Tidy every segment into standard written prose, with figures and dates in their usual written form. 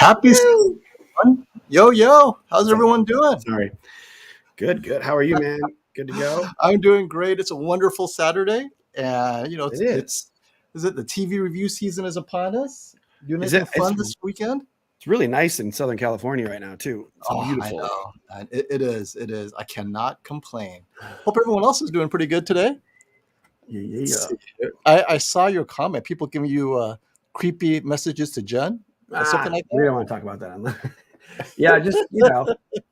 Happy everyone. Yo, how's everyone doing? Sorry. Good. How are you, man? Good to go. I'm doing great. It's a wonderful Saturday, and you know, It is. Is it the TV review season is upon us? Doing Is anything it? fun this weekend? It's really nice in Southern California right now too. It's beautiful. I know. And it is. It is. I cannot complain. Hope everyone else is doing pretty good today. Yeah. I saw your comment. People giving you creepy messages to Jen. Something like that. We don't want to talk about that. Yeah, just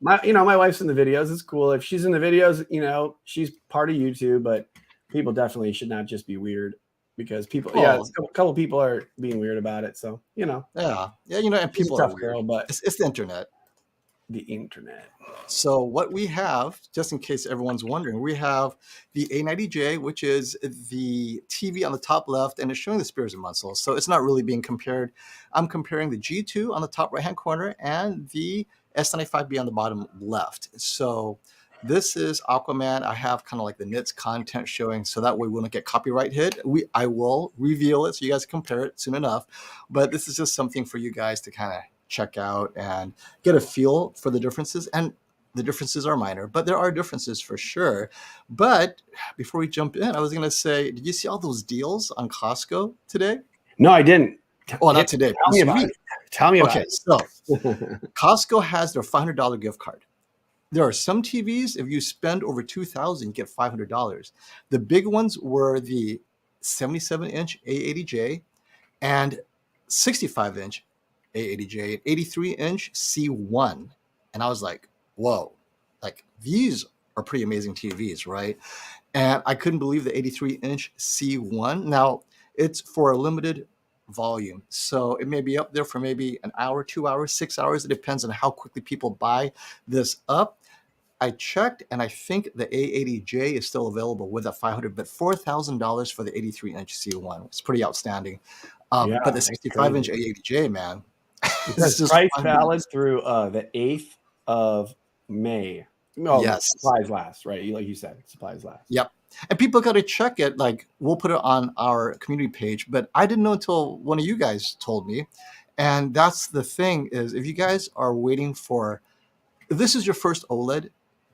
my wife's in the videos. It's cool if she's in the videos. She's part of YouTube, but people definitely should not just be weird because people. Yeah, a couple people are being weird about it. So Yeah. And people are tough girl, but it's the internet. The internet. So what we have, just in case everyone's wondering, we have the A90J, which is the TV on the top left, and it's showing the spears and muscles. So it's not really being compared. I'm comparing the G2 on the top right-hand corner and the S95B on the bottom left. So this is Aquaman. I have kind of like the nits content showing, so that way we won't get copyright hit. I will reveal it so you guys can compare it soon enough. But this is just something for you guys to kind of check out and get a feel for the differences. And the differences are minor, but there are differences for sure. But before we jump in, I was going to say, did you see all those deals on Costco today? No, I didn't. Well, not today. Tell me about it. Tell me about it. So Costco has their $500 gift card. There are some TVs, if you spend over $2,000, you get $500. The big ones were the 77-inch A80J and 65-inch A80J, 83-inch C1. And I was like, whoa, like these are pretty amazing TVs, right? And I couldn't believe the 83-inch C1. Now, it's for a limited volume. So it may be up there for maybe an hour, 2 hours, 6 hours. It depends on how quickly people buy this up. I checked, and I think the A80J is still available with that $500, but $4,000 for the 83-inch C1. It's pretty outstanding. But the 65-inch A80J, man, it's just price valid through the 8th of May. No, yes. Supplies last, right? Like you said, supplies last. Yep. And people got to check it. Like, we'll put it on our community page, but I didn't know until one of you guys told me. And that's the thing is, if you guys are waiting for, if this is your first OLED,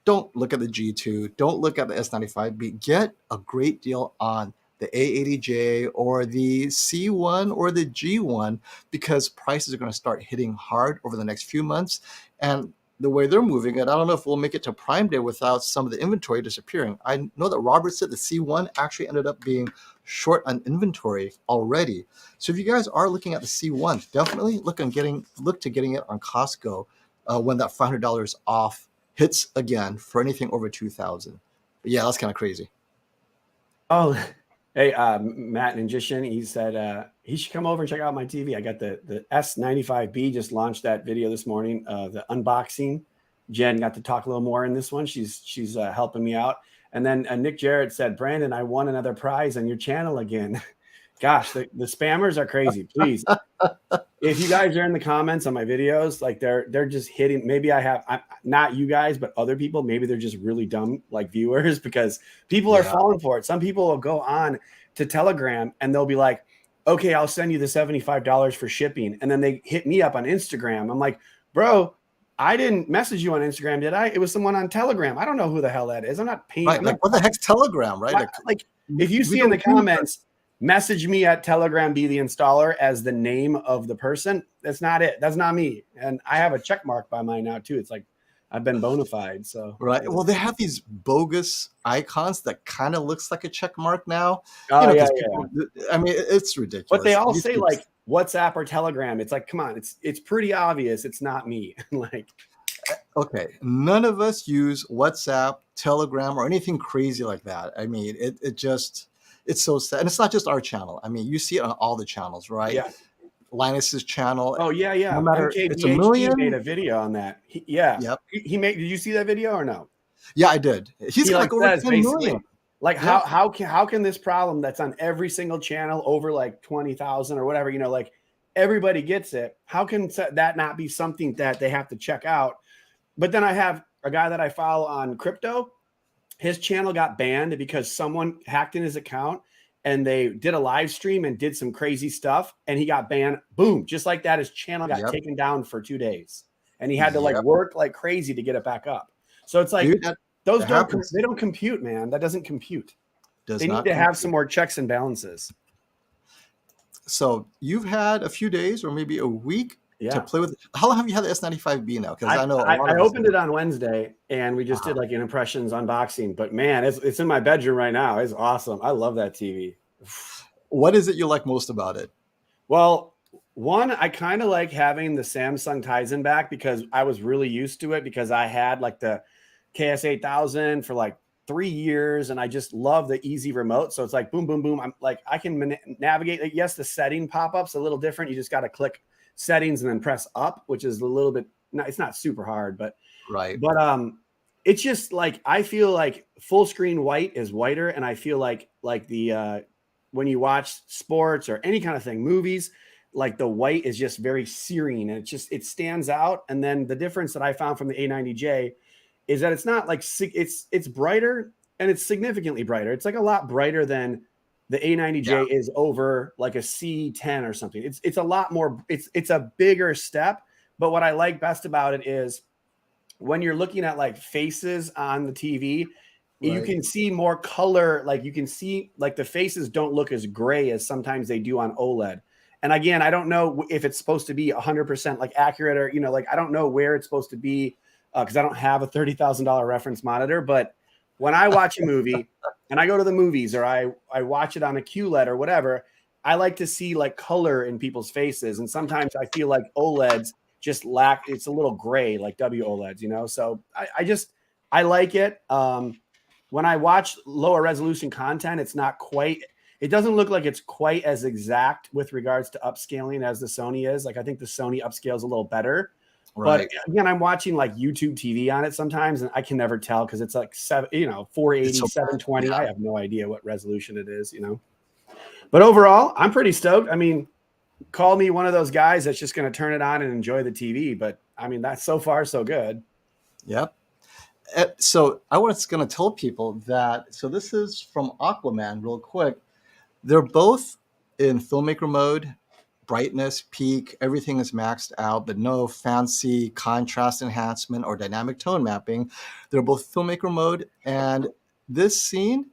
don't look at the G2. Don't look at the S95B. Get a great deal on the A80J or the C1 or the G1 because prices are going to start hitting hard over the next few months. And the way they're moving it, I don't know if we'll make it to Prime Day without some of the inventory disappearing. I know that Robert said the C1 actually ended up being short on inventory already. So if you guys are looking at the C1, definitely look to getting it on Costco when that $500 off hits again for anything over $2,000. But yeah, that's kind of crazy. Oh, hey, Matt Ninjishin, he said he should come over and check out my TV. I got the S95B, just launched that video this morning, the unboxing. Jen got to talk a little more in this one. She's helping me out. And then Nick Jarrett said, Brandon, I won another prize on your channel again. Gosh, the spammers are crazy. Please, if you guys are in the comments on my videos, like they're just hitting. Maybe not you guys, but other people. Maybe they're just really dumb, like viewers, because people are falling for it. Some people will go on to Telegram and they'll be like, "Okay, I'll send you the $75 for shipping," and then they hit me up on Instagram. I'm like, "Bro, I didn't message you on Instagram, did I? It was someone on Telegram. I don't know who the hell that is. I'm not paying. Right, like, what the heck's Telegram, right? Like if you see in the comments." Message me at Telegram be the installer as the name of the person. That's not it. That's not me. And I have a check mark by mine now too. It's like I've been bona fide. So right. Well, they have these bogus icons that kind of looks like a check mark now. Oh, people, I mean, it's ridiculous. But they all say like WhatsApp or Telegram. It's like, come on, it's pretty obvious. It's not me. Like, okay, none of us use WhatsApp, Telegram, or anything crazy like that. I mean, it's so sad. And it's not just our channel. I mean, you see it on all the channels, right? Yeah. Linus's channel. Oh, yeah. No matter, it's a million. He made a video on that. Yep. He made, did you see that video or no? Yeah, I did. He's got like over 10 million. Like how can this problem that's on every single channel over like 20,000 or whatever, like everybody gets it. How can that not be something that they have to check out? But then I have a guy that I follow on crypto. His channel got banned because someone hacked in his account and they did a live stream and did some crazy stuff, and he got banned. Boom, just like that, his channel got taken down for 2 days, and he had to like work like crazy to get it back up. So it's like, dude, those they don't compute, man. That doesn't compute. They need to have some more checks and balances. So you've had a few days or maybe a week to play with. How long have you had the S95B now? Because I know I opened it on Wednesday, and we just did like an impressions unboxing. But man, it's in my bedroom right now. It's awesome. I love that TV. What is it you like most about it? Well, one, I kind of like having the Samsung Tizen back, because I was really used to it, because I had like the KS8000 for like 3 years, and I just love the easy remote. So it's like boom, boom, boom. I'm like, I can navigate. Like, yes, the setting pop-up's a little different. You just got to click settings and then press up, which is a little bit, it's not super hard, but it's just like, I feel like full screen white is whiter, and I feel like the when you watch sports or any kind of thing, movies, like the white is just very searing, and it stands out. And then the difference that I found from the A90J is that it's not like, it's brighter, and it's significantly brighter. It's like a lot brighter than the A90J is over like a C10 or something. It's a lot more, it's a bigger step. But what I like best about it is when you're looking at like faces on the TV, you can see more color. Like you can see like the faces don't look as gray as sometimes they do on OLED. And again, I don't know if it's supposed to be 100% like accurate, or, like, I don't know where it's supposed to be, because I don't have a $30,000 reference monitor. But when I watch a movie and I go to the movies, or I watch it on a QLED or whatever, I like to see like color in people's faces. And sometimes I feel like OLEDs just lack, it's a little gray, like WOLEDs, so I like it. When I watch lower resolution content, it doesn't look like it's quite as exact with regards to upscaling as the Sony is. Like, I think the Sony upscales a little better. But again, I'm watching like YouTube TV on it sometimes, and I can never tell, because it's like 480, 720. I have no idea what resolution it is, But overall, I'm pretty stoked. I mean, call me one of those guys that's just going to turn it on and enjoy the TV. But I mean, that's so far so good. Yep. So I was going to tell people that, so this is from Aquaman real quick. They're both in filmmaker mode, brightness, peak, everything is maxed out, but no fancy contrast enhancement or dynamic tone mapping. They're both filmmaker mode. And this scene,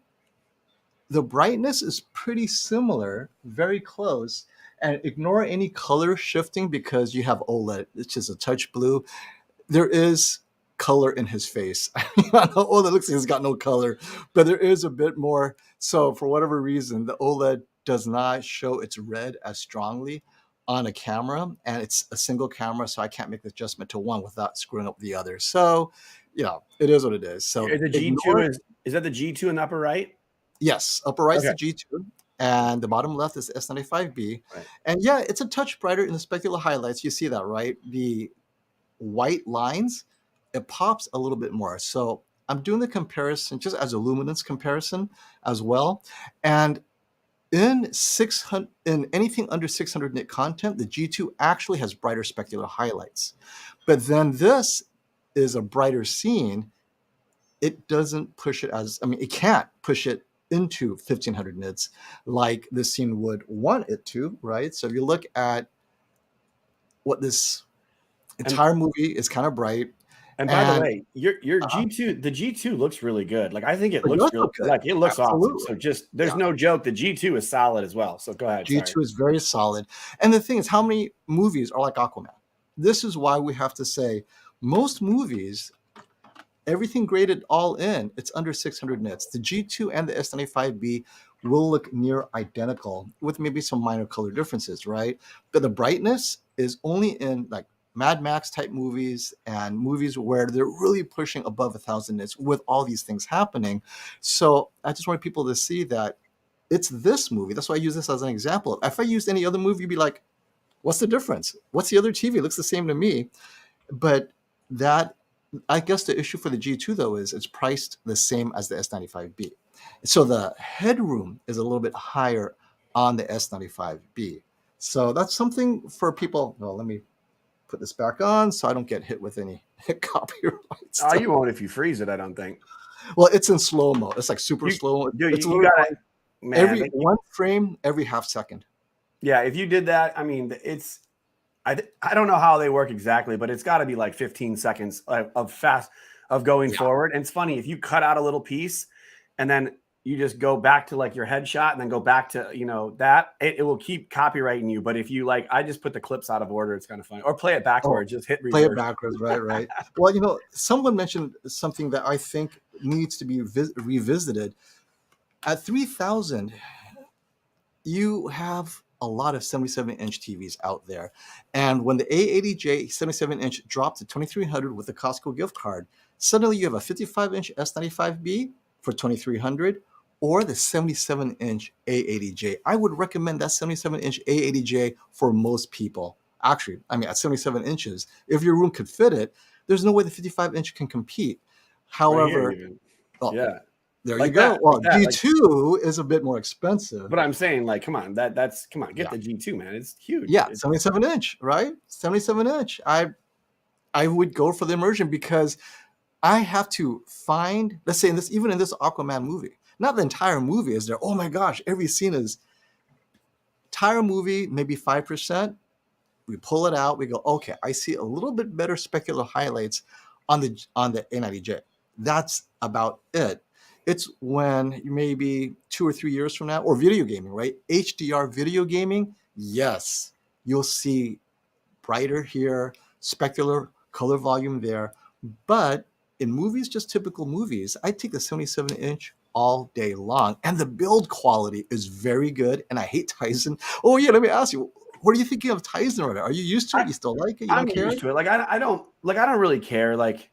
the brightness is pretty similar, very close. And ignore any color shifting, because you have OLED, it's just a touch blue. There is color in his face. I know OLED looks like he's got no color, but there is a bit more. So for whatever reason, the OLED does not show its red as strongly on a camera, and it's a single camera, so I can't make the adjustment to one without screwing up the other. So, it is what it is. So the G2 is that the G2 in the upper right? Yes, upper right is the G2, and the bottom left is the S95B. Right. And yeah, it's a touch brighter in the specular highlights. You see that, right? The white lines, it pops a little bit more. So I'm doing the comparison just as a luminance comparison as well. And in anything under 600 nit content, the G2 actually has brighter specular highlights. But then this is a brighter scene. It doesn't push it it can't push it into 1500 nits like this scene would want it to, right? So if you look at what this entire movie is, kind of bright. And by the way, your G2, the G2 looks really good. Like, I think it looks really good. Like, it looks awesome. So there's no joke. The G2 is solid as well. So go ahead. G2 is very solid. And the thing is, how many movies are like Aquaman? This is why we have to say most movies, everything graded all in, it's under 600 nits. The G2 and the S95B will look near identical with maybe some minor color differences, right? But the brightness is only in like Mad Max type movies and movies where they're really pushing above 1,000 nits with all these things happening. So I just want people to see that it's this movie. That's why I use this as an example. If I used any other movie, you'd be like, what's the difference? What's the other TV? It looks the same to me. But that, I guess the issue for the G2 though is it's priced the same as the S95B. So the headroom is a little bit higher on the S95B. So that's something for people. Well, let me put this back on so I don't get hit with any copyrights. Oh, you won't if you freeze it, I don't think. Well, it's in slow-mo. It's like super slow. Dude, man, every one frame every half second. Yeah, if you did that, I mean, it's I don't know how they work exactly, but it's got to be like 15 seconds of going forward. And it's funny, if you cut out a little piece and then you just go back to like your headshot and then go back to, you know, that it will keep copyrighting you. But if you like, I just put the clips out of order. It's kind of funny. Or play it backwards, just hit reverse. Play it backwards, right. Well, you know, someone mentioned something that I think needs to be revisited. At 3,000, you have a lot of 77-inch TVs out there. And when the A90J 77-inch dropped to 2,300 with the Costco gift card, suddenly you have a 55-inch S95B for 2,300 or the 77-inch A80J. I would recommend that 77-inch A80J for most people. Actually, I mean, at 77 inches, if your room could fit it, there's no way the 55-inch can compete. However, yeah. There like you go. That, well, like that, G2 is a bit more expensive. But I'm saying, like, come on, get the G2, man. It's huge. Yeah, 77-inch, right? 77-inch. I would go for the immersion because I have to find, let's say even in this Aquaman movie, not the entire movie is there. Oh my gosh, every scene is entire movie, maybe 5%. We pull it out, we go, okay, I see a little bit better specular highlights on the A90J. That's about it. It's when maybe 2 or 3 years from now, or video gaming, right? HDR video gaming, yes, you'll see brighter here, specular color volume there. But in movies, just typical movies, I take the 77-inch all day long. And the build quality is very good. And I hate Tizen. Oh yeah, let me ask you, what are you thinking of Tizen right now? Are you used to it? You still like it? You don't care? I'm used to it. Like I don't really care. Like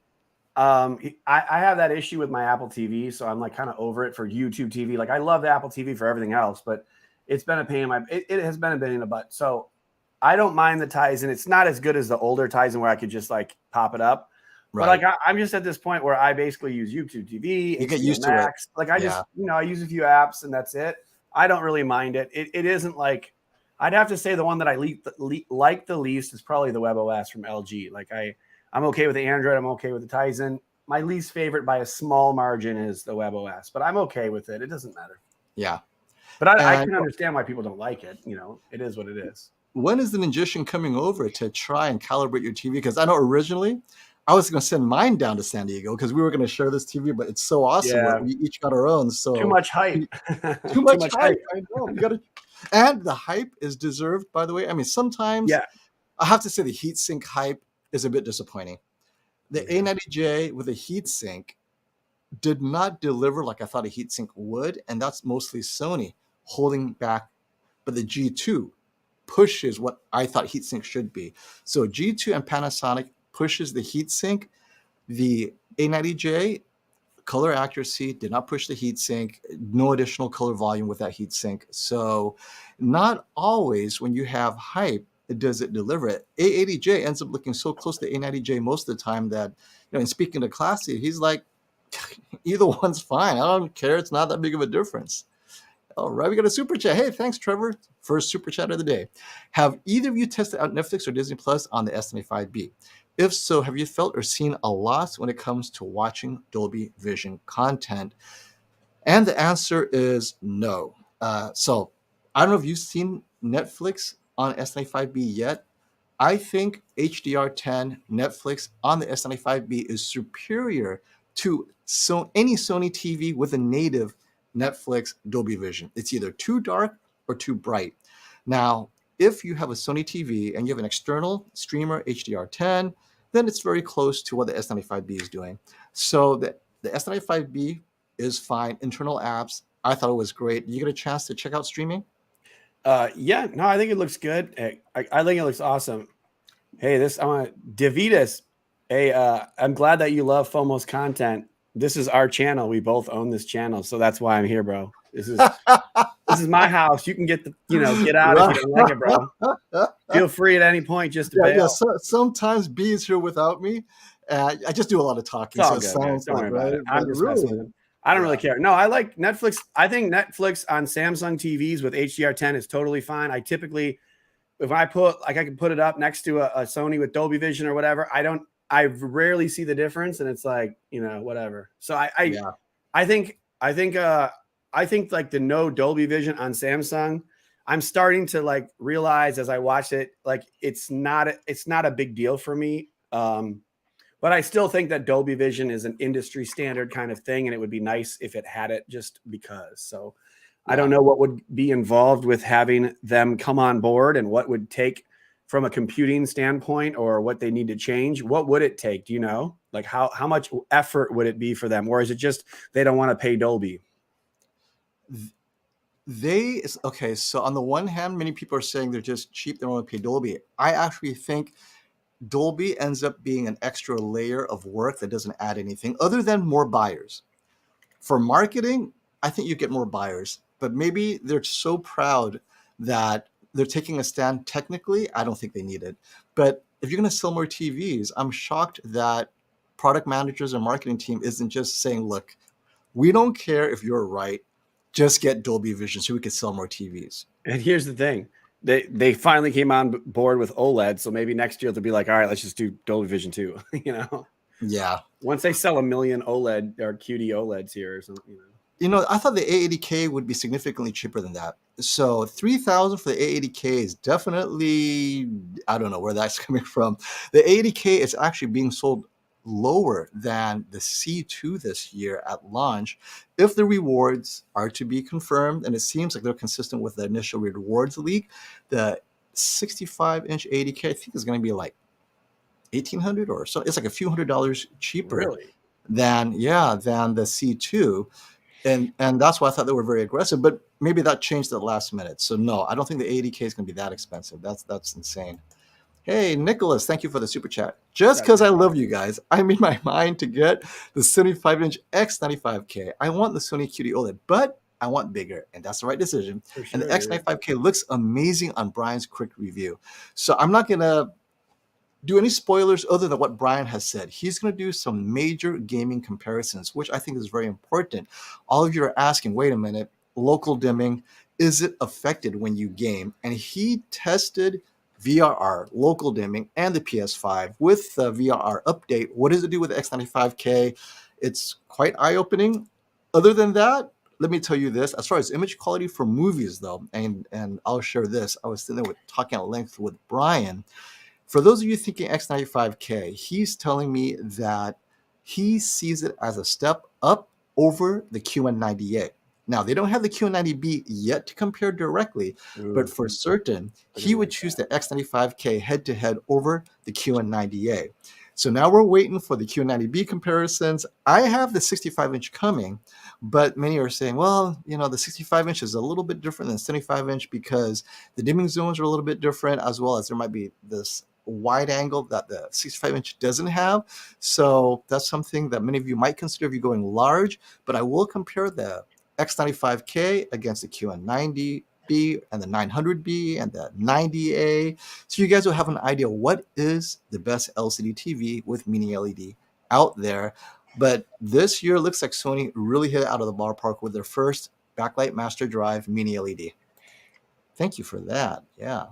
I have that issue with my Apple TV, so I'm like kind of over it for YouTube TV. Like I love the Apple TV for everything else, but it's been a pain in my it has been a pain in the butt. So I don't mind the Tizen. It's not as good as the older Tizen where I could just like pop it up. Right. But like I'm just at this point where I basically use YouTube TV. You get used to it. Like I just, you know, I use a few apps and that's it. I don't really mind it. It isn't like, I'd have to say the one that I like the least is probably the WebOS from LG. Like I'm okay with the Android. I'm okay with the Tizen. My least favorite by a small margin is the WebOS, but I'm okay with it. It doesn't matter. Yeah. But I can understand why people don't like it. You know, it is what it is. When is the magician coming over to try and calibrate your TV? Because I know originally I was going to send mine down to San Diego because we were going to share this TV, but it's so awesome. Yeah. We each got our own. So too much hype. Too much hype. I know. We got to. And the hype is deserved, by the way. I mean, sometimes I have to say the heatsink hype is a bit disappointing. The A90J with a heatsink did not deliver like I thought a heatsink would, and that's mostly Sony holding back. But the G2 pushes what I thought heatsink should be. So G2 and Panasonic pushes the heatsink. The A90J color accuracy did not push the heatsink. No additional color volume with that heatsink. So not always when you have hype does it deliver it. A80J ends up looking so close to A90J most of the time that, you know, and speaking to Classy, he's like, either one's fine. I don't care. It's not that big of a difference. All right, we got a super chat. Hey, thanks, Trevor. First super chat of the day. Have either of you tested out Netflix or Disney Plus on the S95B? If so, have you felt or seen a loss when it comes to watching Dolby Vision content? And the answer is no. So I don't know if you've seen Netflix on S95B yet. I think HDR10 Netflix on the S95B is superior to any Sony TV with a native Netflix Dolby Vision. It's either too dark or too bright. Now, if you have a Sony TV and you have an external streamer HDR10, then it's very close to what the S95B is doing. So the S95B is fine. Internal apps, I thought it was great. You get a chance to check out streaming? Yeah, no, I think it looks good. I think it looks awesome. Hey, Davidas. Hey, I'm glad that you love FOMO's content. This is our channel. We both own this channel, so that's why I'm here, bro. This is my house. You can get out if you don't like it, bro. Feel free at any point just to bail. Yeah. So, sometimes B is here without me. I just do a lot of talking. It's all good, man. Don't worry about it. I'm just messing with him. I don't really care. No, I like Netflix. I think Netflix on Samsung TVs with HDR10 is totally fine. I typically, if I can put it up next to a Sony with Dolby Vision or whatever. I rarely see the difference, and it's like, whatever. So I think I think like the no Dolby Vision on Samsung, I'm starting to like realize as I watch it, like it's not a big deal for me. But I still think that Dolby Vision is an industry standard kind of thing, and it would be nice if it had it just because. So I don't know what would be involved with having them come on board and what would take from a computing standpoint or what they need to change. What would it take? Do you know? Like how much effort would it be for them? Or is it just they don't want to pay Dolby? Okay, so on the one hand, many people are saying they're just cheap, they don't want to pay Dolby. I actually think Dolby ends up being an extra layer of work that doesn't add anything other than more buyers. For marketing, I think you get more buyers, but maybe they're so proud that they're taking a stand technically. I don't think they need it. But if you're going to sell more TVs, I'm shocked that product managers and marketing team isn't just saying, look, we don't care if you're right, just get Dolby Vision so we can sell more TVs. And here's the thing. They finally came on board with OLED, so maybe next year they'll be like, all right, let's just do Dolby Vision too. You know? Yeah. Once they sell 1 million OLED or QD-OLEDs here or something, I thought the A80K would be significantly cheaper than that. So $3,000 for the A80K is definitely, I don't know where that's coming from. The A80K is actually being sold lower than the C2 this year at launch if the rewards are to be confirmed, and it seems like they're consistent with the initial rewards leak. The 65-inch 80K I think is going to be like $1,800 or so. It's like a few $100s cheaper than the C2, and that's why I thought they were very aggressive. But maybe that changed at the last minute. So no, I don't think the 80K is going to be that expensive. That's insane. Hey, Nicholas, thank you for the super chat. Just because I love you guys, I made my mind to get the 75-inch X95K. I want the Sony QD-OLED, but I want bigger, and that's the right decision. Sure, and the X95K looks amazing on Brian's quick review. So I'm not going to do any spoilers other than what Brian has said. He's going to do some major gaming comparisons, which I think is very important. All of you are asking, wait a minute, local dimming, is it affected when you game? And he tested VRR, local dimming, and the PS5 with the VRR update. What does it do with the X95K? It's quite eye-opening. Other than that, let me tell you this. As far as image quality for movies, though, and I'll share this. I was sitting there talking at length with Brian. For those of you thinking X95K, he's telling me that he sees it as a step up over the QN90A. Now, they don't have the QN90B yet to compare directly, but for certain, he would choose the X95K head-to-head over the QN90A. So now we're waiting for the QN90B comparisons. I have the 65-inch coming, but many are saying, well, the 65-inch is a little bit different than 75-inch because the dimming zones are a little bit different, as well as there might be this wide angle that the 65-inch doesn't have. So that's something that many of you might consider if you're going large, but I will compare the X95K against the QN90B and the 900B and the 90A. So you guys will have an idea what is the best LCD TV with mini LED out there. But this year looks like Sony really hit it out of the ballpark with their first backlight master drive mini LED. Thank you for that. Yeah.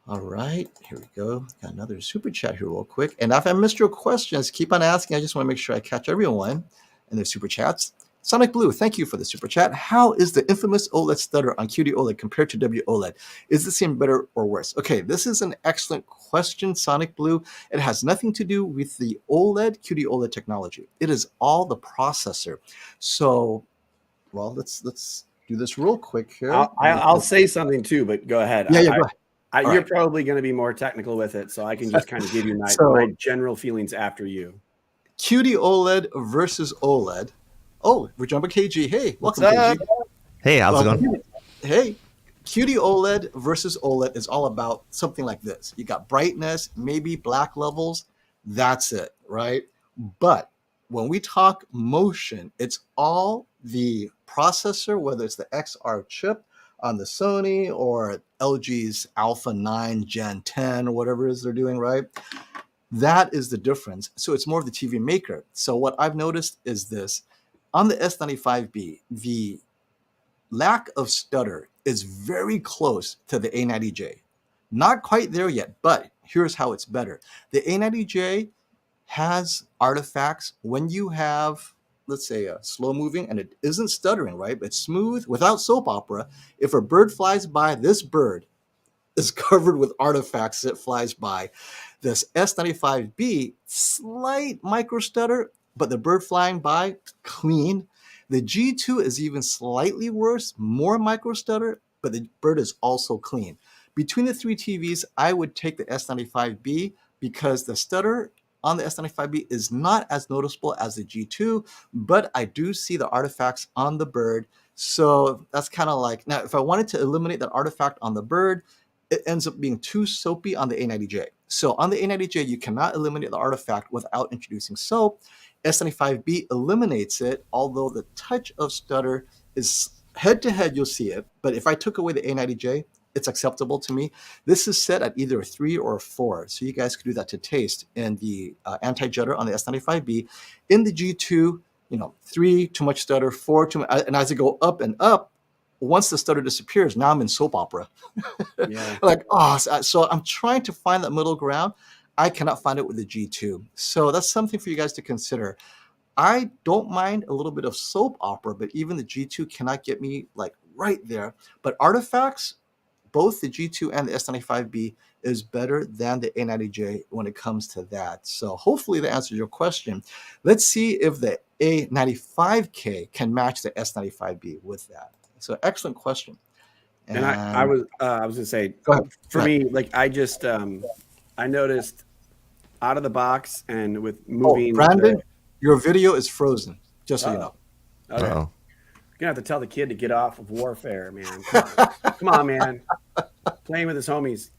All right, here we go. Got another super chat here real quick. And if I missed your questions, keep on asking. I just want to make sure I catch everyone in their super chats. Sonic Blue, thank you for the super chat. How is the infamous OLED stutter on QD-OLED compared to WOLED? Is the same better or worse? Okay, this is an excellent question, Sonic Blue. It has nothing to do with the OLED, QD-OLED technology. It is all the processor. So, well, let's do this real quick here. I'll say something too, but go ahead. Yeah, go ahead. You're probably going to be more technical with it, so I can just kind of give you my general feelings after you. QD-OLED versus OLED. Oh, we're jumping KG. Hey, welcome, KG. Hey, how's it going? Hey, QD-OLED versus OLED is all about something like this. You got brightness, maybe black levels. That's it, right? But when we talk motion, it's all the processor, whether it's the XR chip on the Sony or LG's Alpha 9 Gen 10 or whatever it is they're doing, right? That is the difference. So it's more of the TV maker. So what I've noticed is this. On the S95B, the lack of stutter is very close to the A90J. Not quite there yet, but here's how it's better. The A90J has artifacts when you have let's say slow moving and it isn't stuttering, right? But smooth without soap opera. If a bird flies by, this bird is covered with artifacts that flies by. This S95B, slight micro stutter, but the bird flying by, clean. The G2 is even slightly worse, more micro stutter, but the bird is also clean. Between the three TVs, I would take the S95B because the stutter on the S95B is not as noticeable as the G2, but I do see the artifacts on the bird. So that's kind of like, now if I wanted to eliminate that artifact on the bird, it ends up being too soapy on the A90J. So on the A90J, you cannot eliminate the artifact without introducing soap. S95B eliminates it, although the touch of stutter is head to head, you'll see it. But if I took away the A90J, it's acceptable to me. This is set at either a 3 or a 4. So you guys could do that to taste. In the anti-jitter on the S95B, in the G2, 3, too much stutter, 4, too much. And as I go up and up, once the stutter disappears, now I'm in soap opera. Yeah. Like, so I'm trying to find that middle ground. I cannot find it with the G2. So that's something for you guys to consider. I don't mind a little bit of soap opera, but even the G2 cannot get me like right there. But artifacts, both the G2 and the S95B is better than the A90J when it comes to that. So hopefully that answers your question. Let's see if the A95K can match the S95B with that. So excellent question. And I was gonna say, for me, like I just I noticed out of the box and with moving. Brandon, your video is frozen. Just so you know. Okay. You're gonna have to tell the kid to get off of warfare, man. Come on, man. Playing with his homies.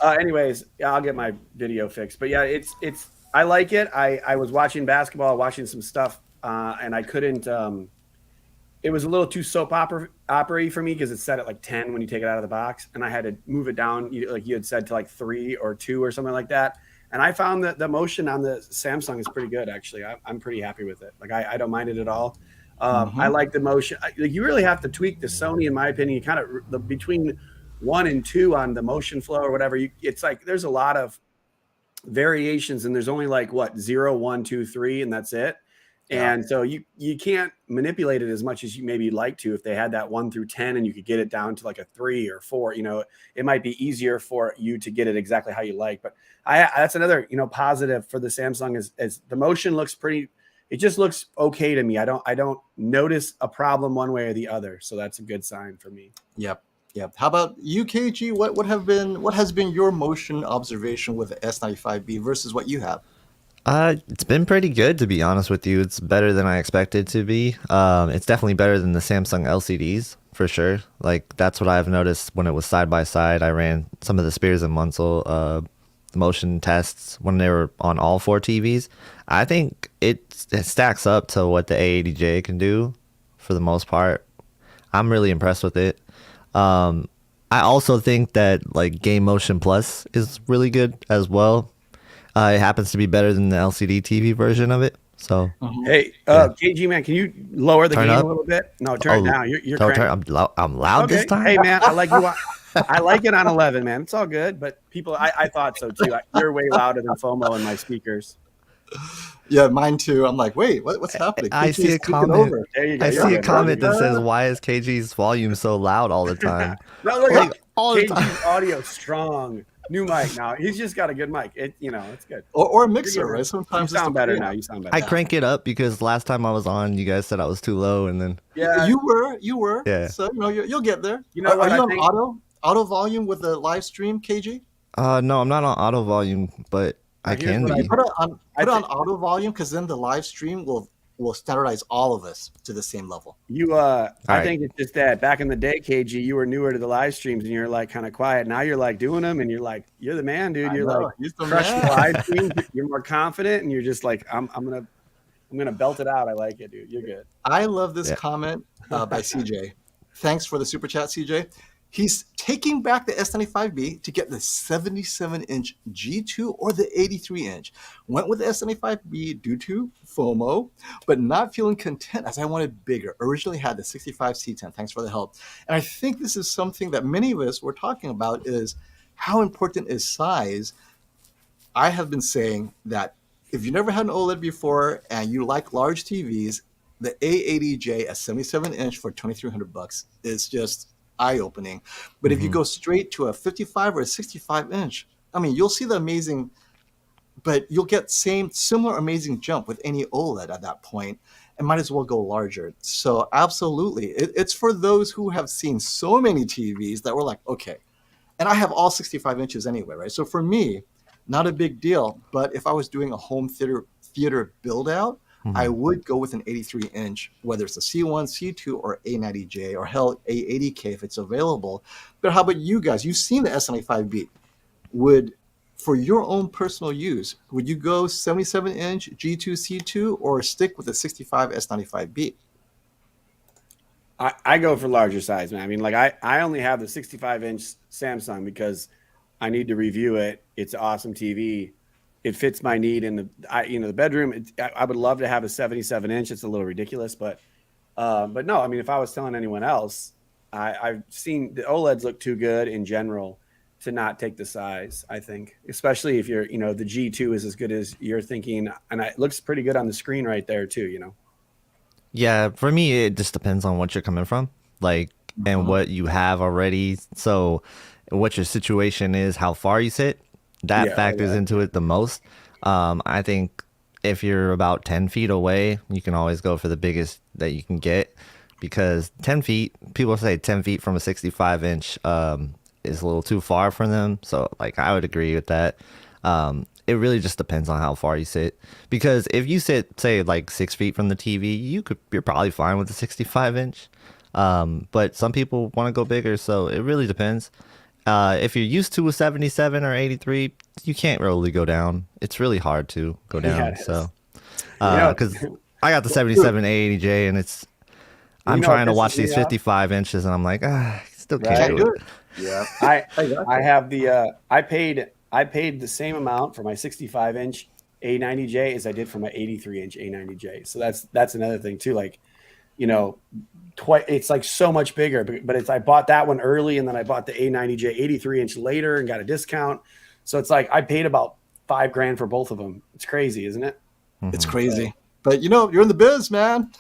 Anyways, I'll get my video fixed. But yeah, it's I like it. I was watching basketball, watching some stuff, and I couldn't. It was a little too soap opera-y for me because it's set at like 10 when you take it out of the box, and I had to move it down, like you had said, to like 3 or 2 or something like that. And I found that the motion on the Samsung is pretty good, actually. I'm pretty happy with it. Like I don't mind it at all. I like the motion. Like you really have to tweak the Sony, in my opinion. You kind of between 1 and 2 on the motion flow or whatever. It's like there's a lot of variations, and there's only like 0, 1, 2, 3, and that's it. And so you can't manipulate it as much as you maybe like to. If they had that 1 through 10 and you could get it down to like a 3 or 4, it might be easier for you to get it exactly how you like. But that's another, positive for the Samsung is the motion looks pretty. It just looks okay to me. I don't notice a problem one way or the other. So that's a good sign for me. Yep. How about you, KG? What has been your motion observation with the S95B versus what you have? It's been pretty good, to be honest with you. It's better than I expected to be. It's definitely better than the Samsung LCDs for sure. Like that's what I've noticed when it was side by side. I ran some of the Spears and Munsell motion tests when they were on all 4 TVs. I think it stacks up to what the A80J can do for the most part. I'm really impressed with it. I also think that like Game Motion Plus is really good as well. It happens to be better than the LCD TV version of it. So, hey, KG man, can you lower the gain a little bit? No, turn it down. I'm loud this time. Hey man, I like you. I like it on 11, man. It's all good, but people, I thought so too. You're way louder than FOMO in my speakers. Yeah, mine too. I'm like, wait, what's happening? I see a comment. I see a comment that says, "Why is KG's volume so loud all the time?" No, look, KG's audio strong. New mic now. He's just got a good mic. It's good. Or a mixer, right? Sometimes you sound better now. You sound better. I crank it up because last time I was on, you guys said I was too low, and then you were. Yeah. So you'll get there. Are you on auto volume with the live stream, KG? No, I'm not on auto volume, but I can be. Put it on auto volume because then the live stream will standardize all of us to the same level. I think it's just that back in the day, KG, you were newer to the live streams and you're like kind of quiet. Now you're like doing them and you're like, you're the man, dude. You're like crushing the live stream. You're more confident and you're just like, I'm gonna belt it out. I like it, dude. You're good. I love this comment by CJ. Thanks for the super chat, CJ. He's taking back the S95B to get the 77-inch G2 or the 83-inch. Went with the S95B due to FOMO, but not feeling content as I wanted bigger. Originally had the 65C10. Thanks for the help. And I think this is something that many of us were talking about is how important is size. I have been saying that if you never had an OLED before and you like large TVs, the A80J at 77 inch for $2,300 is just eye-opening. But if you go straight to a 55 or a 65 inch, I mean, you'll see the amazing, but you'll get similar amazing jump with any OLED at that point, and might as well go larger. So absolutely, it's for those who have seen so many TVs that were like, okay, and I have all 65 inches anyway, right? So for me, not a big deal. But if I was doing a home theater build out, I would go with an 83 inch, whether it's a C1, C2, or A90J, or hell, A80K if it's available. But how about you guys? You've seen the S95B. For your own personal use, would you go 77 inch G2, C2, or stick with the 65 S95B? I go for larger size, man. I mean, like I only have the 65 inch Samsung because I need to review it. It's an awesome TV. It fits my need in the bedroom. I would love to have a 77 inch. It's a little ridiculous, but no, I mean, if I was telling anyone else, I've seen the OLEDs look too good in general to not take the size, I think, especially if you're, the G2 is as good as you're thinking. And it looks pretty good on the screen right there too, Yeah, for me, it just depends on what you're coming from, like, and what you have already. So, what your situation is, how far you sit, that factors into it the most. I think if you're about 10 feet away, you can always go for the biggest that you can get, because 10 feet, people say 10 feet from a 65 inch is a little too far for them. So, like, I would agree with that. It really just depends on how far you sit, because if you sit, say, like 6 feet from the TV, you're probably fine with the 65 inch. But some people want to go bigger, so it really depends. If you're used to a 77 or 83, you can't really go down. It's really hard to go down. So, because I got the 77 A80J, and I'm trying to watch these 55 inches, and I'm like, I still can't do it. Yeah, I have I paid the same amount for my 65 inch A90J as I did for my 83 inch A90J. So that's another thing too. Like, it's like so much bigger, but I bought that one early, and then I bought the A90J 83 inch later and got a discount. So it's like I paid about $5,000 for both of them. It's crazy, isn't it? It's crazy, but you're in the biz, man.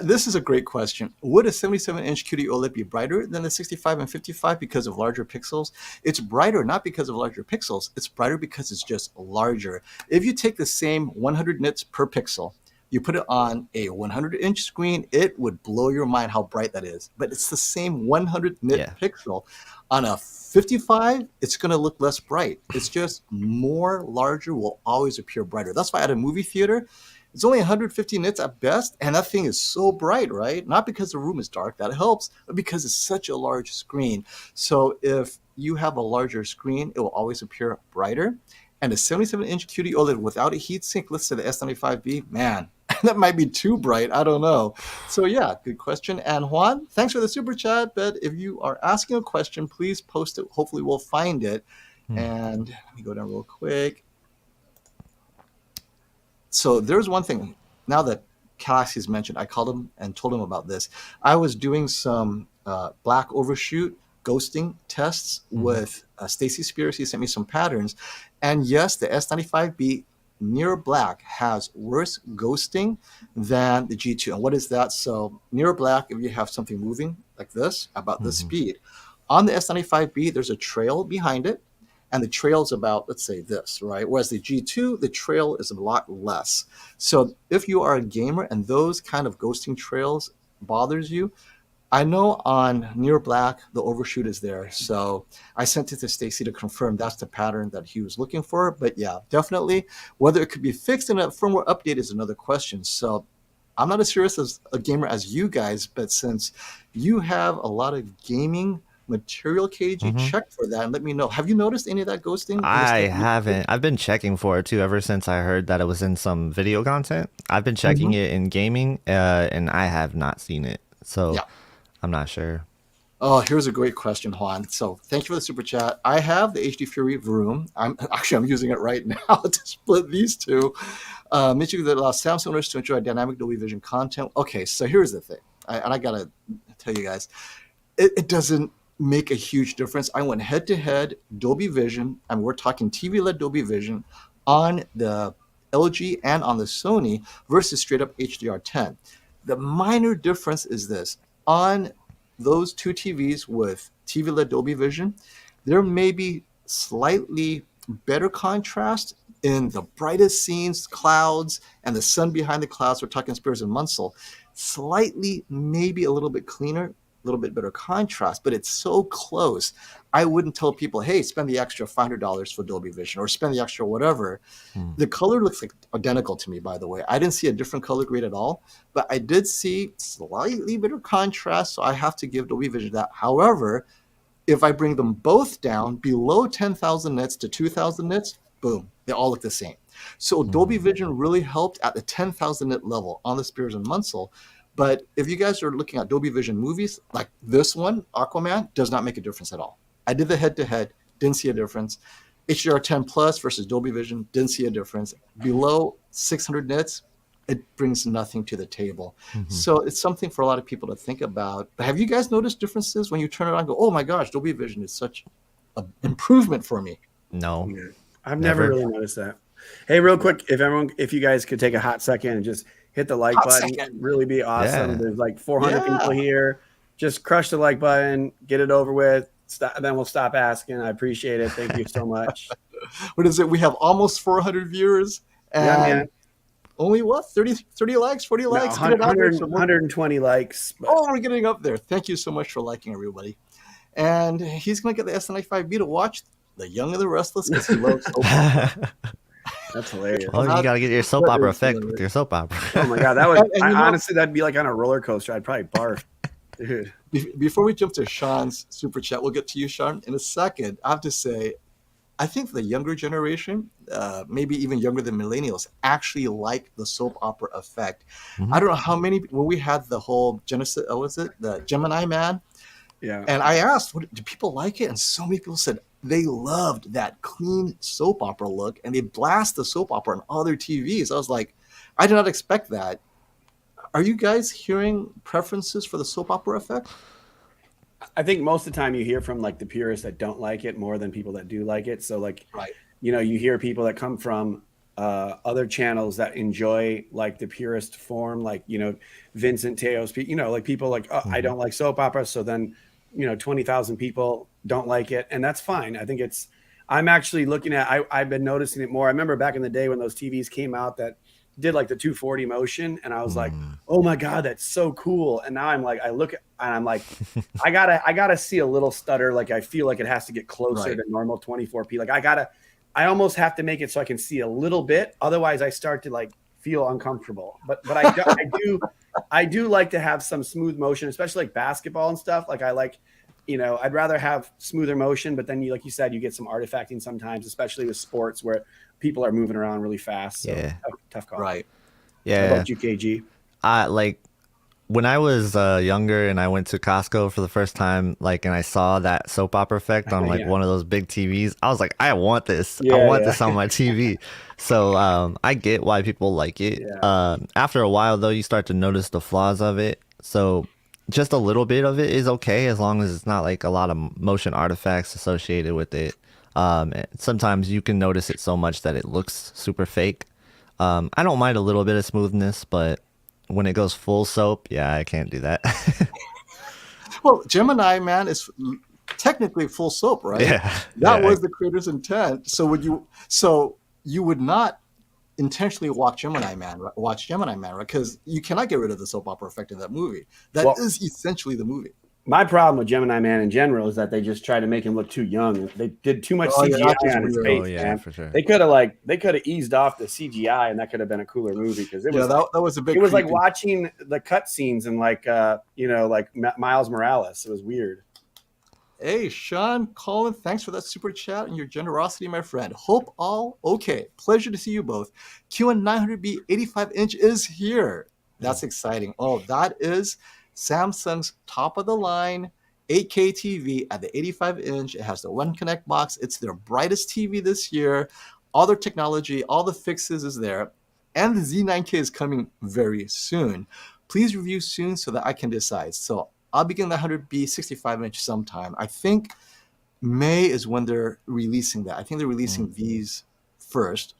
This is a great question. Would a 77-inch QD-OLED be brighter than the 65 and 55 because of larger pixels? It's brighter not because of larger pixels. It's brighter because it's just larger. If you take the same 100 nits per pixel, you put it on a 100-inch screen, it would blow your mind how bright that is. But it's the same 100 nit pixel. On a 55, it's going to look less bright. It's just more larger will always appear brighter. That's why at a movie theater, it's only 150 nits at best, and that thing is so bright, right? Not because the room is dark, that helps, but because it's such a large screen. So if you have a larger screen, it will always appear brighter. And a 77-inch QD OLED without a heatsink, let's say the S95B, man, that might be too bright. I don't know. So yeah, good question. And Juan, thanks for the super chat. But if you are asking a question, please post it. Hopefully we'll find it. And let me go down real quick. So there's one thing. Now that Cassie's mentioned, I called him and told him about this. I was doing some black overshoot ghosting tests with Stacy Spears. He sent me some patterns. And yes, the S95B near black has worse ghosting than the G2. And what is that? So near black, if you have something moving like this, about this speed. On the S95B, there's a trail behind it. And the trail is about, let's say, this, right? Whereas the G2, the trail is a lot less. So if you are a gamer and those kind of ghosting trails bothers you, I know on near black, the overshoot is there. So I sent it to Stacy to confirm that's the pattern that he was looking for. But yeah, definitely, whether it could be fixed in a firmware update is another question. So I'm not as serious as a gamer as you guys, but since you have a lot of gaming material, KG, check for that and let me know. Have you noticed any of that ghosting? I haven't. I've been checking for it too ever since I heard that it was in some video content. I've been checking it in gaming, and I have not seen it. So I'm not sure. Oh, here's a great question, Juan. So thank you for the super chat. I have the HD Fury Vroom. I'm using it right now to split these two. Mentioning that allows Samsung owners to enjoy dynamic Dolby Vision content. Okay, so here's the thing. I got to tell you guys, it doesn't make a huge difference. I went head-to-head Dolby Vision, and we're talking TV-LED Dolby Vision on the LG and on the Sony versus straight up HDR10. The minor difference is this. On those two TVs with TV LED Dolby Vision, there may be slightly better contrast in the brightest scenes, clouds, and the sun behind the clouds. We're talking Spears and Munsell. Slightly, maybe a little bit cleaner, a little bit better contrast, but it's so close. I wouldn't tell people, hey, spend the extra $500 for Dolby Vision or spend the extra whatever. The color looks like identical to me, by the way. I didn't see a different color grade at all, but I did see slightly better contrast, so I have to give Dolby Vision that. However, if I bring them both down below 10,000 nits to 2,000 nits, boom, they all look the same. So Dolby Vision really helped at the 10,000 nit level on the Spears and Munsell. But if you guys are looking at Dolby Vision movies, like this one, Aquaman, does not make a difference at all. I did the head-to-head, didn't see a difference. HDR10 Plus versus Dolby Vision, didn't see a difference. Below 600 nits, it brings nothing to the table. So it's something for a lot of people to think about. But have you guys noticed differences when you turn it on and go, oh my gosh, Dolby Vision is such an improvement for me? No. I've never really noticed that. Hey, real quick, if you guys could take a hot second and just hit the like button, really be awesome. Yeah. There's like 400 people here. Just crush the like button, get it over with. Then we'll stop asking. I appreciate it. Thank you so much. What is it? We have almost 400 viewers and only what? 30 likes, 40 likes? 120 likes. But... Oh, we're getting up there. Thank you so much for liking, everybody. And he's going to get the S95B to watch The Young and the Restless because he loves soap opera. That's hilarious. Oh, you got to get your soap opera effect with your soap opera. Oh my God. That would honestly, that'd be like on a roller coaster. I'd probably barf. Dude. Before we jump to Sean's super chat, we'll get to you, Sean, in a second. I have to say, I think the younger generation, maybe even younger than millennials, actually like the soap opera effect. I don't know how many, when we had the whole Genesis, what was it? The Gemini Man. Yeah. And I asked, do people like it? And so many people said they loved that clean soap opera look and they blast the soap opera on all their TVs. I was like, I did not expect that. Are you guys hearing preferences for the soap opera effect? I think most of the time you hear from like the purists that don't like it more than people that do like it. So like, you know, you hear people that come from other channels that enjoy like the purist form, like, you know, Vincent Teo's, you know, like people like, oh, I don't like soap opera. So then, you know, 20,000 people don't like it. And that's fine. I think I'm actually looking at, I've been noticing it more. I remember back in the day when those TVs came out that did like the 240 motion and I was like, oh my God, that's so cool. And now I'm like, I look at, and I'm like, I gotta see a little stutter. Like I feel like it has to get closer to normal 24p. Like I almost have to make it so I can see a little bit. Otherwise I start to like feel uncomfortable, but I do like to have some smooth motion, especially like basketball and stuff. Like I like, you know, I'd rather have smoother motion, but then you, like you said, you get some artifacting sometimes, especially with sports where people are moving around really fast. So tough call. Right. Yeah. How about you, KG? Like when I was younger and I went to Costco for the first time, like, and I saw that soap opera effect on like one of those big TVs, I was like, I want this. I want this on my TV. So I get why people like it. After a while, though, you start to notice the flaws of it. So just a little bit of it is okay as long as it's not like a lot of motion artifacts associated with it. Sometimes you can notice it so much that it looks super fake. I don't mind a little bit of smoothness, but when it goes full soap, I can't do that. Well, Gemini Man is technically full soap, right? Yeah. That was the creator's intent. So you would not intentionally watch Gemini Man, right? Because you cannot get rid of the soap opera effect in that movie. That is essentially the movie. My problem with Gemini Man in general is that they just try to make him look too young. They did too much CGI on his face. Man. For sure. They could have eased off the CGI, and that could have been a cooler movie because it was that was a big. It was like watching the cutscenes and like Miles Morales. It was weird. Hey, Sean, Colin, thanks for that super chat and your generosity, my friend. Hope all okay. Pleasure to see you both. QN900B 85-inch is here. That's exciting. Oh, that is Samsung's top of the line 8K TV at the 85-inch. It has the One Connect box. It's their brightest TV this year. All their technology, all the fixes is there. And the Z9K is coming very soon. Please review soon so that I can decide. So I'll begin the 100B 65-inch sometime. I think May is when they're releasing that. I think they're releasing these first.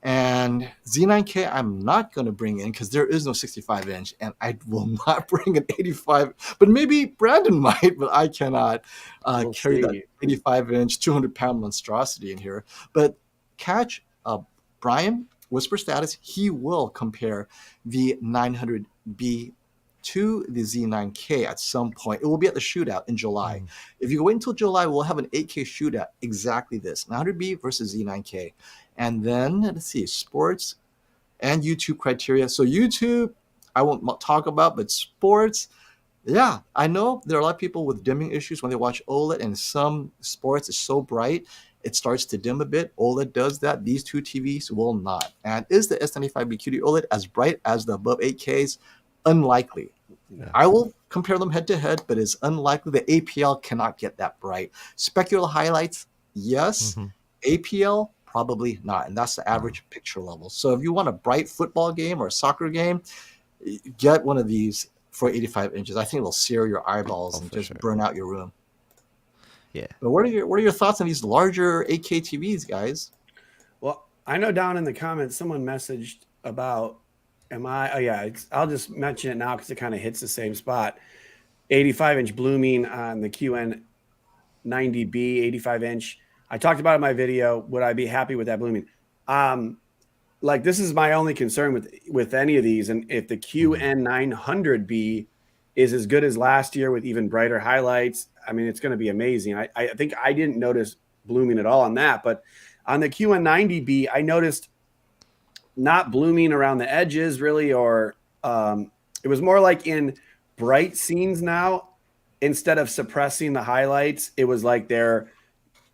And Z9K, I'm not going to bring in because there is no 65-inch, and I will not bring an 85. But maybe Brandon might, but I cannot We'll carry that see. 85-inch, 200-pound monstrosity in here. But catch Brian, Whisper Status, he will compare the 900B to the Z9K at some point. It will be at the shootout in July. If you wait until July, we'll have an 8K shootout, exactly this, 900B versus Z9K. And then, let's see, sports and YouTube criteria. So YouTube, I won't talk about, but sports, yeah, I know there are a lot of people with dimming issues when they watch OLED, and some sports is so bright, it starts to dim a bit. OLED does that. These two TVs will not. And is the S95B QD-OLED as bright as the above 8Ks? Unlikely. Yeah. I will compare them head to head, but it's unlikely. The APL cannot get that bright. Specular highlights, yes. APL, probably not. And that's the average picture level. So if you want a bright football game or a soccer game, get one of these for 85 inches. I think it'll sear your eyeballs and just burn out your room. Yeah. But what are your thoughts on these larger 8K TVs, guys? Well, I know down in the comments someone messaged about I'll just mention it now because it kind of hits the same spot. 85-inch blooming on the QN90B 85-inch. I talked about it in my video. Would I be happy with that blooming? Like, this is my only concern with any of these. And if the QN900B is as good as last year with even brighter highlights, I mean, it's going to be amazing. I think I didn't notice blooming at all on that, but on the QN90B, I noticed not blooming around the edges really, or it was more like in bright scenes now, instead of suppressing the highlights, it was like they're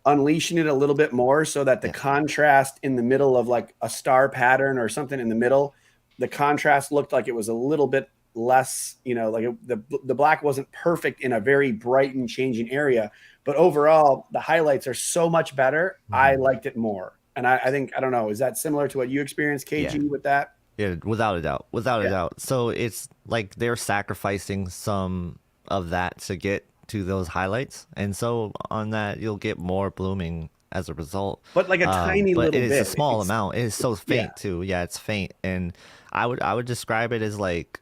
unleashing it a little bit more so that the contrast in the middle of like a star pattern or something in the middle, the contrast looked like it was a little bit less, like the black wasn't perfect in a very bright and changing area, but overall the highlights are so much better. I liked it more. And I think, I don't know, is that similar to what you experienced, KG, with that? Yeah, without a doubt. Without a doubt. So it's like they're sacrificing some of that to get to those highlights. And so on that, you'll get more blooming as a result. But like a tiny little bit. It is a small amount. It is so faint too. Yeah, it's faint. And I would describe it as like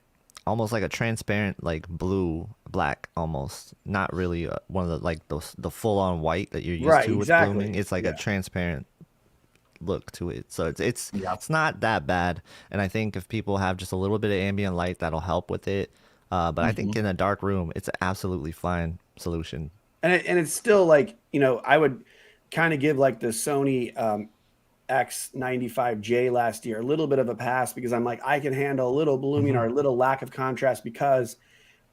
almost like a transparent, like blue, black almost. Not really one of the like the full on white that you're used to with blooming. It's like a transparent look to it, so it's not that bad. And I think if people have just a little bit of ambient light, that'll help with it, but I think in a dark room it's an absolutely fine solution. And it's still like, I would kind of give like the Sony X95J last year a little bit of a pass, because I'm like, I can handle a little blooming or a little lack of contrast because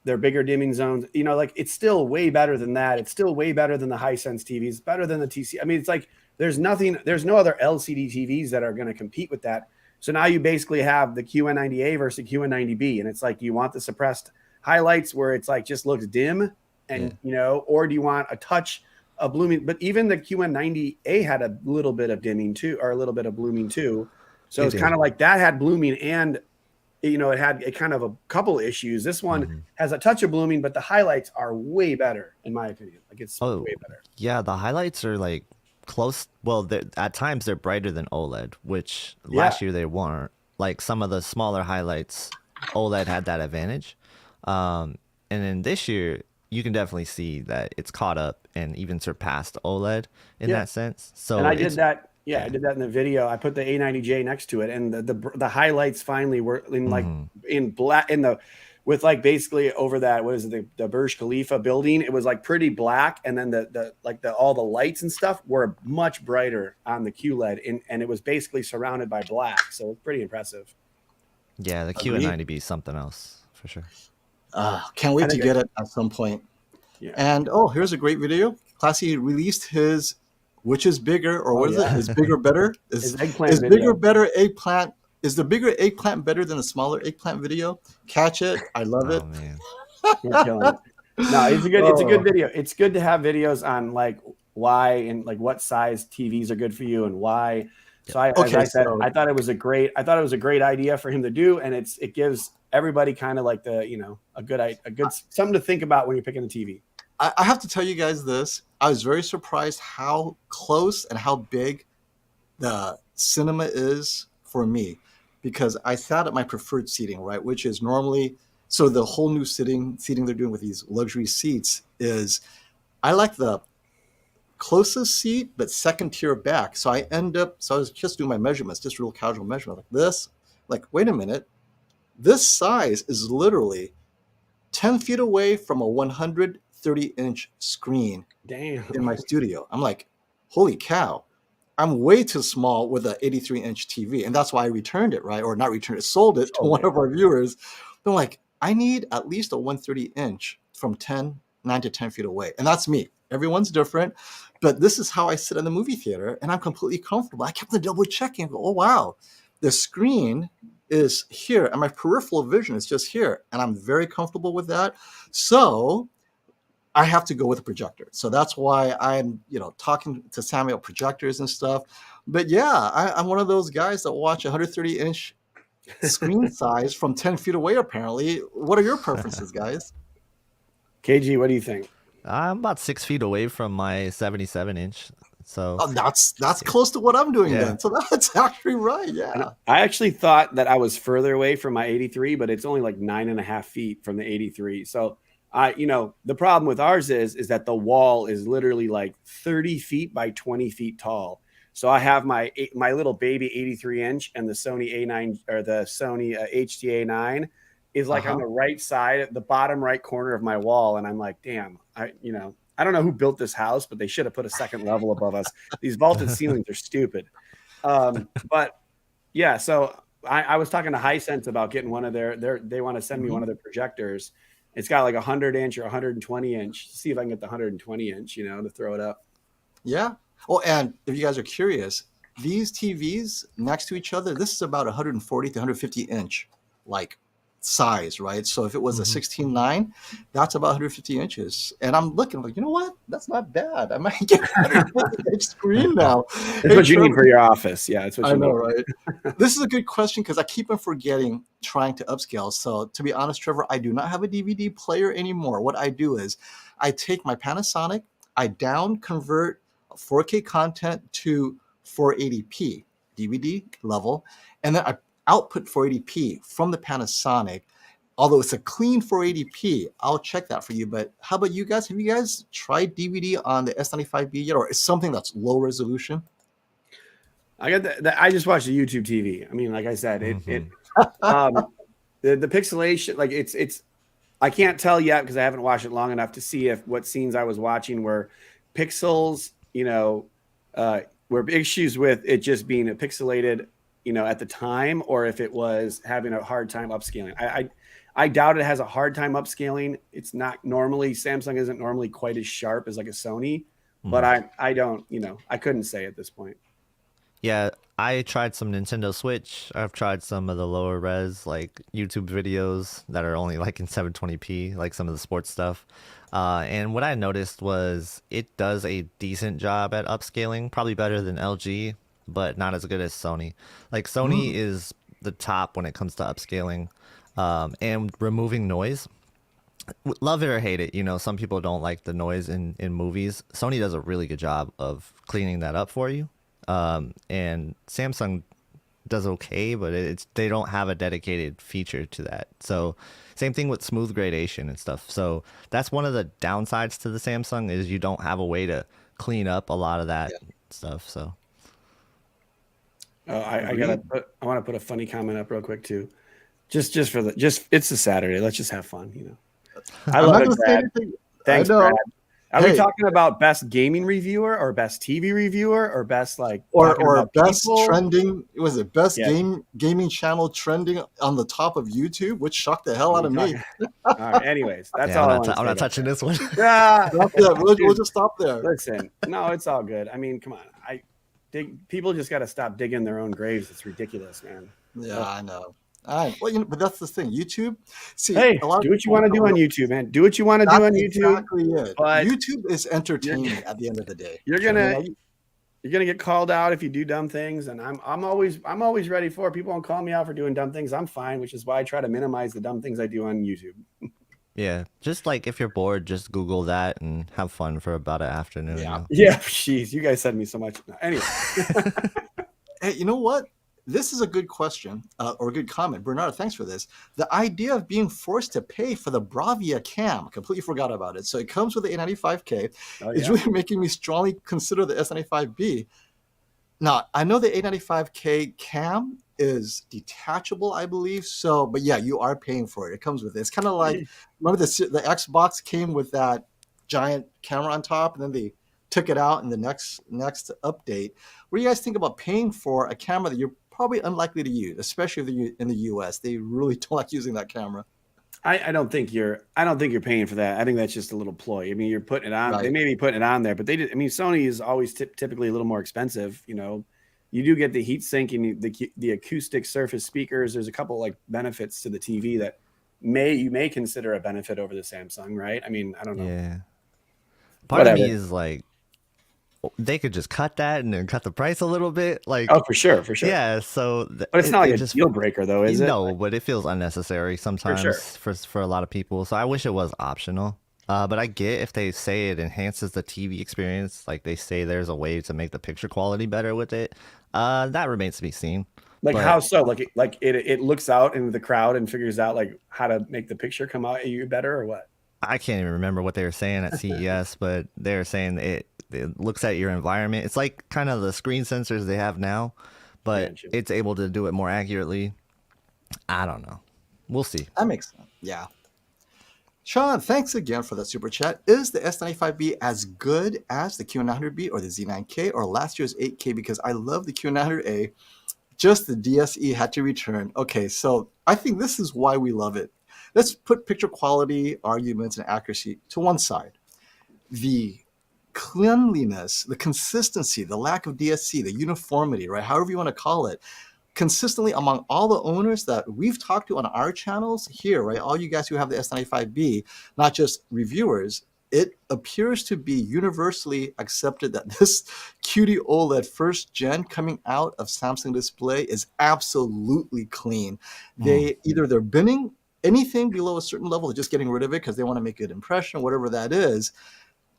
they're bigger dimming zones. Like, it's still way better than that. It's still way better than the Hisense TVs, better than the TC. I mean, it's like there's no other LCD TVs that are going to compete with that. So now you basically have the QN90A versus the QN90B. And it's like, do you want the suppressed highlights where it's like just looks dim and, or do you want a touch of blooming? But even the QN90A had a little bit of dimming too, or a little bit of blooming too. So it's kind of like that had blooming, and it had a kind of a couple issues. This one has a touch of blooming, but the highlights are way better in my opinion. Like, it's way better. Yeah, the highlights are like close. Well, at times they're brighter than OLED, which last year they weren't. Like, some of the smaller highlights, OLED had that advantage. And then this year, you can definitely see that it's caught up and even surpassed OLED in that sense. So, and I did that. Yeah, I did that in the video. I put the A90J next to it, and the highlights finally were in like in black with like basically over that, what is it, the Burj Khalifa building. It was like pretty black, and then all the lights and stuff were much brighter on the QLED, and it was basically surrounded by black. So it's pretty impressive. Yeah, the QN90B is something else for sure. Can't wait to get it at some point. Yeah. And here's a great video. Classy released his, which is bigger, or what is it? Is bigger better? Is bigger better eggplant? Is the bigger eggplant better than the smaller eggplant video? Catch it. I love it. Man. You're killing it. No, it's a good video. It's good to have videos on like why and like what size TVs are good for you and why. So I thought it was a great idea for him to do, and it gives everybody kind of like a good something to think about when you're picking a TV. I have to tell you guys this. I was very surprised how close and how big the cinema is for me, because I sat at my preferred seating, right, which is normally, so the whole new seating they're doing with these luxury seats is, I like the closest seat, but second tier back. So I was just doing my measurements, just real casual measurement like this. Like, wait a minute, this size is literally 10 feet away from a 130-inch screen Damn. in my studio. I'm like, holy cow, I'm way too small with an 83-inch TV. And that's why I returned it, right? Or not returned it, sold it to one of our viewers. I'm like, I need at least a 130-inch from 9 to 10 feet away. And that's me. Everyone's different. But this is how I sit in the movie theater, and I'm completely comfortable. I kept on double checking. Oh, wow. The screen is here, and my peripheral vision is just here. And I'm very comfortable with that. So I have to go with a projector. So that's why I'm, talking to Sammy about projectors and stuff. But yeah, I'm one of those guys that watch 130-inch screen size from 10 feet away, apparently. What are your preferences, guys? KG, what do you think? I'm about 6 feet away from my 77-inch. So that's close to what I'm doing then. So that's actually right. Yeah. I actually thought that I was further away from my 83, but it's only like 9.5 feet from the 83. So the problem with ours is that the wall is literally like 30 feet by 20 feet tall. So I have my little baby 83-inch, and the Sony A9 or the Sony HDA9 is like on the right side, the bottom right corner of my wall. And I'm like, damn, I don't know who built this house, but they should have put a second level above us. These vaulted ceilings are stupid. But yeah, so I was talking to Hisense about getting one of they want to send me one of their projectors. It's got like 100-inch or 120-inch. See if I can get the 120-inch, to throw it up. Yeah. Oh, and if you guys are curious, these TVs next to each other, this is about 140 to 150-inch, like, size, right? So if it was a 16:9, that's about 150 inches. And I'm looking like, you know what? That's not bad. I might get a 150-inch screen now. That's what you need for your office. Yeah, that's what you need. I know, right? This is a good question because I keep on forgetting trying to upscale. So to be honest, Trevor, I do not have a DVD player anymore. What I do is I take my Panasonic, I down convert 4K content to 480p DVD level, and then I output 480p from the Panasonic. Although it's a clean 480p, I'll check that for you. But how about you guys? Have you guys tried DVD on the S95B yet, or is something that's low resolution? I got I just watched a YouTube TV. I mean, like I said, the pixelation, like it's I can't tell yet because I haven't watched it long enough to see if what scenes I was watching were pixels, were issues with it just being a pixelated, at the time, or if it was having a hard time upscaling. I doubt it has a hard time upscaling. It's not normally, Samsung isn't normally quite as sharp as like a Sony, but I don't, I couldn't say at this point. Yeah, I tried some Nintendo Switch. I've tried some of the lower res, like YouTube videos that are only like in 720p, like some of the sports stuff. And what I noticed was it does a decent job at upscaling, probably better than LG, but not as good as Sony. Like Sony is the top when it comes to upscaling and removing noise. Love it or hate it, some people don't like the noise in movies. Sony does a really good job of cleaning that up for you. And Samsung does okay, but they don't have a dedicated feature to that. So same thing with smooth gradation and stuff. So that's one of the downsides to the Samsung is you don't have a way to clean up a lot of that stuff. So I want to put a funny comment up real quick too. Just it's a Saturday. Let's just have fun, I love it, Brad. Thanks, Brad. Are we talking about best gaming reviewer or best TV reviewer or best or best people? Trending? Was it best gaming channel trending on the top of YouTube, which shocked the hell out of me. All right, anyways, that's all. I'm not touching this one. We'll just stop there. Listen, no, it's all good. I mean, come on. People just got to stop digging their own graves. It's ridiculous, man. Yeah, I know. Well, but that's the thing. YouTube. See, hey, do what you want to do on YouTube, man. Do what you want to do on YouTube. Exactly it. But YouTube is entertaining at the end of the day. You're gonna get called out if you do dumb things, and I'm always ready for it. People won't call me out for doing dumb things. I'm fine, which is why I try to minimize the dumb things I do on YouTube. Yeah, just like if you're bored, just Google that and have fun for about an afternoon. Yeah, jeez, you guys send me so much. Anyway. Hey, you know what? This is a good question or a good comment. Bernardo, thanks for this. The idea of being forced to pay for the Bravia Cam, completely forgot about it. So it comes with the A95K. Oh It's yeah. really making me strongly consider the S95B. Now, I know the A95K cam is detachable, I believe. So, but yeah, you are paying for it. It comes with it. It's kind of like, remember the Xbox came with that giant camera on top, and then they took it out in the next update. What do you guys think about paying for a camera that you're probably unlikely to use, especially if you're in the US? They really don't like using that camera. I don't think you're paying for that. I think that's just a little ploy. I mean, you're putting it on. Right. They may be putting it on there, but they did. I mean, Sony is always typically a little more expensive. You know, you do get the heat sink and the acoustic surface speakers. There's a couple like benefits to the TV that you may consider a benefit over the Samsung, right? I mean, I don't know. Yeah. Part of me is like, they could just cut that and then cut the price a little bit. Like, oh, for sure. Yeah. So, but it's not like a deal breaker, though, is it? No, but it feels unnecessary sometimes for a lot of people. So I wish it was optional. But I get if they say it enhances the TV experience, like they say there's a way to make the picture quality better with it. That remains to be seen. Like how so? Like it looks out into the crowd and figures out like how to make the picture come out you better or what? I can't even remember what they were saying at CES, but they were saying it looks at your environment. It's like kind of the screen sensors they have now, but it's able to do it more accurately. I don't know. We'll see. That makes sense. Yeah. Sean, thanks again for that super chat. Is the S95B as good as the Q900B or the Z9K or last year's 8K? Because I love the Q900A. Just the DSE had to return. Okay, so I think this is why we love it. Let's put picture quality, arguments, and accuracy to one side. The cleanliness, the consistency, the lack of DSC, the uniformity, right? However you want to call it, consistently among all the owners that we've talked to on our channels here, right? All you guys who have the S95B, not just reviewers, it appears to be universally accepted that this QD-OLED first gen coming out of Samsung Display is absolutely clean. They're binning anything below a certain level, they're just getting rid of it because they want to make a good impression, whatever that is.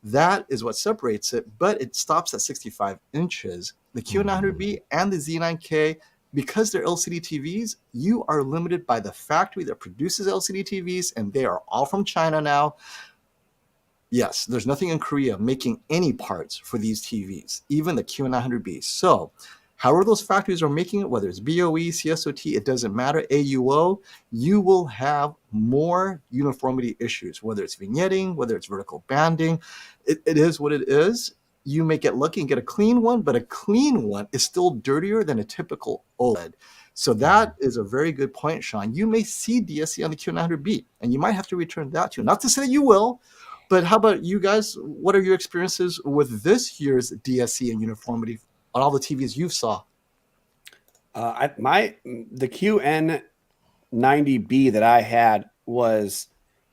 That is what separates it, but it stops at 65 inches. The Q900B and the Z9K, because they're LCD TVs, you are limited by the factory that produces LCD TVs, and they are all from China now. Yes, there's nothing in Korea making any parts for these TVs, even the Q900B. So, however those factories are making it, whether it's BOE, CSOT, it doesn't matter, AUO, you will have more uniformity issues, whether it's vignetting, whether it's vertical banding. It is what it is. You may get lucky and get a clean one, but a clean one is still dirtier than a typical OLED. So that is a very good point, Sean. You may see DSC on the Q900B, and you might have to return that too. Not to say that you will, but how about you guys? What are your experiences with this year's DSC and uniformity on all the TVs you saw? The QN90B that I had was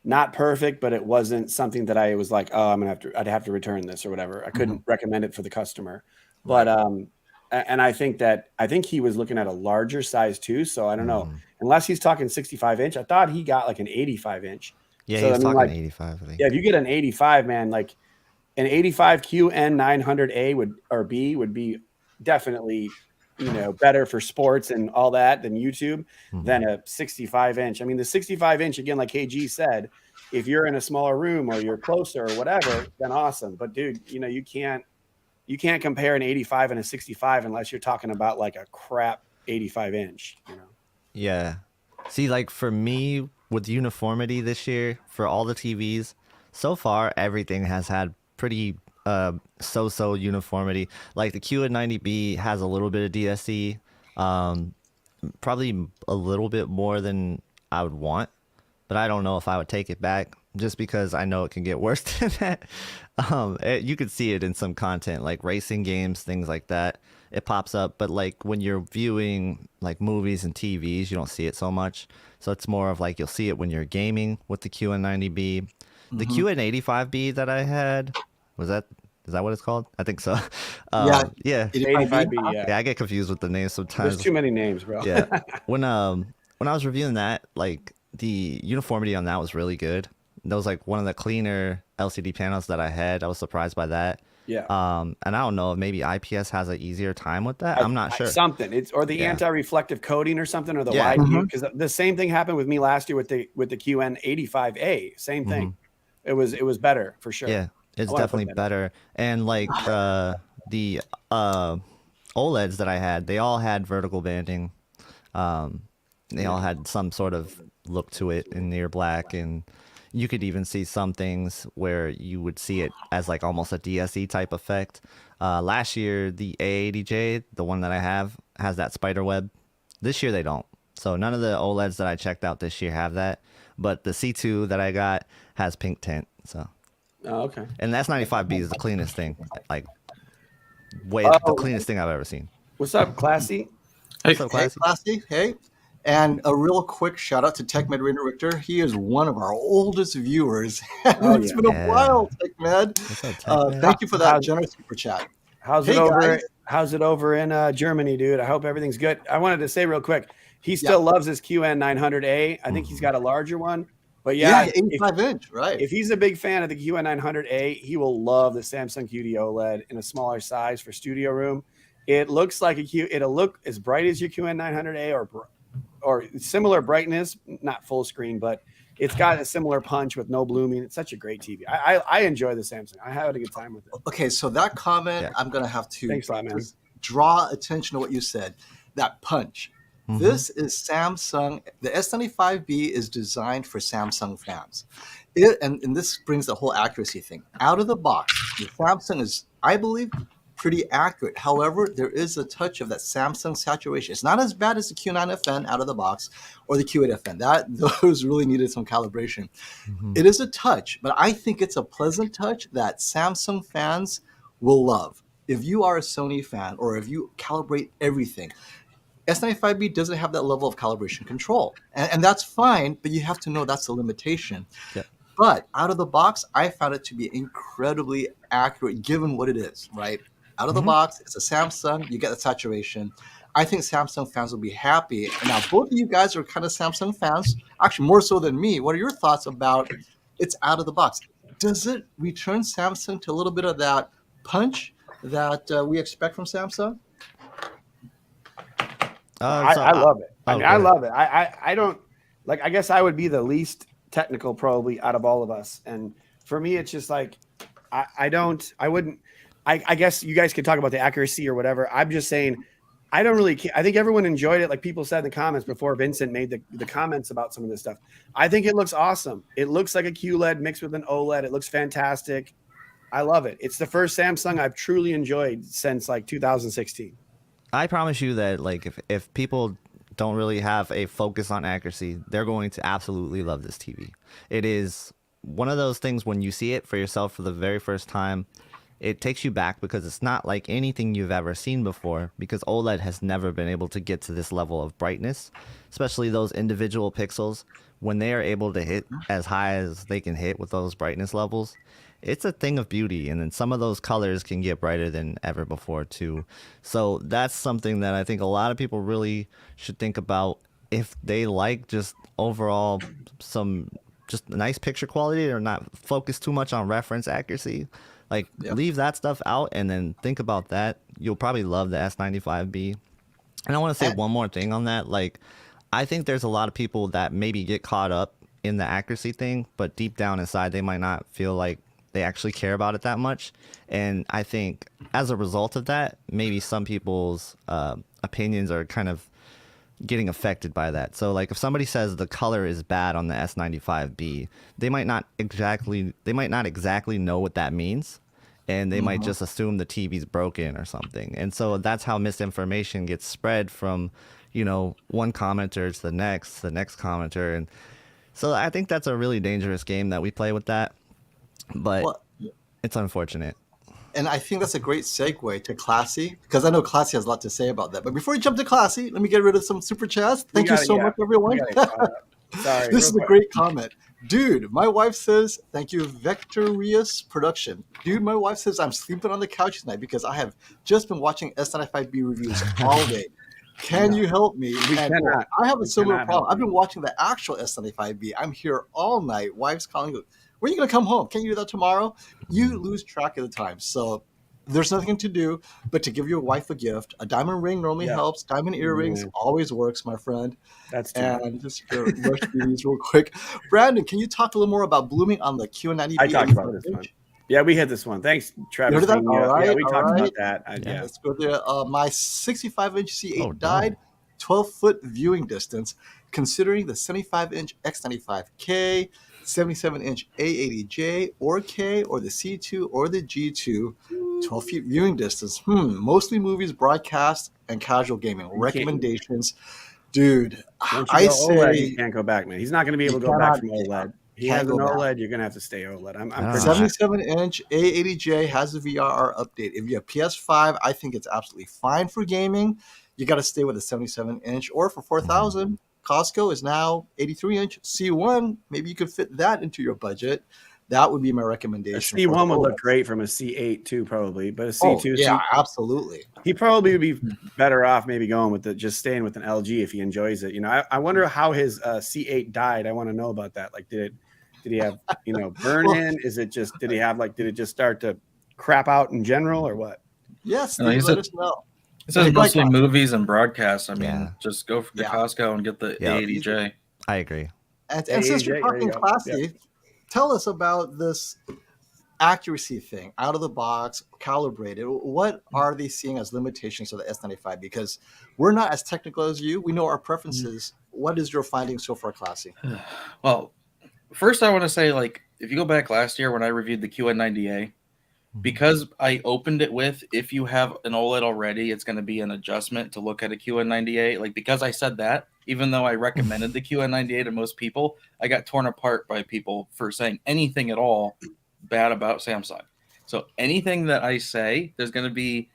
not perfect, but it wasn't something that I was like, oh, I'd have to return this or whatever. I couldn't recommend it for the customer. But and I think he was looking at a larger size too. So I don't know, unless he's talking 65 inch. I thought he got like an 85 inch. Yeah, so, he's talking like 85. I think. Yeah, if you get an 85, man, like an 85 QN900A would be definitely, better for sports and all that than YouTube than a 65 inch. I mean, the 65 inch, again, like KG said, if you're in a smaller room or you're closer or whatever, then awesome. But dude, you can't compare an 85 and a 65 unless you're talking about like a crap 85 inch, Yeah. See, like for me with uniformity this year for all the TVs, so far everything has had pretty so-so uniformity. Like the Q90B has a little bit of DSC, probably a little bit more than I would want, but I don't know if I would take it back just because I know it can get worse than that. You could see it in some content like racing games, things like that. It pops up, but like when you're viewing like movies and TVs, you don't see it so much. So it's more of like you'll see it when you're gaming with the QN90B. The QN85B that I had, is that what it's called? I think so. Yeah. 85B, yeah, I get confused with the names sometimes. There's too many names, bro. Yeah. When I was reviewing that, like the uniformity on that was really good. That was like one of the cleaner LCD panels that I had. I was surprised by that. Yeah. And I don't know if maybe IPS has an easier time with that. I'm not sure. Something. It's or the Yeah. anti-reflective coating or something, or the Yeah. wide view, because the same thing happened with me last year with the QN85A. Same thing. It was better for sure. Yeah, it's definitely better. And like the OLEDs that I had, they all had vertical banding. They all had some sort of look to it in near black, and you could even see some things where you would see it as like almost a DSE type effect. Last year, the A80J, the one that I have, has that spider web. This year they don't. So none of the OLEDs that I checked out this year have that. But the C2 that I got has pink tint. So. Oh, okay. And the S95B is the cleanest thing, like the cleanest thing I've ever seen. What's up, Classy? What's up, Classy? Hey, Classy. Hey. And a real quick shout out to TechMed Richter. He is one of our oldest viewers. It's been a while, TechMed. Thank you for that generous super chat. How's it over in Germany, dude? I hope everything's good. I wanted to say real quick, he still loves his QN900A. I think he's got a larger one. But yeah 85-inch, right. If he's a big fan of the QN900A, he will love the Samsung QD-OLED in a smaller size for studio room. It looks like it'll look as bright as your QN900A or similar brightness, not full screen, but it's got a similar punch with no blooming. It's such a great TV. I enjoy the Samsung. I had a good time with it. Okay, so that comment, I'm going to have to Thanks a lot, man. Draw attention to what you said. That punch. This is Samsung. The S95B is designed for Samsung fans. And this brings the whole accuracy thing. Out of the box, the Samsung is, I believe, pretty accurate. However, there is a touch of that Samsung saturation. It's not as bad as the Q9FN out of the box or the Q8FN. Those really needed some calibration. It is a touch, but I think it's a pleasant touch that Samsung fans will love. If you are a Sony fan or if you calibrate everything, S95B doesn't have that level of calibration control. And that's fine, but you have to know that's a limitation. Yeah. But out of the box, I found it to be incredibly accurate given what it is, right? Out of the box, it's a Samsung, you get the saturation. I think Samsung fans will be happy. And now both of you guys are kind of Samsung fans, actually more so than me. What are your thoughts about it's out of the box? Does it return Samsung to a little bit of that punch that we expect from Samsung? I love it. I love it. I don't like, I guess I would be the least technical probably out of all of us. And for me, it's just like, I guess you guys can talk about the accuracy or whatever. I'm just saying, I don't really care. I think everyone enjoyed it. Like people said in the comments before Vincent made the comments about some of this stuff. I think it looks awesome. It looks like a QLED mixed with an OLED. It looks fantastic. I love it. It's the first Samsung I've truly enjoyed since like 2016. I promise you that like if people don't really have a focus on accuracy, they're going to absolutely love this TV. It is one of those things when you see it for yourself for the very first time, it takes you back because it's not like anything you've ever seen before, because OLED has never been able to get to this level of brightness, especially those individual pixels. When they are able to hit as high as they can hit with those brightness levels, it's a thing of beauty. And then some of those colors can get brighter than ever before too. So that's something that I think a lot of people really should think about if they like just overall some just nice picture quality or not focus too much on reference accuracy. Like leave that stuff out and then think about that. You'll probably love the S95B. And I want to say one more thing on that. Like, I think there's a lot of people that maybe get caught up in the accuracy thing, but deep down inside, they might not feel like they actually care about it that much. And I think as a result of that, maybe some people's opinions are kind of getting affected by that. So like if somebody says the color is bad on the S95B, they might not exactly know what that means, and they might just assume the TV's broken or something. And so that's how misinformation gets spread from, you know, one commenter to the next commenter. And so I think that's a really dangerous game that we play with that, but it's unfortunate. And I think that's a great segue to Classy, because I know Classy has a lot to say about that. But before we jump to Classy, let me get rid of some super chats. Thank you so much, everyone. Sorry, this is a great comment. Dude, my wife says, thank you, Vectorious Production. Dude, my wife says I'm sleeping on the couch tonight because I have just been watching S95B reviews all day. Can you help me? I have a similar problem. I've been watching the actual S95B. I'm here all night. Wife's calling. When are you going to come home? Can you do that tomorrow? You lose track of the time. So there's nothing to do but to give your wife a gift. A diamond ring normally helps. Diamond earrings always works, my friend. That's true. And just rush through these real quick. Brandon, can you talk a little more about blooming on the Q90B? I talked about this one. Yeah, we had this one. Thanks, Travis. All right, yeah, we talked about that. Let's go there. My 65-inch C8 died, 12-foot viewing distance, considering the 75-inch X95K, 77-inch A90J or K, or the C2 or the G2, 12 feet viewing distance. Mostly movies, broadcast, and casual gaming. Recommendations. Dude, I say OLED, he can't go back, man. He's not going to be able to go back from OLED. He has an OLED. You're going to have to stay OLED. I'm 77-inch A80J has the VRR update. If you have PS5, I think it's absolutely fine for gaming. You got to stay with a 77-inch, or for 4,000, Costco is now 83-inch C1. Maybe you could fit that into your budget. That would be my recommendation. A C1 would look great from a C8 too, probably, but a C2, absolutely. He probably would be better off maybe going with just staying with an LG if he enjoys it. I wonder how his C8 died. I want to know about that. Like, did he have burn in? Is it just did it just start to crap out in general, or what? Yes, let us know. It says mostly movies and broadcasts. I mean, just go to Costco and get the A80J. I agree. And since you're talking classy, tell us about this accuracy thing, out of the box, calibrated. What are they seeing as limitations of the S95? Because we're not as technical as you. We know our preferences. What is your finding so far, classy? Well, first I want to say, like, if you go back last year when I reviewed the QN90A, because I opened it with, if you have an OLED already, it's going to be an adjustment to look at a QN90A. Like, because I said that, even though I recommended the QN90A to most people, I got torn apart by people for saying anything at all bad about Samsung. So anything that I say, there's going to be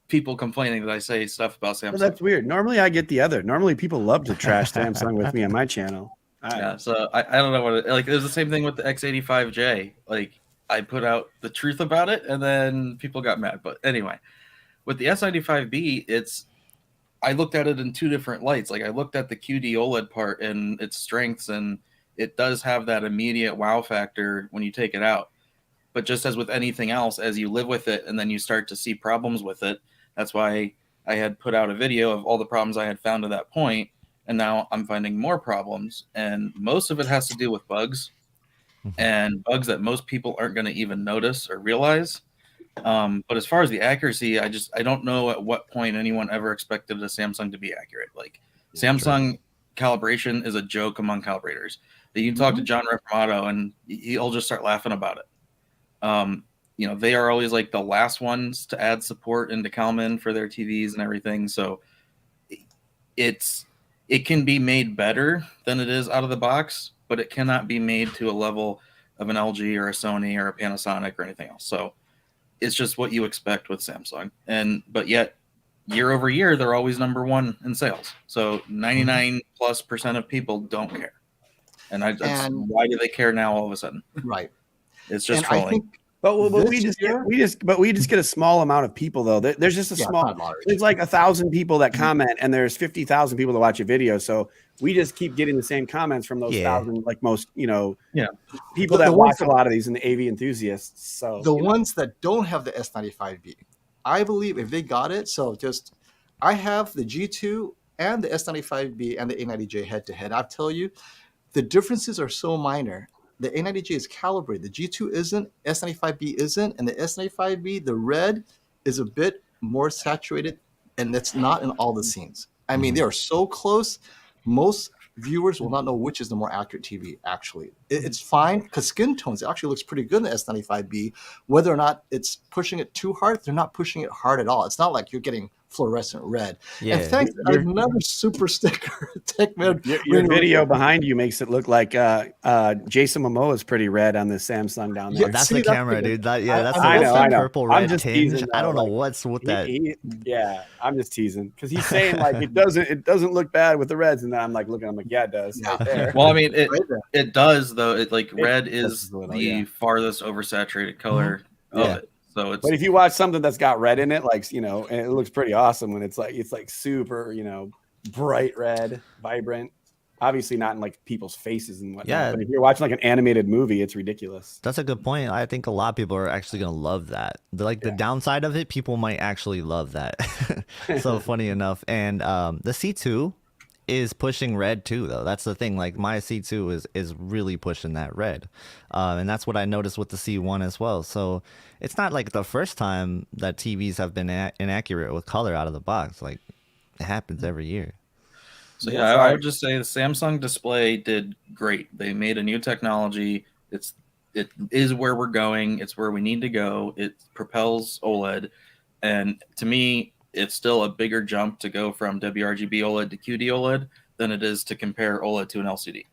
people complaining that I say stuff about Samsung. Well, that's weird. Normally I get the other. Normally people love to trash Samsung with me on my channel. Yeah, so I don't know what it was the same thing with the X95J. Like, I put out the truth about it, and then people got mad. But anyway, with the S95B, I looked at it in two different lights. Like, I looked at the QD-OLED part and its strengths, and it does have that immediate wow factor when you take it out. But just as with anything else, as you live with it and then you start to see problems with it, that's why I had put out a video of all the problems I had found to that point, and now I'm finding more problems. And most of it has to do with bugs. And bugs that most people aren't going to even notice or realize. But as far as the accuracy, I don't know at what point anyone ever expected a Samsung to be accurate. Like, Samsung calibration is a joke among calibrators. You can talk to John Reformato and he'll just start laughing about it. They are always like the last ones to add support into Calman for their TVs and everything. So it can be made better than it is out of the box, but it cannot be made to a level of an LG or a Sony or a Panasonic or anything else. So it's just what you expect with Samsung. But yet, year over year, they're always number one in sales. So 99+% of people don't care. And why do they care now all of a sudden? Right. It's just trolling. But we just get a small amount of people, though. There's just a small. There's like 1,000 people that comment, and there's 50,000 people that watch a video. So we just keep getting the same comments from those 1,000, like most, people that watch a lot of these and the AV enthusiasts. So the ones that don't have the S95B, I believe if they got it, I have the G2 and the S95B and the A90J head to head. I tell you, the differences are so minor. The A90J is calibrated. The G2 isn't, S95B isn't, and the S95B, the red is a bit more saturated, and that's not in all the scenes. I mean, they are so close, most viewers will not know which is the more accurate TV, actually. It's fine, because skin tones, it actually looks pretty good in the S95B. Whether or not it's pushing it too hard, they're not pushing it hard at all. It's not like you're getting fluorescent red. And thanks to another super sticker, TechMed. Your video behind you makes it look like Jason Momoa is pretty red on this Samsung down there. That's the camera, dude. That's the purple red tinge. I don't know what's with that. I'm just teasing because he's saying like it doesn't look bad with the reds, and then I'm like looking, I'm like, yeah, it does. Right there. Well, I mean, it does though. Red is the farthest oversaturated color of it. So but if you watch something that's got red in it, like, and it looks pretty awesome when it's like super, bright red, vibrant. Obviously not in like people's faces and whatnot. Yeah. But if you're watching like an animated movie, it's ridiculous. That's a good point. I think a lot of people are actually gonna love that. The downside of it, people might actually love that. So funny enough. And the C2 is pushing red too, though. That's the thing. Like my C2 is really pushing that red, and that's what I noticed with the C1 as well. So it's not like the first time that TVs have been inaccurate with color out of the box. Like it happens every year. So yeah, I would just say the Samsung display did great. They made a new technology. It is where we're going. It's where we need to go. It propels OLED, and to me, it's still a bigger jump to go from WRGB OLED to QD-OLED than it is to compare OLED to an LCD.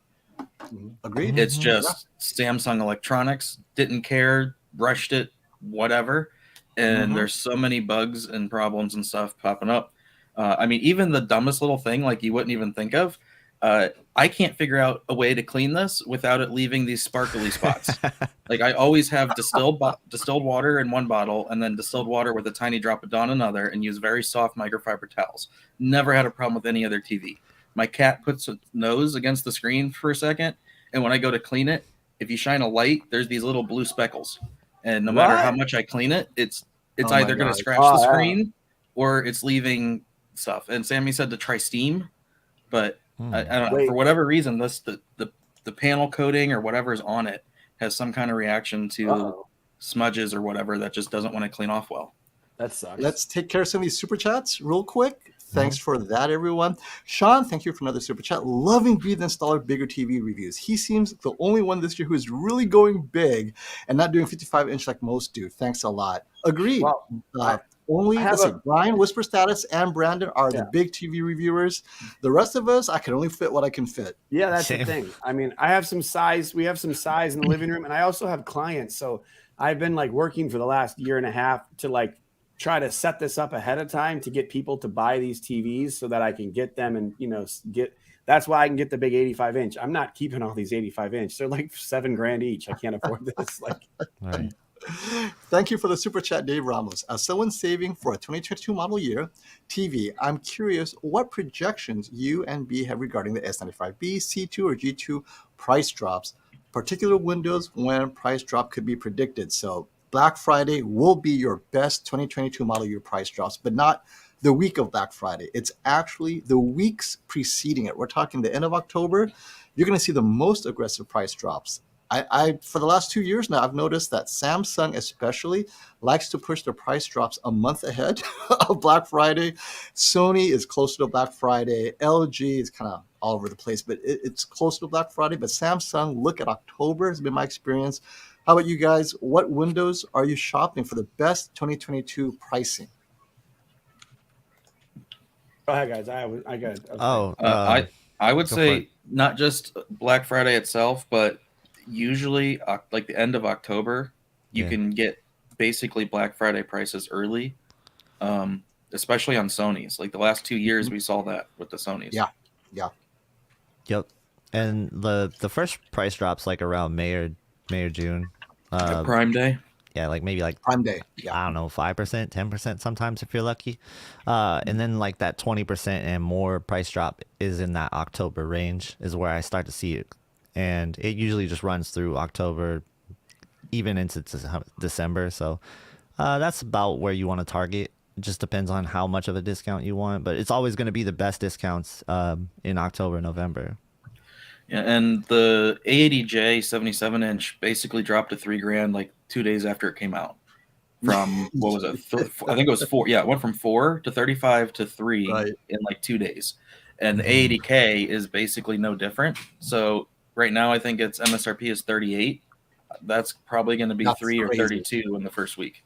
Agreed. It's just Samsung Electronics didn't care, rushed it, whatever, and there's so many bugs and problems and stuff popping up. I mean, even the dumbest little thing, like you wouldn't even think of, I can't figure out a way to clean this without it leaving these sparkly spots. Like I always have distilled water in one bottle and then distilled water with a tiny drop of Dawn in another, and use very soft microfiber towels. Never had a problem with any other TV. My cat puts its nose against the screen for a second, and when I go to clean it, if you shine a light, there's these little blue speckles. And no matter how much I clean it, it's either going to scratch the screen or it's leaving stuff. And Sammy said to try steam, but I don't know, for whatever reason, the panel coating or whatever is on it has some kind of reaction to smudges or whatever that just doesn't want to clean off well. That sucks. Let's take care of some of these super chats real quick. Thanks for that, everyone. Sean, thank you for another super chat. Loving Be the Installer Bigger TV reviews. He seems the only one this year who is really going big and not doing 55-inch like most do. Thanks a lot. Agreed. Well, Brian, Whisper Status, and Brandon are the big TV reviewers. The rest of us, I can only fit what I can fit. Yeah, that's the thing. I mean, I have some size. We have some size in the living room, and I also have clients. So I've been like working for the last year and a half to like try to set this up ahead of time to get people to buy these TVs so that I can get them and, that's why I can get the big 85-inch. I'm not keeping all these 85-inch. They're like $7,000 each. I can't afford this. Right. Thank you for the super chat, Dave Ramos. As someone saving for a 2022 model year TV, I'm curious what projections you and B have regarding the S95B, C2, or G2 price drops, particular windows when price drop could be predicted. So Black Friday will be your best 2022 model year price drops, but not the week of Black Friday. It's actually the weeks preceding it. We're talking the end of October. You're going to see the most aggressive price drops. I for the last 2 years now, I've noticed that Samsung especially likes to push their price drops a month ahead of Black Friday. Sony is closer to Black Friday. LG is kind of all over the place, but it's close to Black Friday. But Samsung, look at October, has been my experience. How about you guys? What windows are you shopping for the best 2022 pricing? Go ahead, guys. I got it. I would say not just Black Friday itself, but usually like the end of October, you can get basically Black Friday prices early, especially on Sony's. Like the last 2 years, we saw that with the Sony's. Yeah. Yep. And the first price drops like around May or June. Prime Day. Yeah, like maybe like Prime Day. Yeah. I don't know, 5%, 10% sometimes if you're lucky. And then like that 20% and more price drop is in that October range is where I start to see it. And it usually just runs through October, even into December. So that's about where you want to target. It just depends on how much of a discount you want. But it's always going to be the best discounts in October, November. Yeah, and the A90J 77-inch basically dropped to $3,000 like 2 days after it came out. From what was it? I think it was 4. Yeah, it went from 4 to 35 to 3 in like 2 days. And the A80K is basically no different. So right now, I think its MSRP is 38. That's probably going to be 3 or 32 in the first week.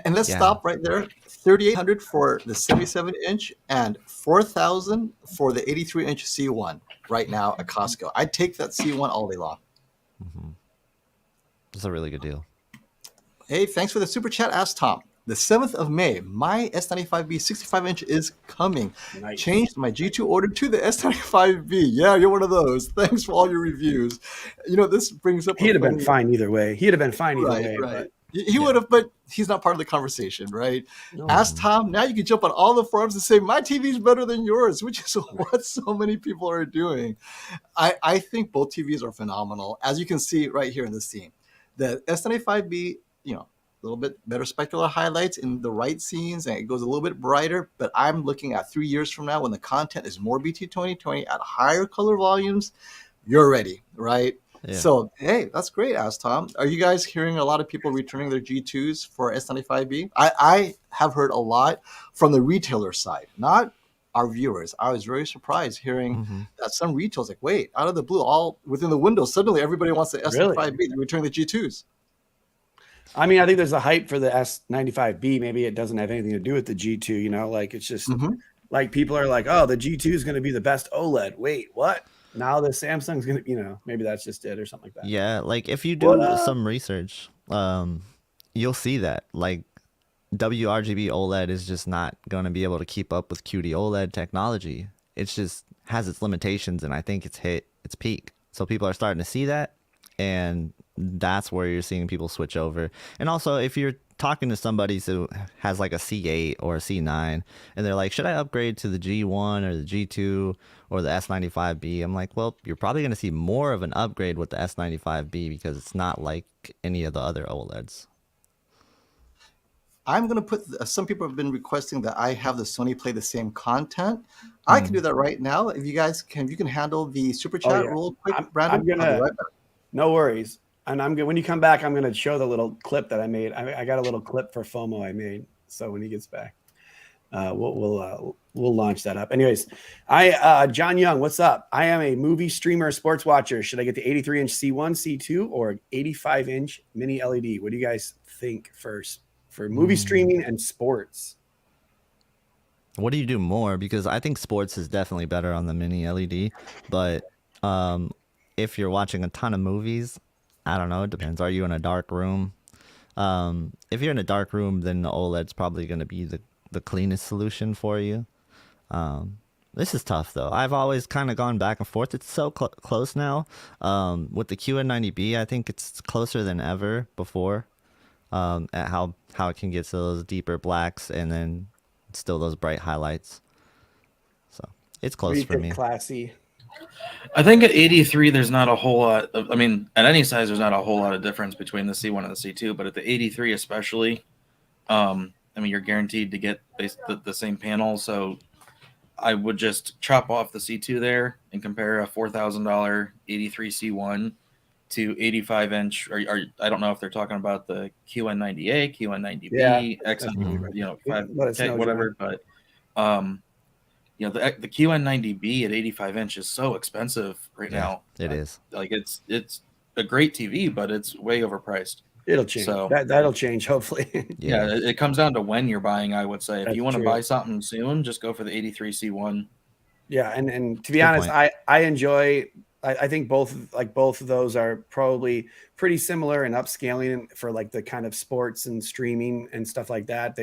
And let's stop right there. $3,800 for the 77-inch and $4,000 for the 83-inch C1 right now at Costco. I'd take that C1 all day long. That's a really good deal. Hey, thanks for the super chat. Ask Tom. The 7th of May, my S95B 65-inch is coming. Nice. Changed my G2 order to the S95B. Yeah, you're one of those. Thanks for all your reviews. This brings up... He'd have been fine either way. Right. He would have, but he's not part of the conversation, right? No. Ask Tom. Now you can jump on all the forums and say, my TV is better than yours, which is what so many people are doing. I think both TVs are phenomenal. As you can see right here in the scene, the S95B, a little bit better specular highlights in the right scenes, and it goes a little bit brighter. But I'm looking at 3 years from now when the content is more BT 2020 at higher color volumes. You're ready, right? Yeah. So, hey, that's great, Ask Tom. Are you guys hearing a lot of people returning their G2s for S95B? I have heard a lot from the retailer side, not our viewers. I was very surprised hearing that some retailers like, wait, out of the blue, all within the window, suddenly everybody wants the S95B. They're returning the G2s. I mean, I think there's a hype for the S95B. Maybe it doesn't have anything to do with the G2, like it's just like people are like, oh, the G2 is going to be the best OLED. Wait, what? Now the Samsung's going to, maybe that's just it or something like that. Yeah, like if you do some research, you'll see that like WRGB OLED is just not going to be able to keep up with QD-OLED technology. It's just has its limitations, and I think it's hit its peak. So people are starting to see that, and that's where you're seeing people switch over. And also, if you're talking to somebody who has like a C8 or a C9, and they're like, should I upgrade to the G1 or the G2 or the S95B? I'm like, well, you're probably going to see more of an upgrade with the S95B because it's not like any of the other OLEDs. I'm going to put, some people have been requesting that I have the Sony play the same content. I can do that right now. If you guys can, you can handle the super chat real quick, Brandon. I'll be right back. No worries. And when you come back, I'm going to show the little clip that I made. I got a little clip for FOMO I made. So when he gets back, we'll launch that up. Anyways, John Young, what's up? I am a movie streamer, sports watcher. Should I get the 83-inch C1, C2, or 85-inch mini LED? What do you guys think first for movie streaming and sports? What do you do more? Because I think sports is definitely better on the mini LED, but if you're watching a ton of movies, I don't know. It depends. Are you in a dark room? If you're in a dark room, then the OLED's probably going to be the cleanest solution for you. This is tough, though. I've always kind of gone back and forth. It's so close now. With the QN90B, I think it's closer than ever before at how it can get to those deeper blacks and then still those bright highlights. So it's close for me. Classy. I think at 83, there's not a whole lot of, at any size, there's not a whole lot of difference between the C1 and the C2, but at the 83 especially, you're guaranteed to get the same panel. So I would just chop off the C2 there and compare a $4,000 83 C1 to 85-inch, or I don't know if they're talking about the QN90A, QN90B, X90, 5K, whatever, but the QN90B at 85-inch is so expensive right now. It is. Like it's a great TV, but it's way overpriced. It'll change. So that'll change, hopefully. Yeah, it comes down to when you're buying. I would say if you want to buy something soon, just go for the 83 C1. Yeah, and to be honest, I enjoy. I think both of those are probably pretty similar in upscaling for like the kind of sports and streaming and stuff like that.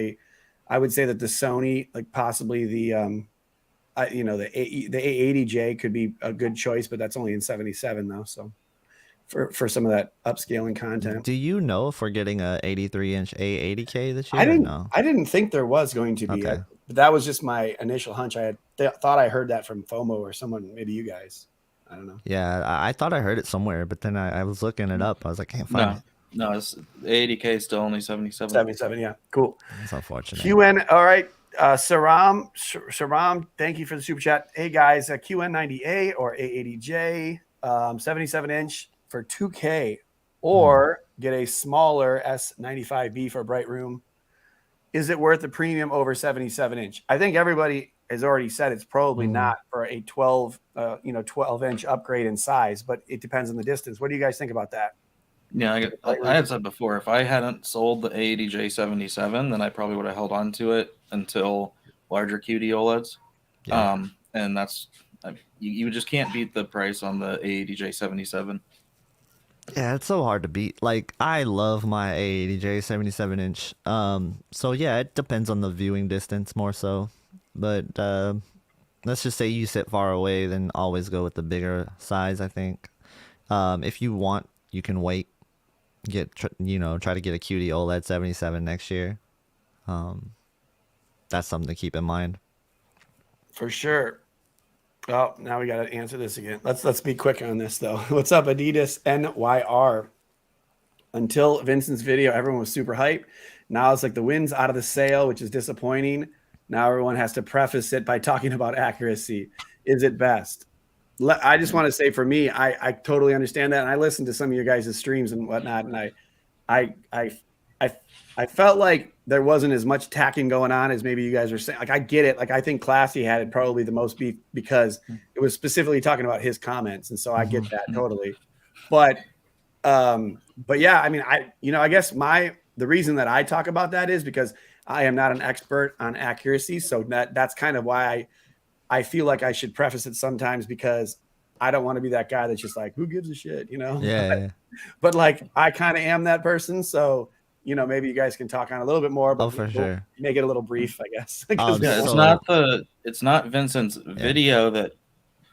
I would say that the Sony, like possibly the the A90J could be a good choice, but that's only in 77 though. So for some of that upscaling content. Do you know if we're getting a 83-inch A80K this year? I didn't think there was going to be. Okay. But that was just my initial hunch. I thought I heard that from FOMO or someone, maybe you guys. I don't know. Yeah, I thought I heard it somewhere, but then I was looking it up. I was like, can't find it. No, it's A80K still only 77. 77, yeah. Cool. That's unfortunate. QN, all right. Saram, thank you for the super chat. Hey guys, QN90A or A80J, 77-inch for 2K, or get a smaller S95B for a bright room. Is it worth the premium over 77-inch? I think everybody has already said it's probably not for a 12-inch upgrade in size, but it depends on the distance. What do you guys think about that? Yeah, I had said before, if I hadn't sold the A80J 77, then I probably would have held on to it until larger QD OLEDs. Yeah. And that's you just can't beat the price on the A80J 77. Yeah, it's so hard to beat. Like, I love my A80J 77-inch. So yeah, it depends on the viewing distance more so. But let's just say you sit far away, then always go with the bigger size, I think. If you want, you can wait try to get a QD OLED 77 next year. That's something to keep in mind. For sure. Oh, now we got to answer this again. Let's be quick on this though. What's up, Adidas NYR? Until Vincent's video, everyone was super hyped. Now it's like the wind's out of the sail, which is disappointing. Now everyone has to preface it by talking about accuracy. Is it best? I just want to say, for me, I totally understand that, and I listened to some of your guys' streams and whatnot, and I felt like there wasn't as much tacking going on as maybe you guys are saying. Like, I get it. Like, I think Classy had it probably the most beef because it was specifically talking about his comments, and so I get that totally. But yeah, I mean, I guess the reason that I talk about that is because I am not an expert on accuracy, so that's kind of why I feel like I should preface it sometimes, because I don't want to be that guy that's just like, who gives a shit, Yeah. But like, I kind of am that person, so maybe you guys can talk on a little bit more, but for sure, make it a little brief, I guess. It's not Vincent's video that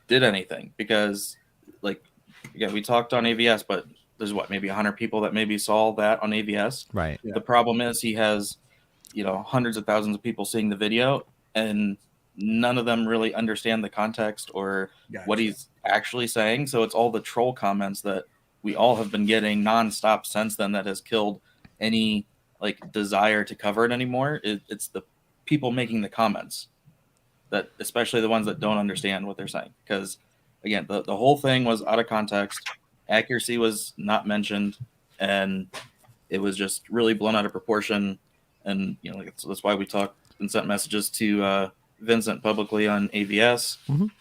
did anything, because we talked on AVS, but there's maybe 100 people that maybe saw that on AVS. Right. Yeah. The problem is he has, hundreds of thousands of people seeing the video, and none of them really understand the context or what he's actually saying. So it's all the troll comments that we all have been getting nonstop since then that has killed any desire to cover it anymore. It's the people making the comments, that especially the ones that don't understand what they're saying, because again, the whole thing was out of context. Accuracy was not mentioned, and it was just really blown out of proportion. And that's why we talked and sent messages to Vincent publicly on AVS,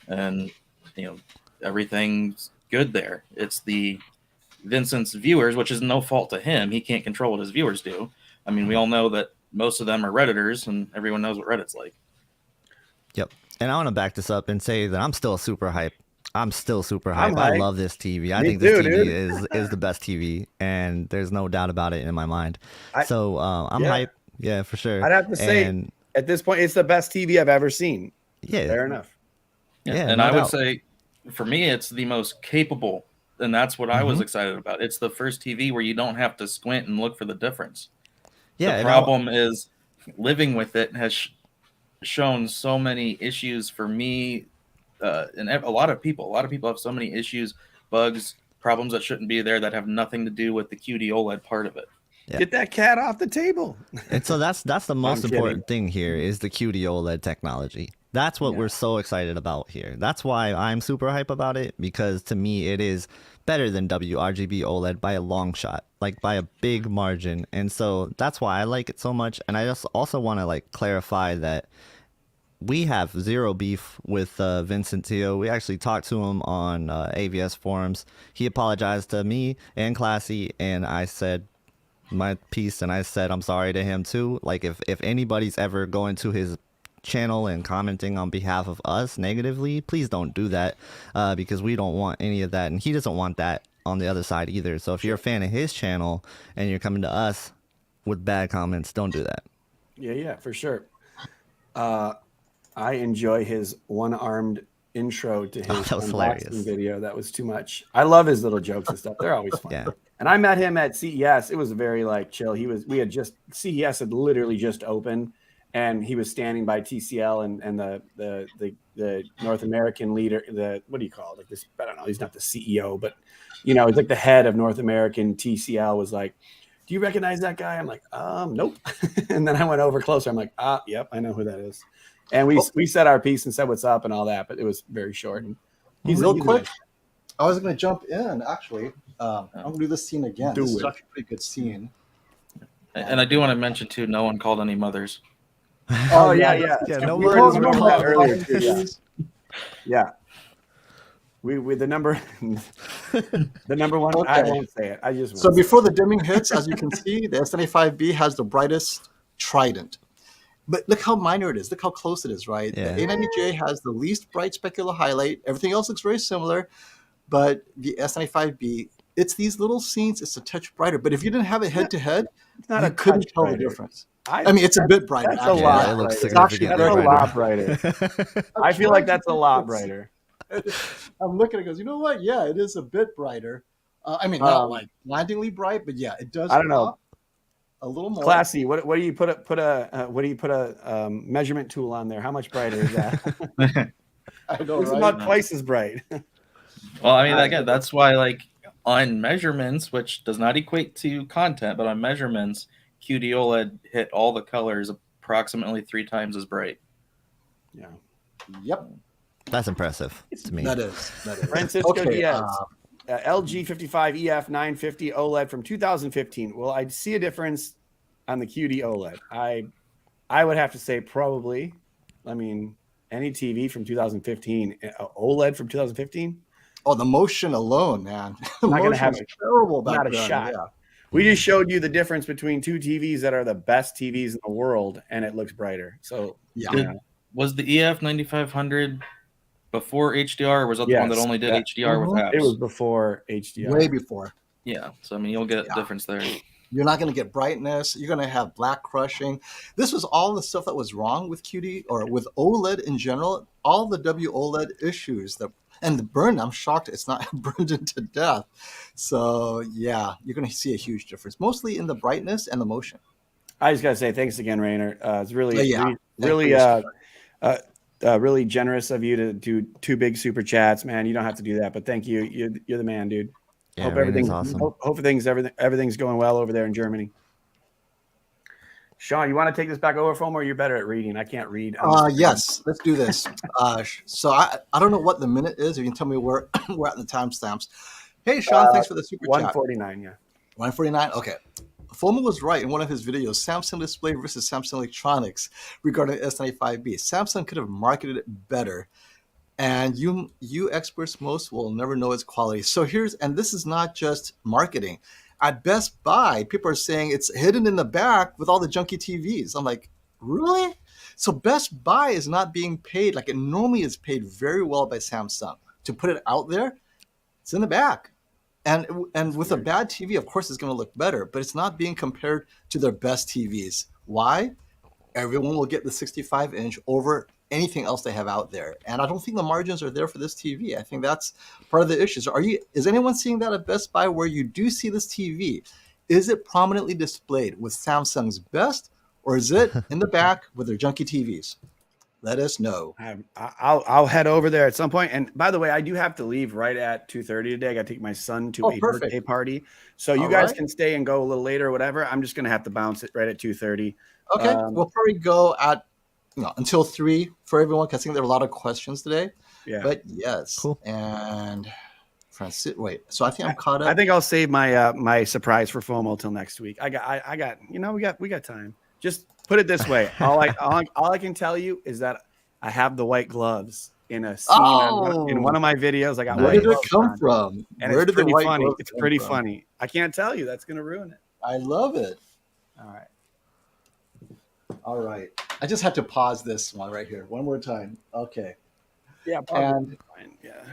and everything's good there. It's the Vincent's viewers, which is no fault to him. He can't control what his viewers do. I mean, we all know that most of them are Redditors, and everyone knows what Reddit's like. Yep. And I want to back this up and say that I'm still super hype. I love this TV. I think this TV is the best TV, and there's no doubt about it in my mind. I'm hype. Yeah, for sure. I'd have to say, at this point, it's the best TV I've ever seen. Yeah. Fair enough. Yeah, and I would say, for me, it's the most capable, and that's what I was excited about. It's the first TV where you don't have to squint and look for the difference. Yeah. The problem is living with it has shown so many issues for me, and a lot of people have so many issues, bugs, problems that shouldn't be there that have nothing to do with the QD-OLED part of it. Yeah. Get that cat off the table. And so that's the most important thing here is the QD-OLED technology. That's what we're so excited about here. That's why I'm super hype about it, because to me it is better than WRGB OLED by a long shot, by a big margin. And so that's why I like it so much. And I just also want to clarify that we have zero beef with Vincent Teo. We actually talked to him on AVS forums. He apologized to me and Classy, and I said my piece, and I said I'm sorry to him too. If anybody's ever going to his channel and commenting on behalf of us negatively, please don't do that, because we don't want any of that, and he doesn't want that on the other side either. So if you're a fan of his channel and you're coming to us with bad comments, don't do that. Yeah, for sure. I enjoy his one-armed intro to his unboxing video. That was too much. I love his little jokes and stuff. They're always fun. Yeah. And I met him at CES. It was very chill. CES had literally just opened, and he was standing by TCL and the North American leader, what do you call it? I don't know. He's not the CEO, but he's the head of North American. TCL was like, do you recognize that guy? I'm like, nope. And then I went over closer. I'm like, yep, I know who that is. And we said our piece and said what's up and all that, but it was very short. And he's quick. I was going to jump in, actually. I'm going to do this scene again. This is actually a pretty good scene. And I do want to mention, too, no one called any mothers. Oh, yeah. No we words were talking about earlier, too. Yeah. We the number one. Okay. I won't say it. I just so before the dimming hits, as you can see, the S95B has the brightest trident. But look how minor it is. Look how close it is, right? Yeah. The A90J has the least bright specular highlight. Everything else looks very similar. But the S95B, it's these little scenes. It's a touch brighter. But if you didn't have it head-to-head, you couldn't tell the difference. I mean, it's a bit brighter. That's a lot. That's a lot brighter. I feel like that's a lot brighter. I'm looking at it, goes, you know what? Yeah, it is a bit brighter. I mean, not Um, like blindingly bright, but yeah, it does I don't know. pop a little more. Classy. What do you put a measurement tool on there? How much brighter is that? I know, It's right? about twice as bright. Well, I mean, again, that's why, like, on measurements, which does not equate to content, but on measurements, QD-OLED hit all the colors approximately 3 times as bright. Yeah. Yep, That's impressive to me. that is. Francisco Okay, Diaz, LG 55 EF 950 OLED from 2015. Well, I see a difference on the QD OLED. I would have to say probably. I mean, any TV from 2015, OLED from 2015. Oh, the motion alone, man. The Not gonna motion have was terrible back not a then. shot. Yeah. We just showed you the difference between two TVs that are the best TVs in the world, and it looks brighter. So Yeah. you know, Was the EF 9500 before HDR, or was that the one that Yes, only did that- HDR with apps? it was before HDR. Way before. Yeah, so I mean, you'll get Yeah. a difference there. You're not going to get brightness. You're going to have black crushing. This was all the stuff that was wrong with QD or with OLED in general. All the WOLED issues that and the burn. I'm shocked it's not burned into death. So yeah, you're going to see a huge difference, mostly in the brightness and the motion. I just gotta say thanks again, Rayner. It's really, Yeah. really, Thank you. really generous of you to do 2 big super chats, man. You don't have to do that, but thank you. You're the man, dude. Yeah, Hope Rain everything's is awesome. hope everything's going well over there in Germany. Sean, you want to take this back over from, or you're better at reading? I can't read. Yes, let's do this. So I don't know what the minute is. If you can tell me where we're at in the timestamps. Hey, Sean, thanks for the super chat. 149, yeah. 149. Okay. Foreman was right in one of his videos, Samsung Display versus Samsung Electronics, regarding S95B. Samsung could have marketed it better, and you experts most will never know its quality. So and this is not just marketing. At Best Buy, people are saying it's hidden in the back with all the junky TVs. I'm like, really? So Best Buy is not being paid like it normally is paid very well by Samsung to put it out there. It's in the back. And with a bad TV, of course, it's going to look better, but it's not being compared to their best TVs. Why? Everyone will get the 65-inch over anything else they have out there. And I don't think the margins are there for this TV. I think that's part of the issues. Is anyone seeing that at Best Buy where you do see this TV? Is it prominently displayed with Samsung's best, or is it in the back with their junky TVs? Let us know. I'll head over there at some point. And by the way, I do have to leave right at 2:30 today. I got to take my son to a birthday party. So you guys can stay and go a little later or whatever. I'm just going to have to bounce it right at 2:30. Okay. We'll probably go at until 3 for everyone, because I think there are a lot of questions today. Yeah. But yes. Cool. And wait. So I think I'm caught up. I think I'll save my my surprise for FOMO till next week. I got we got time. Just put it this way. All I can tell you is that I have the white gloves in a scene in one of my videos. I got Where white did it gloves come on, from? and Where it's did the pretty white funny. gloves It's come pretty from? funny. I can't tell you. That's gonna ruin it. I love it. All right. All right. I just had to pause this one right here one more time. Okay. Yeah. And Fine. Yeah.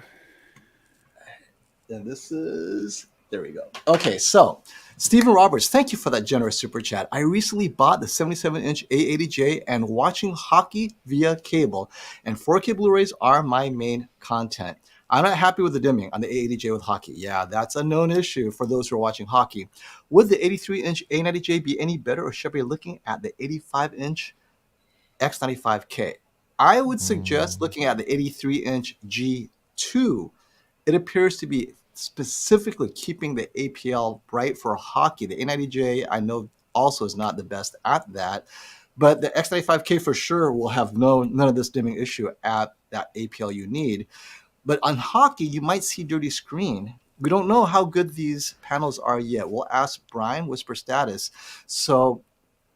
then this is, there we go. Okay, so Stephen Roberts, thank you for that generous super chat. I recently bought the 77-inch A90J and watching hockey via cable, and 4K Blu-rays are my main content. I'm not happy with the dimming on the A80J with hockey. Yeah, that's a known issue for those who are watching hockey. Would the 83-inch A90J be any better, or should I be looking at the 85-inch X95K? I would suggest looking at the 83-inch G2. It appears to be specifically keeping the APL bright for hockey. The A90J, I know, also is not the best at that, but the X95K for sure will have none of this dimming issue at that APL you need. But on hockey, you might see dirty screen. We don't know how good these panels are yet. We'll ask Brian, Whisper Status. So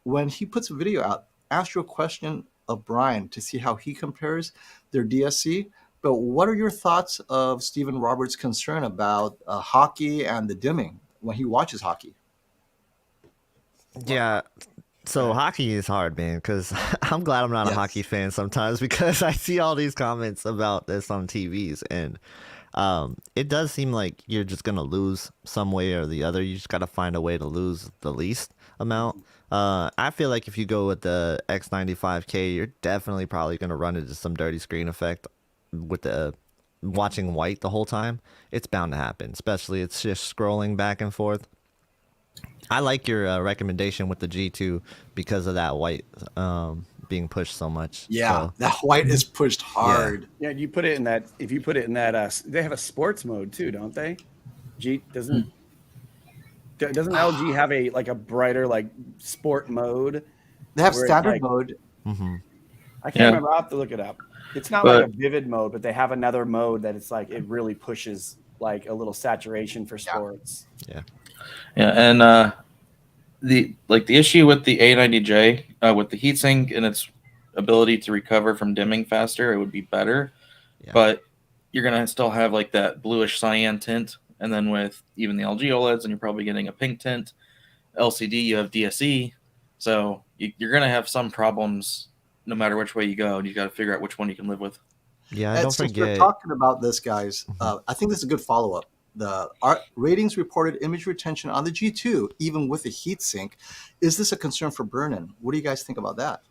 when he puts a video out, ask your question of Brian to see how he compares their DSC. But what are your thoughts of Stephen Roberts' concern about hockey and the dimming when he watches hockey? Yeah. So hockey is hard, man, because I'm glad I'm not a hockey fan sometimes, because I see all these comments about this on TVs, and it does seem like you're just going to lose some way or the other. You just got to find a way to lose the least amount. I feel like if you go with the X95K, you're definitely probably going to run into some dirty screen effect with the watching white the whole time, it's bound to happen. Especially it's just scrolling back and forth. I like your recommendation with the G2 because of that white being pushed so much. Yeah, So, that white is pushed hard. Yeah, you put it in that. If you put it in that, they have a sports mode too, don't they? Doesn't LG have a brighter sport mode? They have Where it's standard mode. I can't remember. I'll have to look it up. It's not like a vivid mode, but they have another mode that it's it really pushes like a little saturation for sports. Yeah. Yeah, and the issue with the A90J with the heatsink and its ability to recover from dimming faster, it would be better. Yeah. But you're gonna still have like that bluish cyan tint, and then with even the LG OLEDs, and you're probably getting a pink tint. LCD, you have DSE, so you're gonna have some problems no matter which way you go, and you got to figure out which one you can live with. Yeah, And don't since we're forget. talking about this, guys, I think this is a good follow-up. Our ratings reported image retention on the G2, even with the heatsink. Is this a concern for burn-in? What do you guys think about that?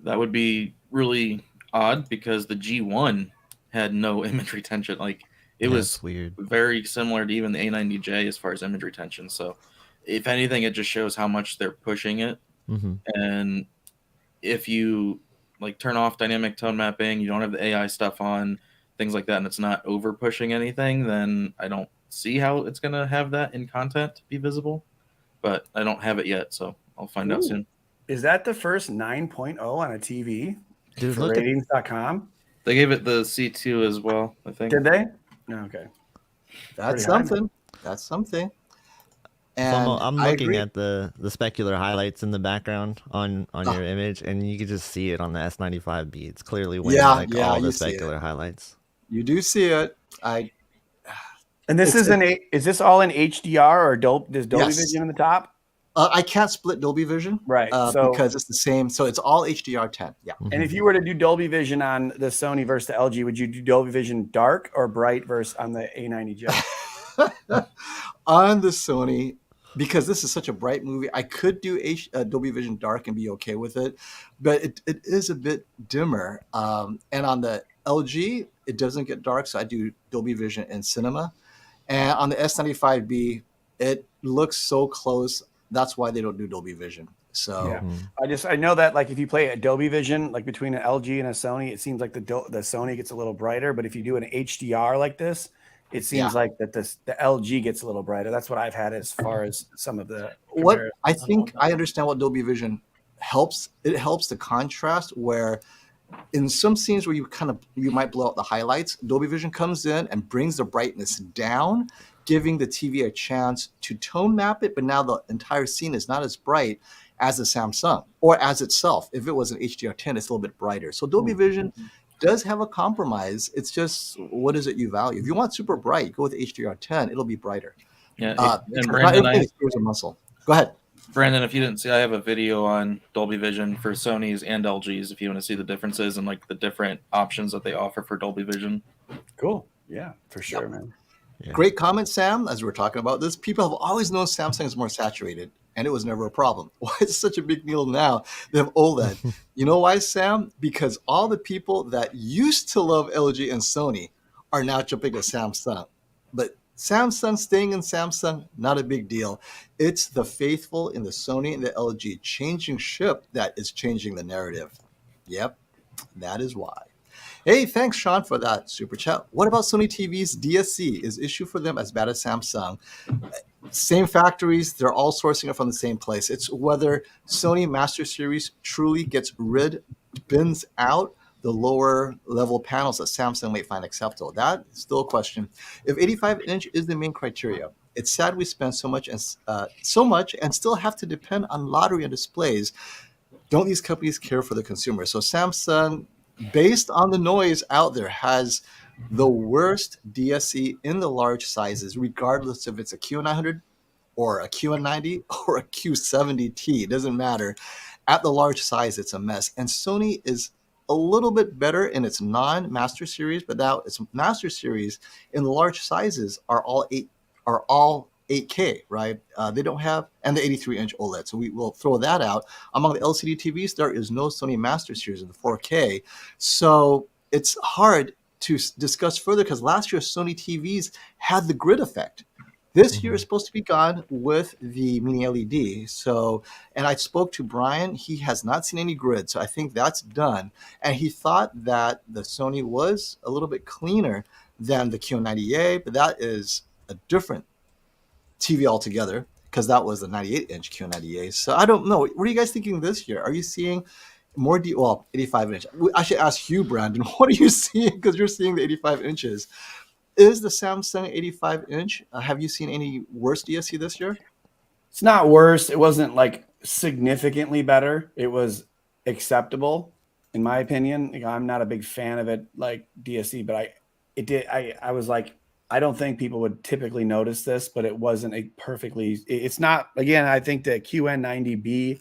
That would be really odd because the G1 had no image retention. Like it was weird. very similar to even the A90J as far as image retention. So if anything, it just shows how much they're pushing it. And if you turn off dynamic tone mapping, you don't have the AI stuff on, things like that, and it's not over pushing anything, then I don't see how it's going to have that in content be visible. But I don't have it yet, so I'll find out soon. Is that the first 9.0 on a TV? Dude, for look at ratings.com? They gave it the C2 as well, I think. Did they? Okay. That's Pretty high. something. That's something. So And I'm I looking agree. at the specular highlights in the background on your image, and you can just see it on the S95B. It's clearly winning all the you see it. specular highlights. You do see it. And this is is this all in HDR or does Dolby Yes. Vision in the top? I can't split Dolby Vision, Right, so- because it's the same. So it's all HDR10. Yeah. And if you were to do Dolby Vision on the Sony versus the LG, would you do Dolby Vision dark or bright versus on the A90J? On the Sony, because this is such a bright movie, I could do Dolby Vision dark and be okay with it, but it is a bit dimmer. And on the LG, it doesn't get dark, so I do Dolby Vision in cinema. And on the S95B, it looks so close. That's why they don't do Dolby Vision. So Yeah. I know that if you play a Dolby Vision between an LG and a Sony, it seems like the Sony gets a little brighter, but if you do an HDR like this, it seems like that the LG gets a little brighter. That's what I've had as far as some of the what comparisons. I think I understand what Dolby Vision helps. It helps the contrast where in some scenes where you might blow out the highlights, Dolby Vision comes in and brings the brightness down, giving the TV a chance to tone map it, but now the entire scene is not as bright as the Samsung or as itself. If it was an HDR10, it's a little bit brighter. So Dolby Vision does have a compromise. It's just, what is it you value? If you want super bright, go with HDR10. It'll be brighter. Yeah, Not and Brandon, everything is a muscle. Go ahead. Brandon, if you didn't see, I have a video on Dolby Vision for Sony's and LG's if you want to see the differences and the different options that they offer for Dolby Vision. Cool. Yeah, for sure, man. Yeah. Great comment, Sam. As we're talking about this, people have always known Samsung is more saturated, and it was never a problem. Why is it such a big deal now? They have OLED. You know why, Sam? Because all the people that used to love LG and Sony are now jumping to Samsung. But Samsung staying in Samsung, not a big deal. It's the faithful in the Sony and the LG changing ship that is changing the narrative. Yep, that is why. Hey, thanks, Sean, for that super chat. What about Sony TVs? DSC is issue for them as bad as Samsung. Same factories, they're all sourcing it from the same place. It's whether Sony Master Series truly bins out the lower level panels that Samsung might find acceptable. That's still a question. If 85-inch is the main criteria, it's sad we spend so much and still have to depend on lottery and displays. Don't these companies care for the consumer? So Samsung, based on the noise out there, has the worst DSC in the large sizes, regardless if it's a Q900 or a Q90 or a Q70T. It doesn't matter. At the large size, it's a mess. And Sony is a little bit better in its non-Master Series, but now its Master Series in the large sizes are all 8K, right? They don't have, and the 83-inch OLED. So we will throw that out. Among the LCD TVs, there is no Sony Master Series in the 4K. So it's hard. to discuss further, because last year Sony TVs had the grid effect. This year is supposed to be gone with the mini LED. So, and I spoke to Brian. He has not seen any grid. So I think that's done. And he thought that the Sony was a little bit cleaner than the Q90A, but that is a different TV altogether, because that was the 98-inch Q90A. So I don't know. What are you guys thinking this year? Are you seeing more 85-inch? I should ask you, Brandon, what are you seeing? Because you're seeing the 85 inches. Is the Samsung 85-inch? Have you seen any worse DSC this year? It's not worse. It wasn't like significantly better. It was acceptable, in my opinion. Like, I'm not a big fan of it, like DSC, but I was like, I don't think people would typically notice this, but it wasn't a perfectly. It's not. Again, I think the QN90B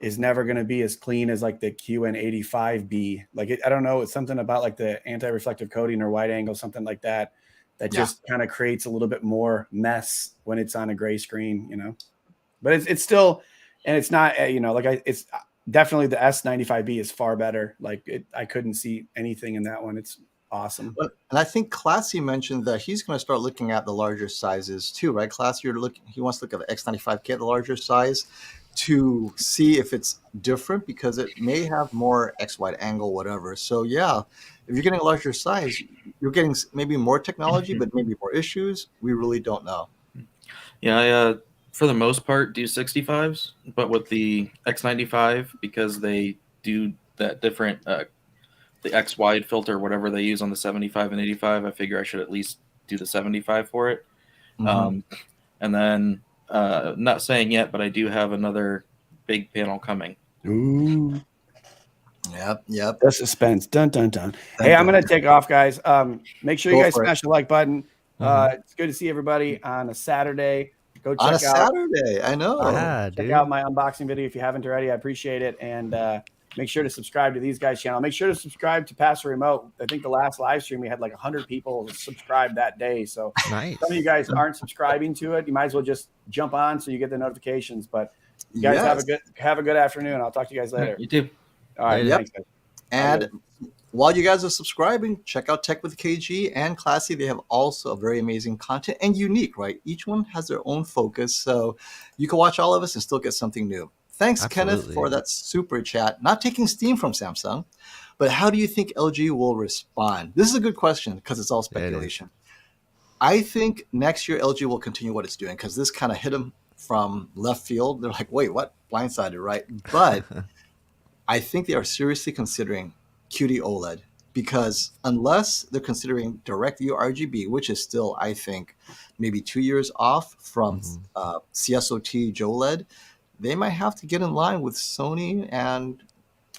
is never going to be as clean as like the QN85B. Like I don't know. It's something about like the anti-reflective coating or wide angle, something like that. That just kind of creates a little bit more mess when it's on a gray screen, you know. But it's still, and it's not, you know, like it's definitely the S95B is far better. Like I couldn't see anything in that one. It's awesome. And I think Classy mentioned that he's going to start looking at the larger sizes too, right? Classy, he wants to look at the X95K, the larger size, to see if it's different, because it may have more X wide angle, whatever. So yeah, if you're getting a larger size, you're getting maybe more technology, but maybe more issues. We really don't know. Yeah, I for the most part do 65s, but with the X95, because they do that different the X wide filter, whatever they use on the 75 and 85, I figure I should at least do the 75 for it. And then not saying yet, but I do have another big panel coming. Ooh. Yep. The suspense. Dun, dun, dun. Hey, I'm going to take off, guys. Make sure you guys smash the like button. It's good to see everybody on a Saturday. Go check out Saturday. I know. Check out my unboxing video if you haven't already. I appreciate it. And make sure to subscribe to these guys' channel. Make sure to subscribe to Pass the Remote. I think the last live stream we had like 100 people subscribe that day. So Nice. some of you guys aren't subscribing to it. You might as well just jump on so you get the notifications. But you guys have a good afternoon. I'll talk to you guys later. You too. All right. Yep. Thanks, guys. And while you guys are subscribing, check out Tech with KG and Classy. They have also very amazing content and unique, right? Each one has their own focus. So you can watch all of us and still get something new. Thanks, Absolutely. Kenneth, for that super chat. Not taking steam from Samsung, but how do you think LG will respond? This is a good question because it's all speculation. I think next year LG will continue what it's doing, because this kind of hit them from left field. They're like, wait, what? Blindsided, right? But I think they are seriously considering QD-OLED, because unless they're considering direct view RGB, which is still, I think, maybe 2 years off from CSOT JOLED, they might have to get in line with Sony and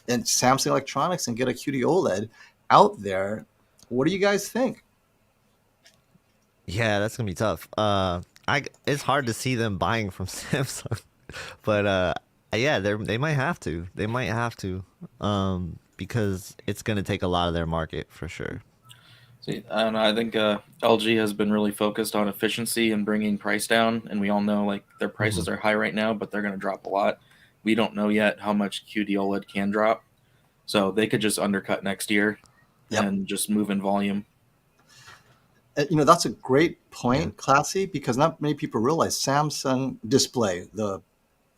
Samsung Electronics and get a QD-OLED out there. What do you guys think? Yeah, that's gonna be tough. It's hard to see them buying from Samsung, but yeah, they might have to. They might have to, because it's gonna take a lot of their market for sure. See, I don't know. I think LG has been really focused on efficiency and bringing price down, and we all know like their prices are high right now, but they're going to drop a lot. We don't know yet how much QD-OLED can drop, so they could just undercut next year and just move in volume. You know, that's a great point, Classy, because not many people realize Samsung Display, the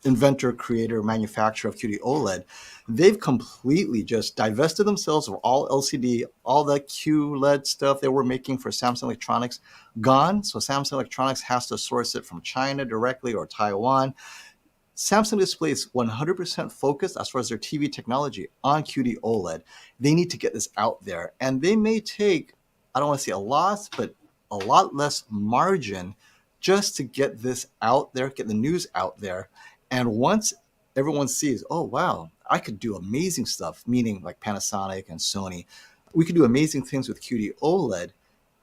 inventor, creator, manufacturer of QD-OLED, they've completely just divested themselves of all LCD, all that QLED stuff they were making for Samsung Electronics, gone. So Samsung Electronics has to source it from China directly or Taiwan. Samsung Display is 100% focused as far as their TV technology on QD-OLED. They need to get this out there, and they may take, I don't want to say a loss, but a lot less margin just to get this out there, get the news out there. And once everyone sees, oh, wow, I could do amazing stuff, meaning like Panasonic and Sony, we could do amazing things with QD-OLED,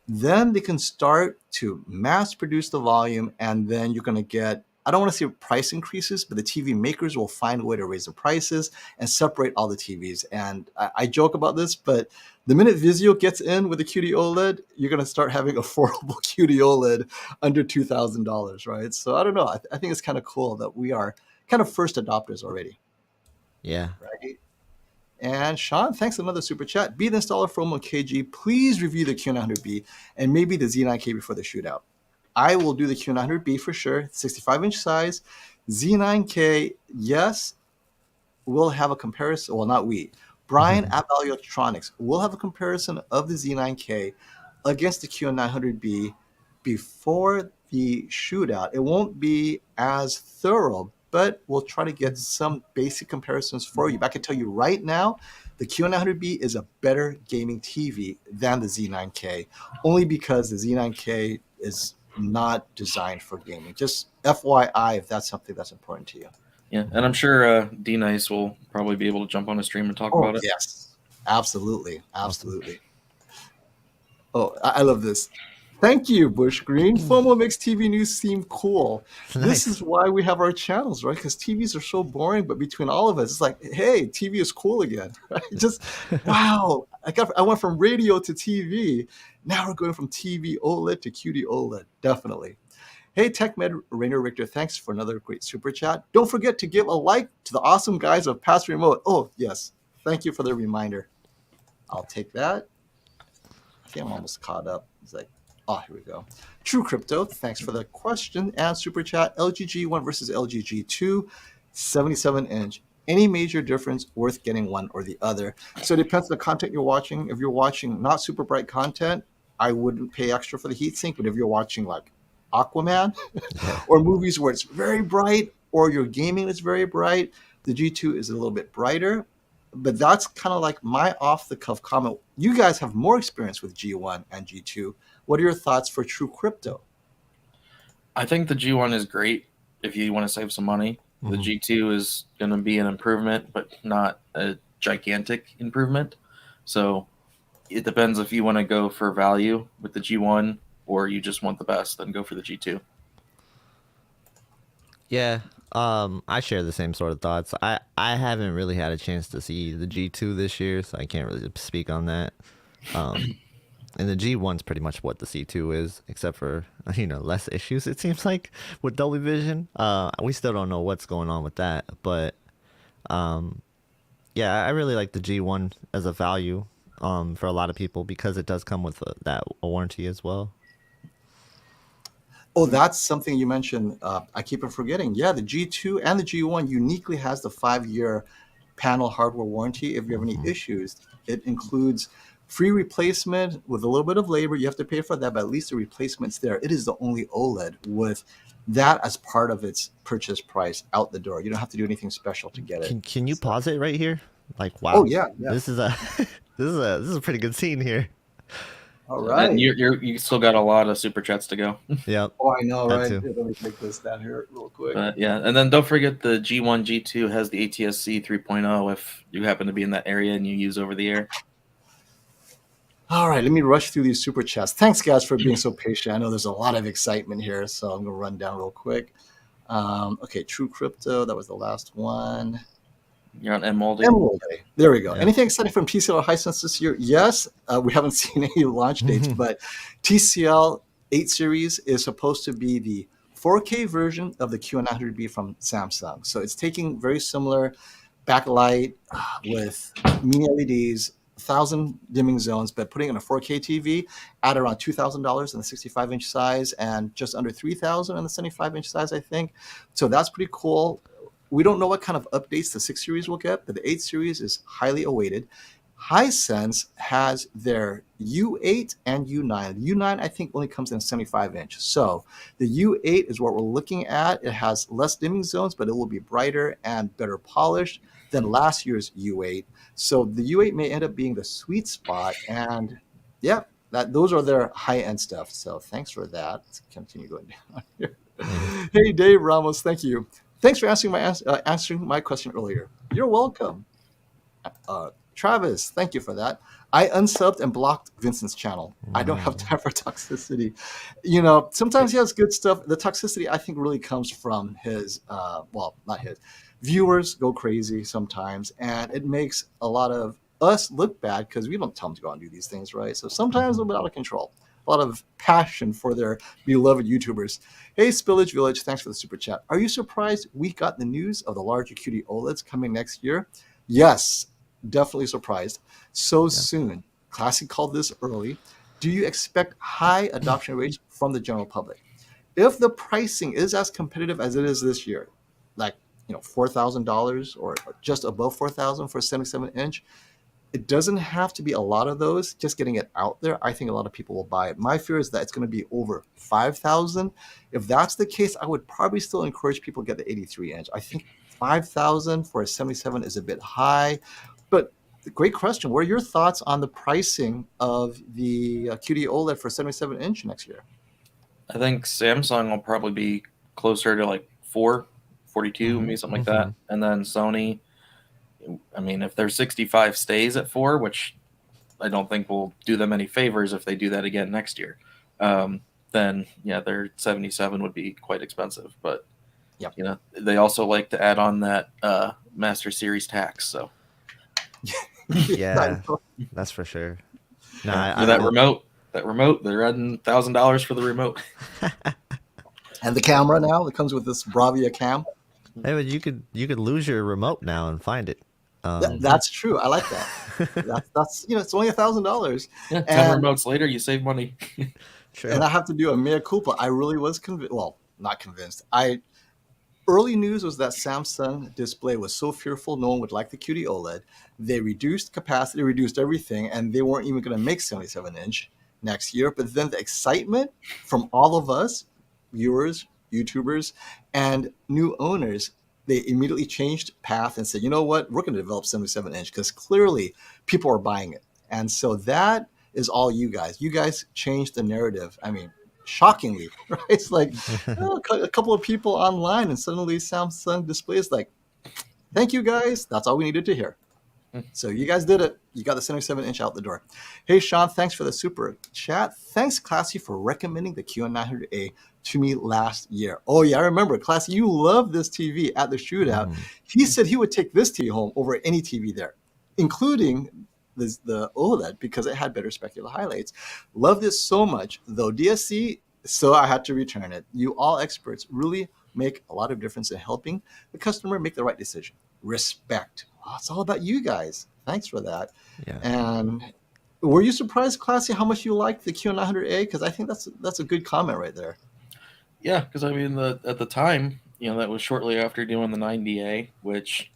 then they can start to mass produce the volume, and then you're going to get, I don't want to say price increases, but the TV makers will find a way to raise the prices and separate all the TVs. And I joke about this, but the minute Vizio gets in with the QD-OLED, you're going to start having affordable QD-OLED under $2,000, right? So I don't know. I think it's kind of cool that we are kind of first adopters already. Yeah. Right? And Sean, thanks for another super chat. Be the installer for Omo KG. Please review the Q900B and maybe the Z9K before the shootout. I will do the Q900B for sure. 65-inch size. Z9K, yes, we'll have a comparison. Well, not we. Brian at Value Electronics will have a comparison of the Z9K against the Q900B before the shootout. It won't be as thorough, but we'll try to get some basic comparisons for you. But I can tell you right now, the Q900B is a better gaming TV than the Z9K, only because the Z9K is not designed for gaming. Just FYI, if that's something that's important to you. Yeah, and I'm sure D-Nice will probably be able to jump on a stream and talk about it. Yes, absolutely. Absolutely. Oh, I love this. Thank you, Bush Green. FOMO makes TV news seem cool. Nice. This is why we have our channels, right? Because TVs are so boring, but between all of us, it's like, hey, TV is cool again, right? Just, wow. I went from radio to TV. Now we're going from TV OLED to QD-OLED, definitely. Hey, TechMed Rainer Richter, thanks for another great super chat. Don't forget to give a like to the awesome guys of Pass Remote. Oh, yes. Thank you for the reminder. I'll take that. I think I'm almost caught up. It's like, oh, here we go. True Crypto, thanks for the question and super chat. LG G1 versus LG G2, 77-inch. Any major difference worth getting one or the other? So it depends on the content you're watching. If you're watching not super bright content, I wouldn't pay extra for the heatsink. But if you're watching like Aquaman or movies where it's very bright or your gaming is very bright, the G2 is a little bit brighter. But that's kind of like my off-the-cuff comment. You guys have more experience with G1 and G2. What are your thoughts for True Crypto? I think the G1 is great if you want to save some money. The G2 is going to be an improvement, but not a gigantic improvement. So it depends if you want to go for value with the G1 or you just want the best, then go for the G2. Yeah, I share the same sort of thoughts. I haven't really had a chance to see the G2 this year, so I can't really speak on that. And the G1's pretty much what the C2 is, except for, less issues, it seems like, with Dolby Vision. We still don't know what's going on with that, but yeah, I really like the G1 as a value for a lot of people because it does come with that warranty as well. Oh, that's something you mentioned. I keep on forgetting. Yeah, the G2 and the G1 uniquely has the 5-year panel hardware warranty. If you have any issues, it includes free replacement with a little bit of labor. You have to pay for that, but at least the replacement's there. It is the only OLED with that as part of its purchase price out the door. You don't have to do anything special to get it. Can you pause it right here? Like, wow. Oh yeah. This is a this is a pretty good scene here. All right. And you still got a lot of super chats to go. Yep. Oh, I know, That right? too. Let me take this down here real quick. Yeah, and then don't forget the G1, G2 has the ATSC 3.0 if you happen to be in that area and you use over the air. All right, let me rush through these super chats. Thanks, guys, for being so patient. I know there's a lot of excitement here, so I'm going to run down real quick. Okay, True Crypto, that was the last one. You're on Emerald. Emerald Day. There we go. Yeah. Anything exciting from TCL or Hisense this year? Yes. We haven't seen any launch dates, but TCL 8 Series is supposed to be the 4K version of the Q900B from Samsung. So it's taking very similar backlight with mini LEDs, 1,000 dimming zones, but putting in a 4K TV at around $2,000 in the 65-inch size and just under $3,000 in the 75-inch size, I think. So that's pretty cool. We don't know what kind of updates the 6 Series will get, but the 8 Series is highly awaited. Hisense has their U8 and U9. The U9, I think, only comes in 75-inch. So the U8 is what we're looking at. It has less dimming zones, but it will be brighter and better polished than last year's U8. So the U8 may end up being the sweet spot. And yeah, those are their high-end stuff. So thanks for that. Let's continue going down here. Hey, Dave Ramos, thank you. Thanks for answering my question earlier. You're welcome. Travis, thank you for that. I unsubbed and blocked Vincent's channel. I don't have time for toxicity. Sometimes he has good stuff. The toxicity, I think, really comes from his, not his. Viewers go crazy sometimes, and it makes a lot of us look bad because we don't tell them to go and do these things, right? So sometimes a little bit out of control. A lot of passion for their beloved YouTubers. Hey, Spillage Village, thanks for the super chat. Are you surprised we got the news of the larger QD OLEDs coming next year? Yes, definitely surprised. So soon. Classic called this early. Do you expect high adoption rates from the general public? If the pricing is as competitive as it is this year, like $4,000 or just above 4,000 for a 77-inch, it doesn't have to be a lot of those. Just getting it out there, I think a lot of people will buy it. My fear is that it's going to be over 5,000. If that's the case, I would probably still encourage people to get the 83-inch. I think 5,000 for a 77 is a bit high, but great question. What are your thoughts on the pricing of the QD-OLED for 77-inch next year? I think Samsung will probably be closer to like 442, maybe something like that. And then Sony, I mean, if their 65 stays at 4, which I don't think will do them any favors if they do that again next year, then yeah, their 77 would be quite expensive. But they also like to add on that Master Series tax. So yeah, that's for sure. No, that remote, they're adding $1,000 for the remote. And the camera now that comes with this Bravia Cam. Hey, but you could lose your remote now and find it. That's true. I like that. That's it's only $1,000. Yeah, 10 remotes later, you save money. True. And I have to do a mea culpa. I really was convinced. Well, not convinced. Early news was that Samsung display was so fearful no one would like the QD-OLED. They reduced capacity, reduced everything, and they weren't even going to make 77-inch next year. But then the excitement from all of us, viewers, YouTubers, and new owners, they immediately changed path and said, you know what, we're going to develop 77-inch because clearly people are buying it. And so that is all you guys. You guys changed the narrative. I mean, shockingly, right? It's like a couple of people online and suddenly Samsung display is like, thank you guys. That's all we needed to hear. So you guys did it. You got the 77-inch out the door. Hey, Sean, thanks for the super chat. Thanks, Classy, for recommending the QN900A to me last year. Oh, yeah, I remember. Classy, you love this TV at the shootout. He said he would take this TV home over any TV there, including the OLED because it had better specular highlights. Loved it so much, though DSC, so I had to return it. You all experts really make a lot of difference in helping the customer make the right decision. Respect. Oh, it's all about you guys. Thanks for that. Yeah. And were you surprised, Classy, how much you liked the Q900A? Because I think that's a good comment right there. Yeah, because I mean, at the time, that was shortly after doing the 90A, which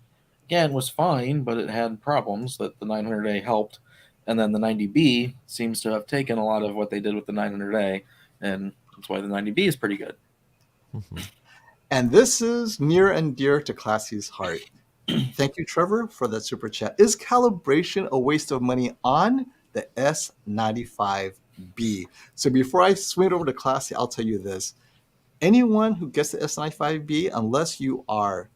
again was fine, but it had problems that the 900A helped, and then the 90B seems to have taken a lot of what they did with the 900A, and that's why the 90B is pretty good. And this is near and dear to Classy's heart. Thank you, Trevor, for that super chat. Is calibration a waste of money on the S95B? So before I swing it over to Classy, I'll tell you this. Anyone who gets the S95B, unless you are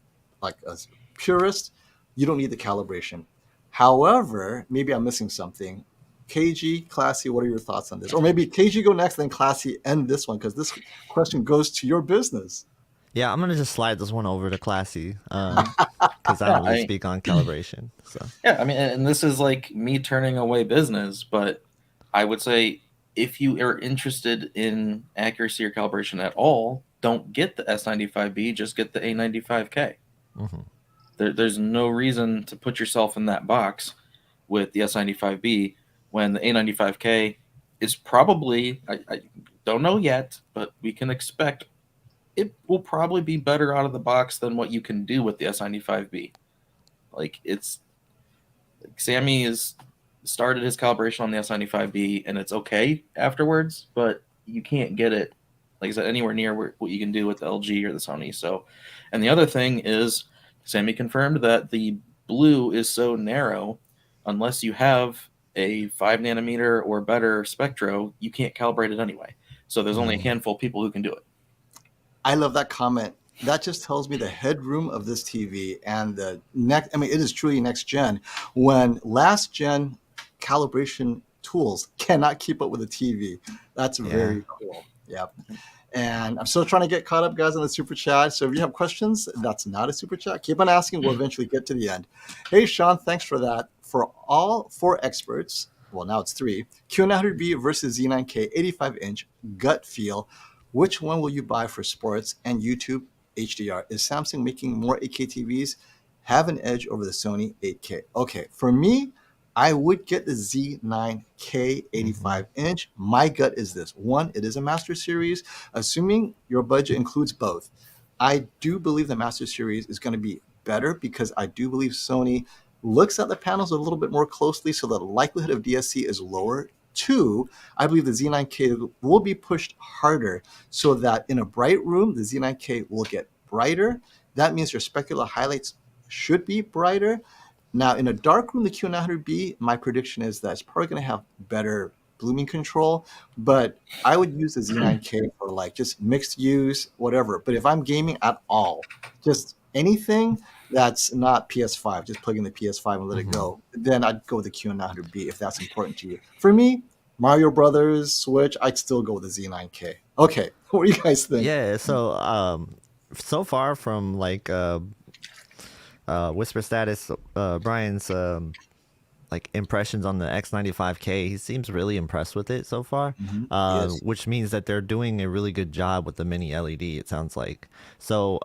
like a purist, you don't need the calibration. However, maybe I'm missing something. KG, Classy, what are your thoughts on this? Or maybe KG go next, then Classy end this one, because this question goes to your business. Yeah, I'm gonna just slide this one over to Classy because I don't really speak on calibration. So yeah, I mean, and this is like me turning away business, but I would say if you are interested in accuracy or calibration at all, don't get the S95B, just get the A95K. There's no reason to put yourself in that box with the S95B when the A95K is probably, I don't know yet, but we can expect it will probably be better out of the box than what you can do with the S95B. Like Sammy has started his calibration on the S95B and it's okay afterwards, but you can't get it, like I said, anywhere near what you can do with the LG or the Sony. So, and the other thing is Sammy confirmed that the blue is so narrow, unless you have a 5 nanometer or better spectro, you can't calibrate it anyway. So there's only a handful of people who can do it. I love that comment. That just tells me the headroom of this TV and the next. I mean, it is truly next gen. When last gen calibration tools cannot keep up with the TV, that's very cool. Yeah. And I'm still trying to get caught up, guys, on the super chat. So if you have questions, that's not a super chat. Keep on asking. We'll eventually get to the end. Hey, Sean, thanks for that. For all 4 experts, well, now it's 3, Q900B versus Z9K 85-inch gut feel. Which one will you buy for sports and YouTube HDR? Is Samsung making more 8K TVs have an edge over the Sony 8K? Okay, for me, I would get the Z9K 85-inch. My gut is this. One, it is a Master Series. Assuming your budget includes both, I do believe the Master Series is going to be better because I do believe Sony looks at the panels a little bit more closely, so the likelihood of DSC is lower. Two, I believe the Z9K will be pushed harder so that in a bright room, the Z9K will get brighter. That means your specular highlights should be brighter. Now, in a dark room, the Q900B, my prediction is that it's probably going to have better blooming control, but I would use the Z9K for like just mixed use, whatever. But if I'm gaming at all, just anything that's not PS5, just plug in the PS5 and let it go, then I'd go with the Q900B if that's important to you. For me, Mario Brothers, Switch, I'd still go with the Z9K. Okay, what do you guys think? Yeah, so so far from like Whisper Status, Brian's like impressions on the X95K, he seems really impressed with it so far, Yes. which means that they're doing a really good job with the mini LED, it sounds like. So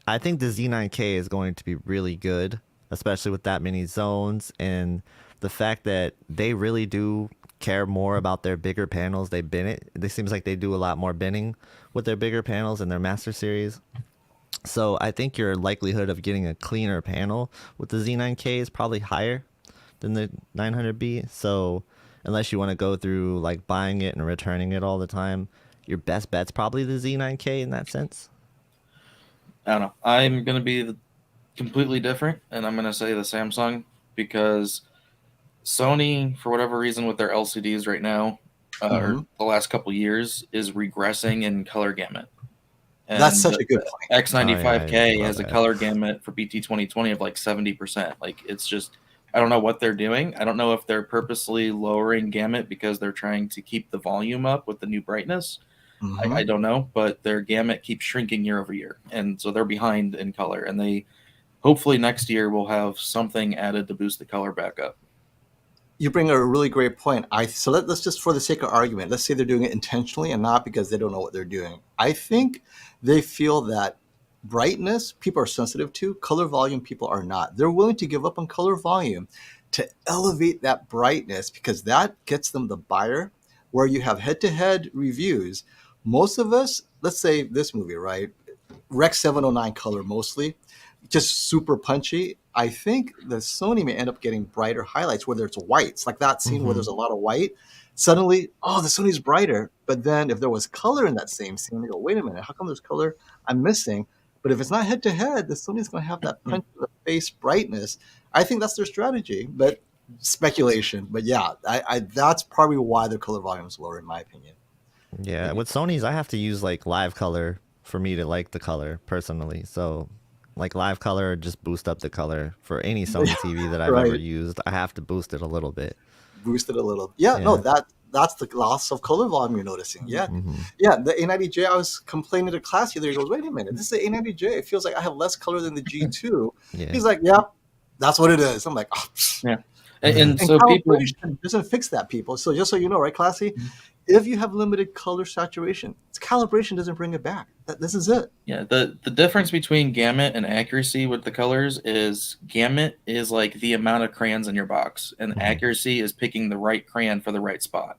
I think the Z9K is going to be really good, especially with that many zones and the fact that they really do care more about their bigger panels. They bin it. It seems like they do a lot more binning with their bigger panels in their Master Series. So I think your likelihood of getting a cleaner panel with the Z9K is probably higher than the 900B. So unless you want to go through like buying it and returning it all the time, your best bet's probably the Z9K in that sense. I don't know. I'm going to be completely different, and I'm going to say the Samsung because Sony, for whatever reason, with their LCDs right now, or the last couple years, is regressing in color gamut. And That's such a good point. X95K has a that. color gamut for BT 2020 of like 70%. Like it's just, I don't know what they're doing. I don't know if they're purposely lowering gamut because they're trying to keep the volume up with the new brightness. I don't know, but their gamut keeps shrinking year over year, and so they're behind in color. And they hopefully next year will have something added to boost the color back up. You bring a really great point. So let's just, for the sake of argument, let's say they're doing it intentionally and not because they don't know what they're doing. I think they feel that brightness people are sensitive to, color volume people are not. They're willing to give up on color volume to elevate that brightness because that gets them the buyer. Where you have head-to-head reviews, most of us, let's say this movie, right? Rec 709 color mostly, just super punchy. I think the Sony may end up getting brighter highlights, whether it's whites, like that scene where there's a lot of white. Suddenly, oh, the Sony's brighter. But then if there was color in that same scene, they go, wait a minute, how come there's color I'm missing? But if it's not head-to-head, the Sony's going to have that punch in the face brightness. I think that's their strategy, but speculation. But yeah, I that's probably why their color volume is lower, in my opinion. Yeah, with Sony's, I have to use like live color for me to like the color personally. So like live color, just boost up the color for any Sony TV that I've ever used. I have to boost it a little bit. Boost it a little. Yeah, no, that's the loss of color volume you're noticing. Yeah. Yeah, the A90J, I was complaining to class the other day. He goes, wait a minute, this is the A90J. It feels like I have less color than the G2. He's like, yeah, that's what it is. I'm like, oh. Yeah. And so people doesn't fix that, people. So just so you know, right, Classy? If you have limited color saturation, calibration doesn't bring it back. This is it. Yeah, the difference between gamut and accuracy with the colors is gamut is like the amount of crayons in your box, and accuracy is picking the right crayon for the right spot.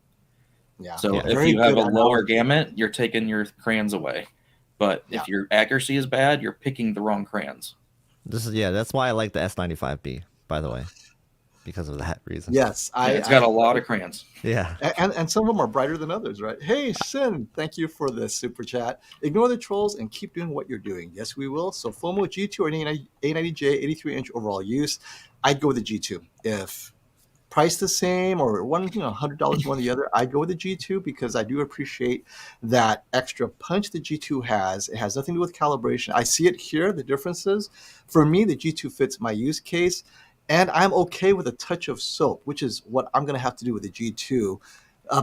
Yeah. So if you have a lower gamut, you're taking your crayons away. But if your accuracy is bad, you're picking the wrong crayons. That's why I like the S95B, by the way. Because of that reason. Yes. It's got a lot of crayons. Yeah. And some of them are brighter than others, right? Hey, Sin, thank you for the super chat. Ignore the trolls and keep doing what you're doing. Yes, we will. So FOMO G2 or A90J, 83-inch overall use, I'd go with the G2. If price the same or $100 more than the other, I'd go with the G2 because I do appreciate that extra punch the G2 has. It has nothing to do with calibration. I see it here, the differences. For me, the G2 fits my use case. And I'm okay with a touch of soap, which is what I'm going to have to do with the G2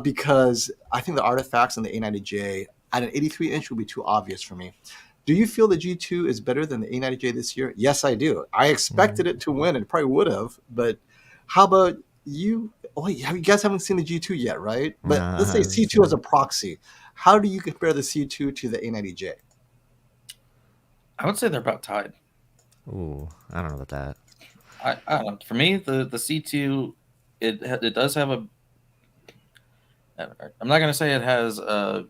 because I think the artifacts on the A90J at an 83-inch will be too obvious for me. Do you feel the G2 is better than the A90J this year? Yes, I do. I expected it to win and probably would have. But how about you? Oh, you guys haven't seen the G2 yet, right? But let's say C2 as a proxy. How do you compare the C2 to the A90J? I would say they're about tied. Ooh, I don't know about that. I don't know. For me, the C2, it does have a. I'm not gonna say it has a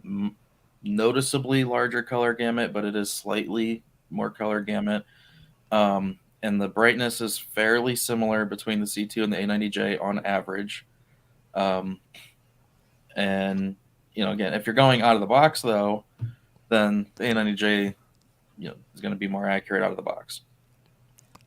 noticeably larger color gamut, but it is slightly more color gamut. And the brightness is fairly similar between the C2 and the A90J on average. Um, and again, if you're going out of the box though, then the A90J, is going to be more accurate out of the box.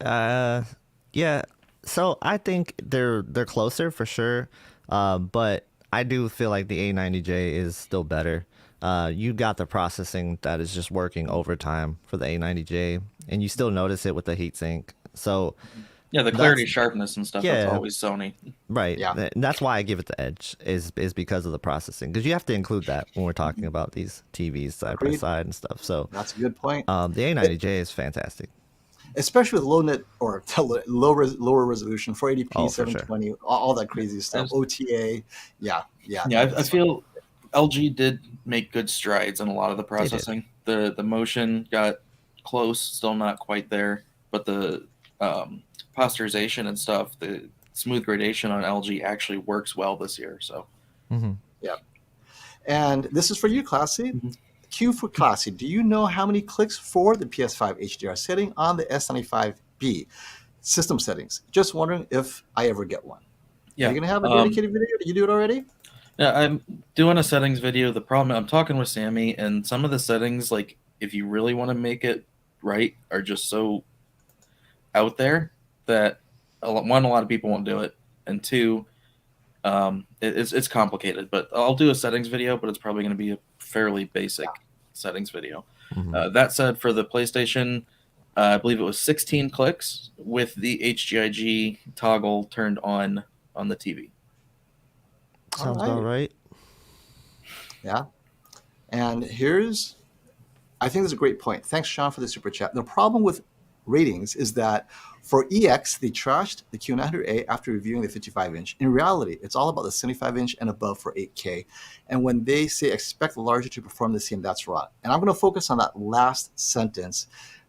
Yeah. So I think they're closer for sure. But I do feel like the A90J is still better. You got the processing that is just working overtime for the A90J, and you still notice it with the heatsink. So yeah, the clarity, sharpness, and stuff. Yeah, that's always Sony. Right. Yeah. And that's why I give it the edge is because of the processing, because you have to include that when we're talking about these TVs side by side and stuff. So that's a good point. The A90J is fantastic, especially with lower resolution, 480p, 720, sure. all that crazy stuff, OTA. Yeah. I feel LG did make good strides in a lot of the processing. The motion got close, still not quite there, but the posterization and stuff, the smooth gradation on LG actually works well this year. So, yeah. And this is for you, Classy. Q for Classy. Do you know how many clicks for the PS5 HDR setting on the S95B system settings? Just wondering if I ever get one. Yeah. Are you going to have a dedicated video? Did you do it already? Yeah, I'm doing a settings video. The problem, I'm talking with Sammy, and some of the settings, like if you really want to make it right, are just so out there that one, a lot of people won't do it, and two, it's complicated. But I'll do a settings video, but it's probably going to be a fairly basic settings video. That said, for the PlayStation, I believe it was 16 clicks with the HGIG toggle turned on the TV. Sounds about right. Yeah. And I think that's a great point. Thanks, Sean, for the super chat. The problem with ratings is that for EX, they trashed the Q900A after reviewing the 55-inch. In reality, it's all about the 75-inch and above for 8K. And when they say expect the larger to perform the same, that's wrong. And I'm going to focus on that last sentence.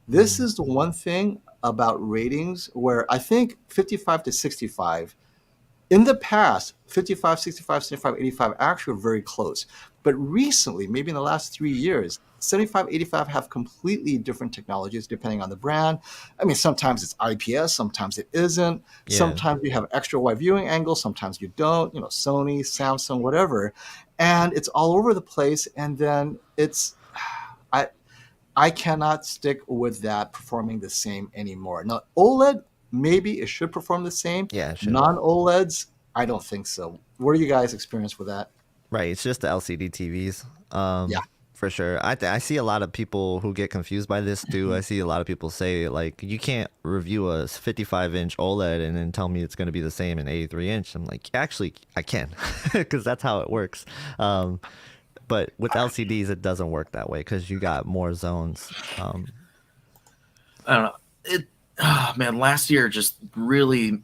This is the one thing about ratings where I think 55 to 65, in the past, 55, 65, 75, 85 actually were very close. But recently, maybe in the last 3 years, 75, 85 have completely different technologies depending on the brand. I mean, sometimes it's IPS, sometimes it isn't. Yeah. Sometimes you have extra wide viewing angles, sometimes you don't. Sony, Samsung, whatever. And it's all over the place. And then I cannot stick with that performing the same anymore. Now, OLED, maybe it should perform the same. Yeah, it should. Non-OLEDs, I don't think so. What are you guys' experience with that? Right, it's just the LCD TVs. Yeah, for sure. I see a lot of people who get confused by this too. I see a lot of people say like, you can't review a 55-inch OLED and then tell me it's going to be the same in 83-inch. I'm like, actually, I can, because that's how it works. But with LCDs, it doesn't work that way because you got more zones. I don't know. Man, last year just really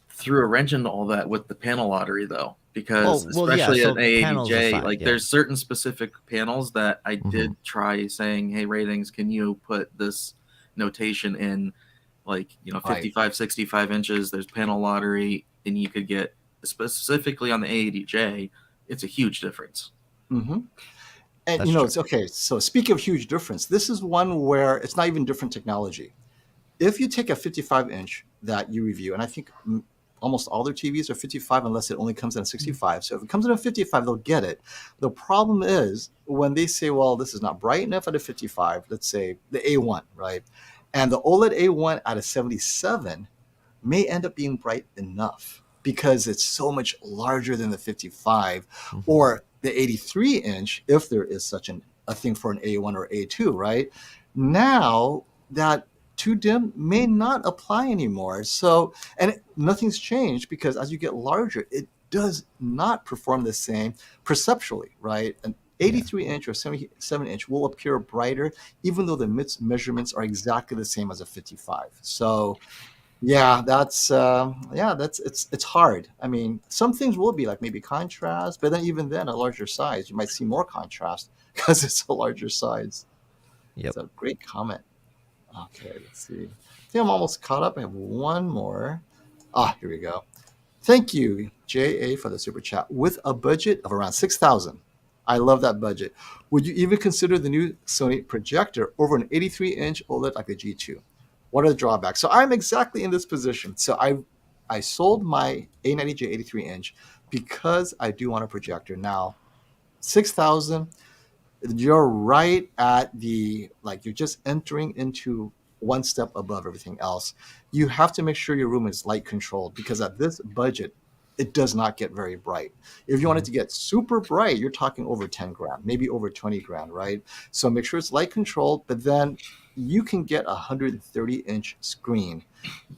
threw a wrench into all that with the panel lottery, though, because especially at A80J, there's certain specific panels that I did try saying, hey, ratings, can you put this notation in, 55, 65 inches? There's panel lottery, and you could get specifically on the A80J. It's a huge difference. And it's okay. So speaking of huge difference, this is one where it's not even different technology. If you take a 55-inch that you review, and I think almost all their TVs are 55 unless it only comes in a 65. So if it comes in a 55, they'll get it. The problem is when they say, well, this is not bright enough at a 55, let's say the A1, right? And the OLED A1 at a 77 may end up being bright enough because it's so much larger than the 55 or the 83-inch, if there is such a thing for an A1 or A2, right? Now that too dim may not apply anymore. So, and nothing's changed because as you get larger, it does not perform the same perceptually, right? An 83-inch or 77-inch will appear brighter, even though the measurements are exactly the same as a 55. So, it's hard. I mean, some things will be like maybe contrast, but then even then, a larger size, you might see more contrast because it's a larger size. Yep. So great comment. Okay, let's see. I think I'm almost caught up. I have one more. Here we go. Thank you, JA, for the super chat. With a budget of around 6,000, I love that budget. Would you even consider the new Sony projector over an 83-inch OLED like the G2? What are the drawbacks? So I'm exactly in this position. So I sold my A90J 83-inch because I do want a projector. Now, 6,000, you're right at the, like, you're just entering into one step above everything else. You have to make sure your room is light controlled, because at this budget, it does not get very bright. If you want it to get super bright, you're talking over 10 grand, maybe over 20 grand, right? So make sure it's light controlled, but then you can get a 130-inch screen.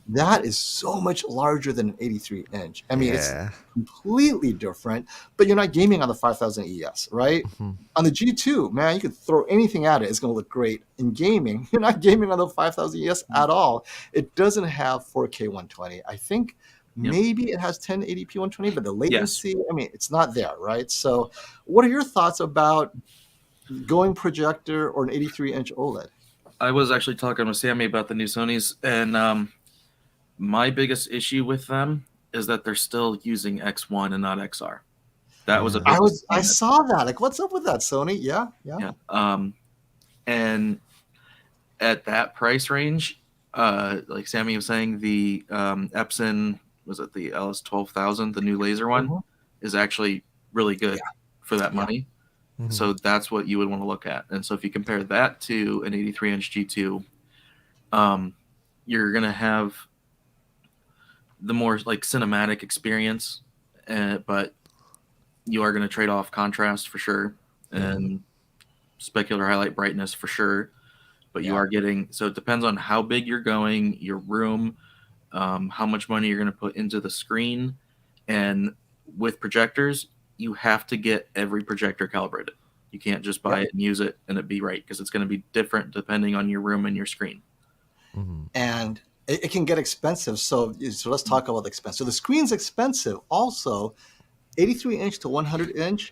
That is so much larger than an 83-inch. I mean, it's completely different, but you're not gaming on the 5000 ES, right? On the G2, man, you could throw anything at it. It's going to look great. In gaming, you're not gaming on the 5000 ES at all. It doesn't have 4K 120. I think maybe it has 1080p 120, but the latency, I mean, it's not there, right? So what are your thoughts about going projector or an 83-inch OLED? I was actually talking with Sammy about the new Sonys, and my biggest issue with them is that they're still using X1 and not XR. That was a big I saw that. Like, what's up with that, Sony? Yeah. And at that price range, like Sammy was saying, the Epson, was it the LS12000, the new laser one, is actually really good for that money. So that's what you would want to look at. And so if you compare that to an 83-inch G2, you're going to have the more like cinematic experience, but you are going to trade off contrast for sure, and specular highlight brightness for sure. But you are getting, so it depends on how big you're going, your room, how much money you're going to put into the screen. And with projectors, you have to get every projector calibrated. You can't just buy it and use it and it be right, because it's going to be different depending on your room and your screen. And it can get expensive. So let's talk about the expense. So the screen's expensive. Also, 83-inch to 100-inch,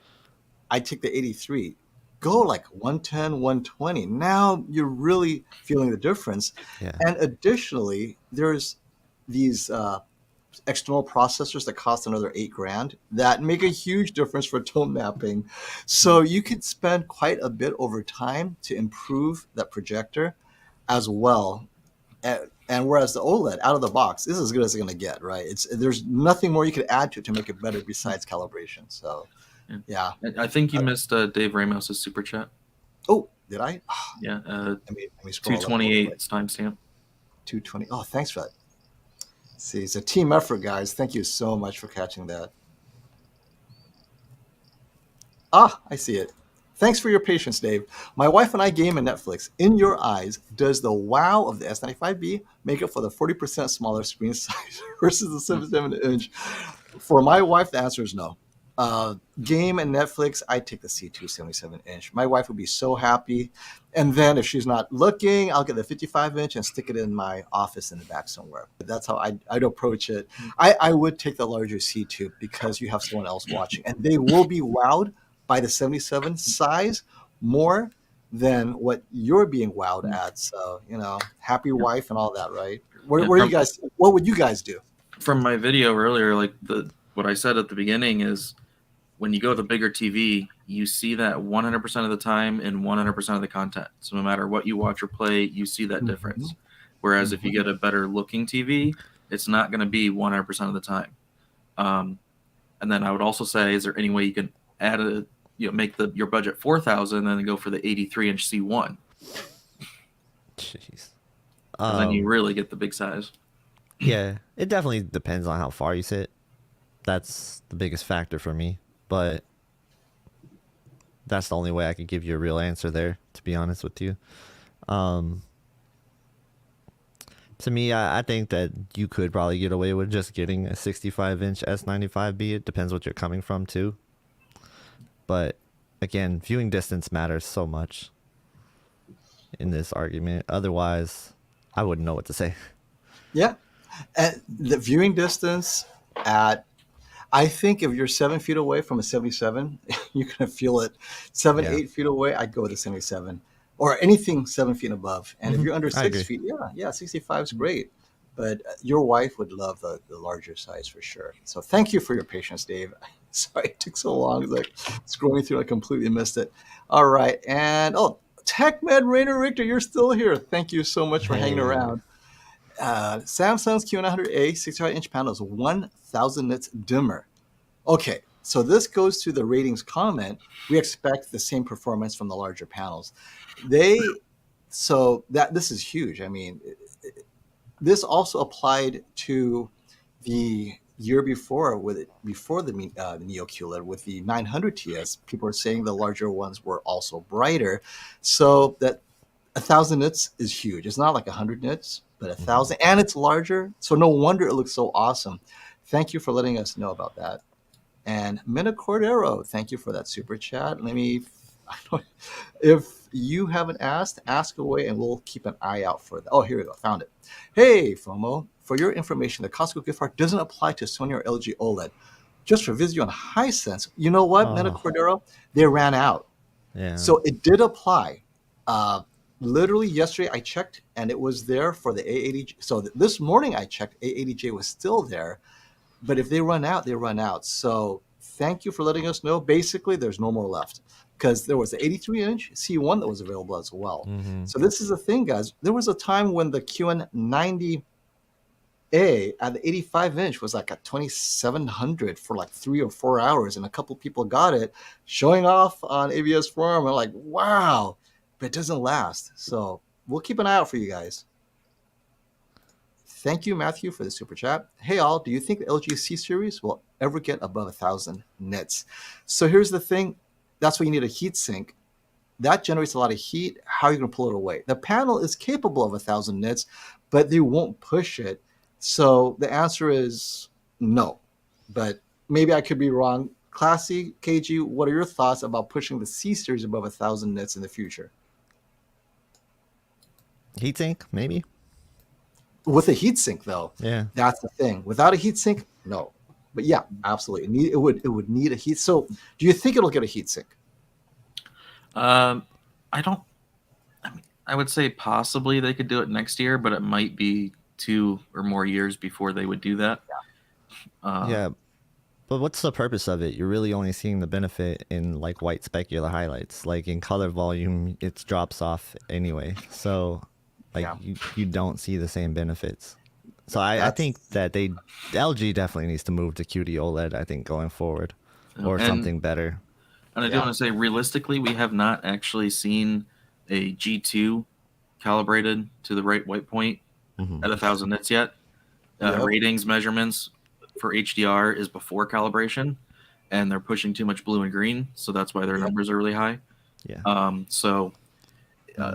I take the 83. Go like 110, 120. Now you're really feeling the difference. And additionally, there's these external processors that cost another 8 grand that make a huge difference for tone mapping. So you could spend quite a bit over time to improve that projector as well. And whereas the OLED out of the box is as good as it's going to get, right? There's nothing more you could add to it to make it better besides calibration. So yeah. I think you missed Dave Ramos's super chat. Oh, did I? Yeah. Let me scroll 228 timestamp. 220. Oh, thanks for that. See, it's a team effort, guys. Thank you so much for catching that. I see it. Thanks for your patience, Dave. My wife and I game in Netflix. In your eyes, does the wow of the S95B make up for the 40% smaller screen size versus the 77-inch? For my wife, the answer is no. Game and Netflix, I take the C2 77-inch. My wife would be so happy. And then if she's not looking, I'll get the 55-inch and stick it in my office in the back somewhere. That's how I'd approach it. I would take the larger C2 because you have someone else watching, and they will be wowed by the 77 size more than what you're being wowed at. So, happy wife and all that, right? What would you guys do? From my video earlier, like what I said at the beginning is, when you go to the bigger TV, you see that 100% of the time in 100% of the content. So no matter what you watch or play, you see that difference. Whereas if you get a better looking TV, it's not going to be 100% of the time. And then I would also say, is there any way you can add make your budget 4,000 and then go for the 83-inch C1? Jeez. And then you really get the big size. Yeah, it definitely depends on how far you sit. That's the biggest factor for me. But that's the only way I could give you a real answer there, to be honest with you. To me, I think that you could probably get away with just getting a 65-inch S95B. It depends what you're coming from, too. But, again, viewing distance matters so much in this argument. Otherwise, I wouldn't know what to say. Yeah. And the viewing distance I think if you're 7 feet away from a 77, you're going to feel it. 8 feet away, I'd go with a 77. or anything 7 feet and above. And if you're under I 6 agree. feet, yeah, 65 is great. But your wife would love the larger size for sure. So thank you for your patience, Dave. Sorry it took so long. It's like scrolling through, I completely missed it. All right. And TechMed Rainer Richter, you're still here. Thank you so much for hanging around. Samsung's Q900A 65-inch panel is 1,000 nits dimmer. Okay, so this goes to the ratings comment. We expect the same performance from the larger panels. So this is huge. I mean, this also applied to the year before before the Neo QLED with the 900 TS. People are saying the larger ones were also brighter, so that 1,000 nits is huge. It's not like 100 nits, but 1,000, and it's larger. So no wonder it looks so awesome. Thank you for letting us know about that. And Mina Cordero, thank you for that super chat. If you haven't asked, ask away, and we'll keep an eye out for that. Oh, here we go. Found it. Hey, FOMO. For your information, the Costco gift card doesn't apply to Sony or LG OLED. Just for Vizio and Hisense. You know what, Mina Cordero? They ran out. Yeah. So it did apply. Literally yesterday I checked, and it was there for the A80J. So this morning I checked, A80J was still there. But if they run out, they run out. So thank you for letting us know. Basically, there's no more left because there was the 83-inch C1 that was available as well. So this is the thing, guys. There was a time when the QN90A at the 85-inch was like at 2,700 for like 3 or 4 hours, and a couple people got it, showing off on ABS Forum. And like, wow, but it doesn't last. So we'll keep an eye out for you guys. Thank you, Matthew, for the super chat. Hey, all, do you think the LG C series will ever get above 1,000 nits? So here's the thing. That's why you need a heat sink. That generates a lot of heat. How are you going to pull it away? The panel is capable of 1,000 nits, but they won't push it. So the answer is no. But maybe I could be wrong. Classy, KG, what are your thoughts about pushing the C series above 1,000 nits in the future? Heatsink, maybe. With a heatsink, though, that's the thing. Without a heatsink, no. But yeah, absolutely, it would need a heat. So, do you think it'll get a heatsink? I don't. I mean, I would say possibly they could do it next year, but it might be 2 or more years before they would do that. Yeah, but what's the purpose of it? You're really only seeing the benefit in like white specular highlights. Like in color volume, it drops off anyway. So. Like you don't see the same benefits. So I think that LG definitely needs to move to QD-OLED, I think, going forward, or something better. And I do want to say, realistically, we have not actually seen a G2 calibrated to the right white point at 1,000 nits yet. Ratings measurements for HDR is before calibration, and they're pushing too much blue and green, so that's why their numbers are really high.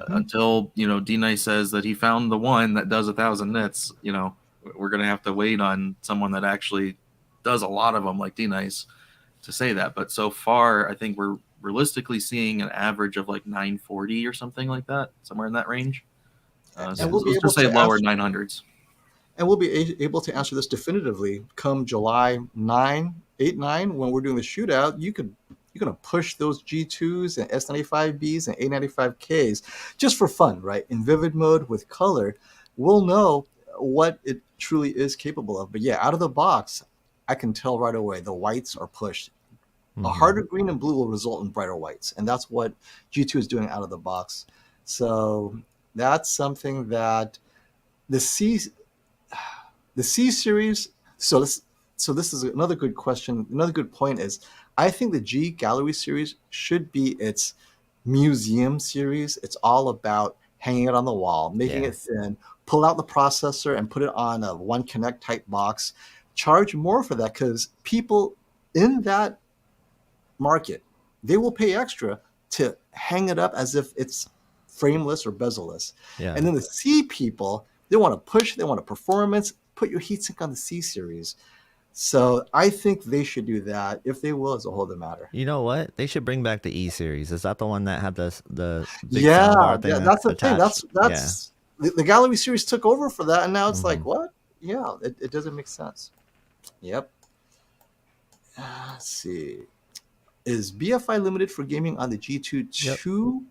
Until D-Nice says that he found the one that does 1,000 nits, we're gonna have to wait on someone that actually does a lot of them like D-Nice to say that. But so far, I think we're realistically seeing an average of like 940 or something like that, somewhere in that range. So we'll let's just say lower 900s. And we'll be able to answer this definitively come July 8, 9, when we're doing the shootout. You're going to push those G2s and S95Bs and A95Ks just for fun, right? In vivid mode with color, we'll know what it truly is capable of. But yeah, out of the box, I can tell right away the whites are pushed. A harder green and blue will result in brighter whites, and that's what G2 is doing out of the box. So that's something that the C series. So this is another good question. Another good point is, I think the G Gallery series should be its museum series. It's all about hanging it on the wall, making it thin, pull out the processor and put it on a One Connect type box. Charge more for that because people in that market, they will pay extra to hang it up as if it's frameless or bezel-less. And then the C people, they want to push, they want a performance. Put your heatsink on the C series. So I think they should do that. If they will, is a whole other matter. You know what? They should bring back the E series. Is that the one that had the big soundbar thing? Yeah, that's the attached? thing. That's the Gallery series took over for that, and now it's like, what? Yeah, it doesn't make sense. Yep. Let's see. Is BFI limited for gaming on the G2 too?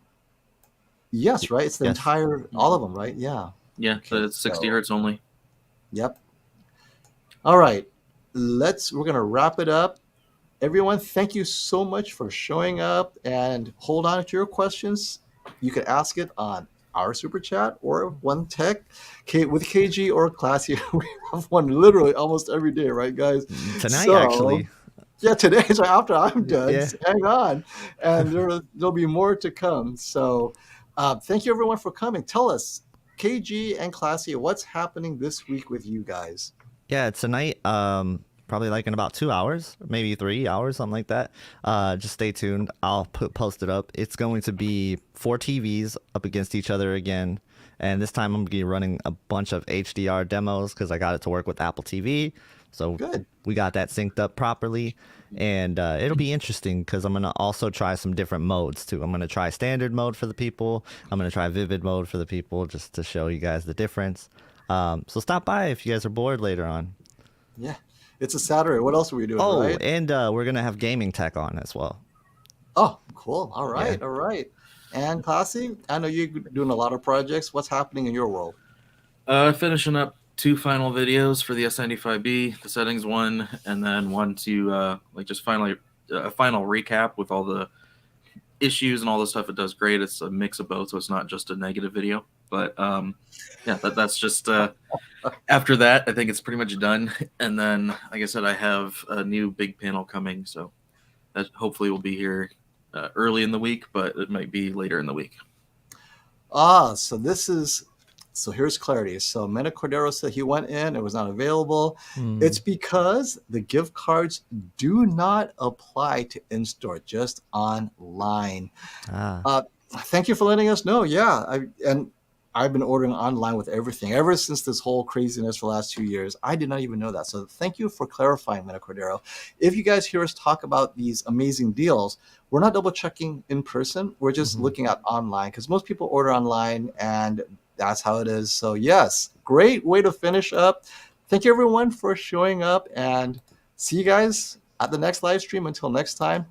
Yes, right. It's the Yes. entire, all of them, right? Yeah. Yeah, so Okay, it's 60 so- hertz only. Yep. All right. We're gonna wrap it up. Everyone, thank you so much for showing up, and hold on to your questions. You can ask it on our super chat or one tech with KG or Classy. We have one literally almost every day, right, guys? Tonight, So, actually. yeah, today is after I'm done. Yeah. So hang on, and there'll be more to come. So, thank you everyone for coming. Tell us, KG and Classy, what's happening this week with you guys? Yeah, tonight, probably like in about 2 hours, maybe 3 hours, something like that. Just stay tuned. I'll post it up. It's going to be 4 TVs up against each other again. And this time I'm going to be running a bunch of HDR demos because I got it to work with Apple TV. So Good. we got that synced up properly. And it'll be interesting because I'm going to also try some different modes too. I'm going to try standard mode for the people. I'm going to try vivid mode for the people just to show you guys the difference. So stop by if you guys are bored later on. Yeah, it's a Saturday. What else are we doing? Oh, right? and we're going to have gaming tech on as well. Oh, cool. All right. Yeah. All right. And Classy, I know you're doing a lot of projects. What's happening in your world? Finishing up 2 final videos for the S95B, the settings one, and then one to just finally a final recap with all the issues and all the stuff it does great. It's a mix of both, so it's not just a negative video. But yeah, that's just after that, I think it's pretty much done. And then, like I said, I have a new big panel coming, so that hopefully will be here early in the week, but it might be later in the week. So here's clarity. So Mena Cordero said he went in, it was not available. It's because the gift cards do not apply to in-store, just online. Thank you for letting us know. Yeah, I've been ordering online with everything ever since this whole craziness for the last 2 years. I did not even know that. So thank you for clarifying, Mena Cordero. If you guys hear us talk about these amazing deals, we're not double checking in person. We're just looking at online because most people order online and that's how it is. So yes, great way to finish up. Thank you everyone for showing up, and see you guys at the next live stream. Until next time.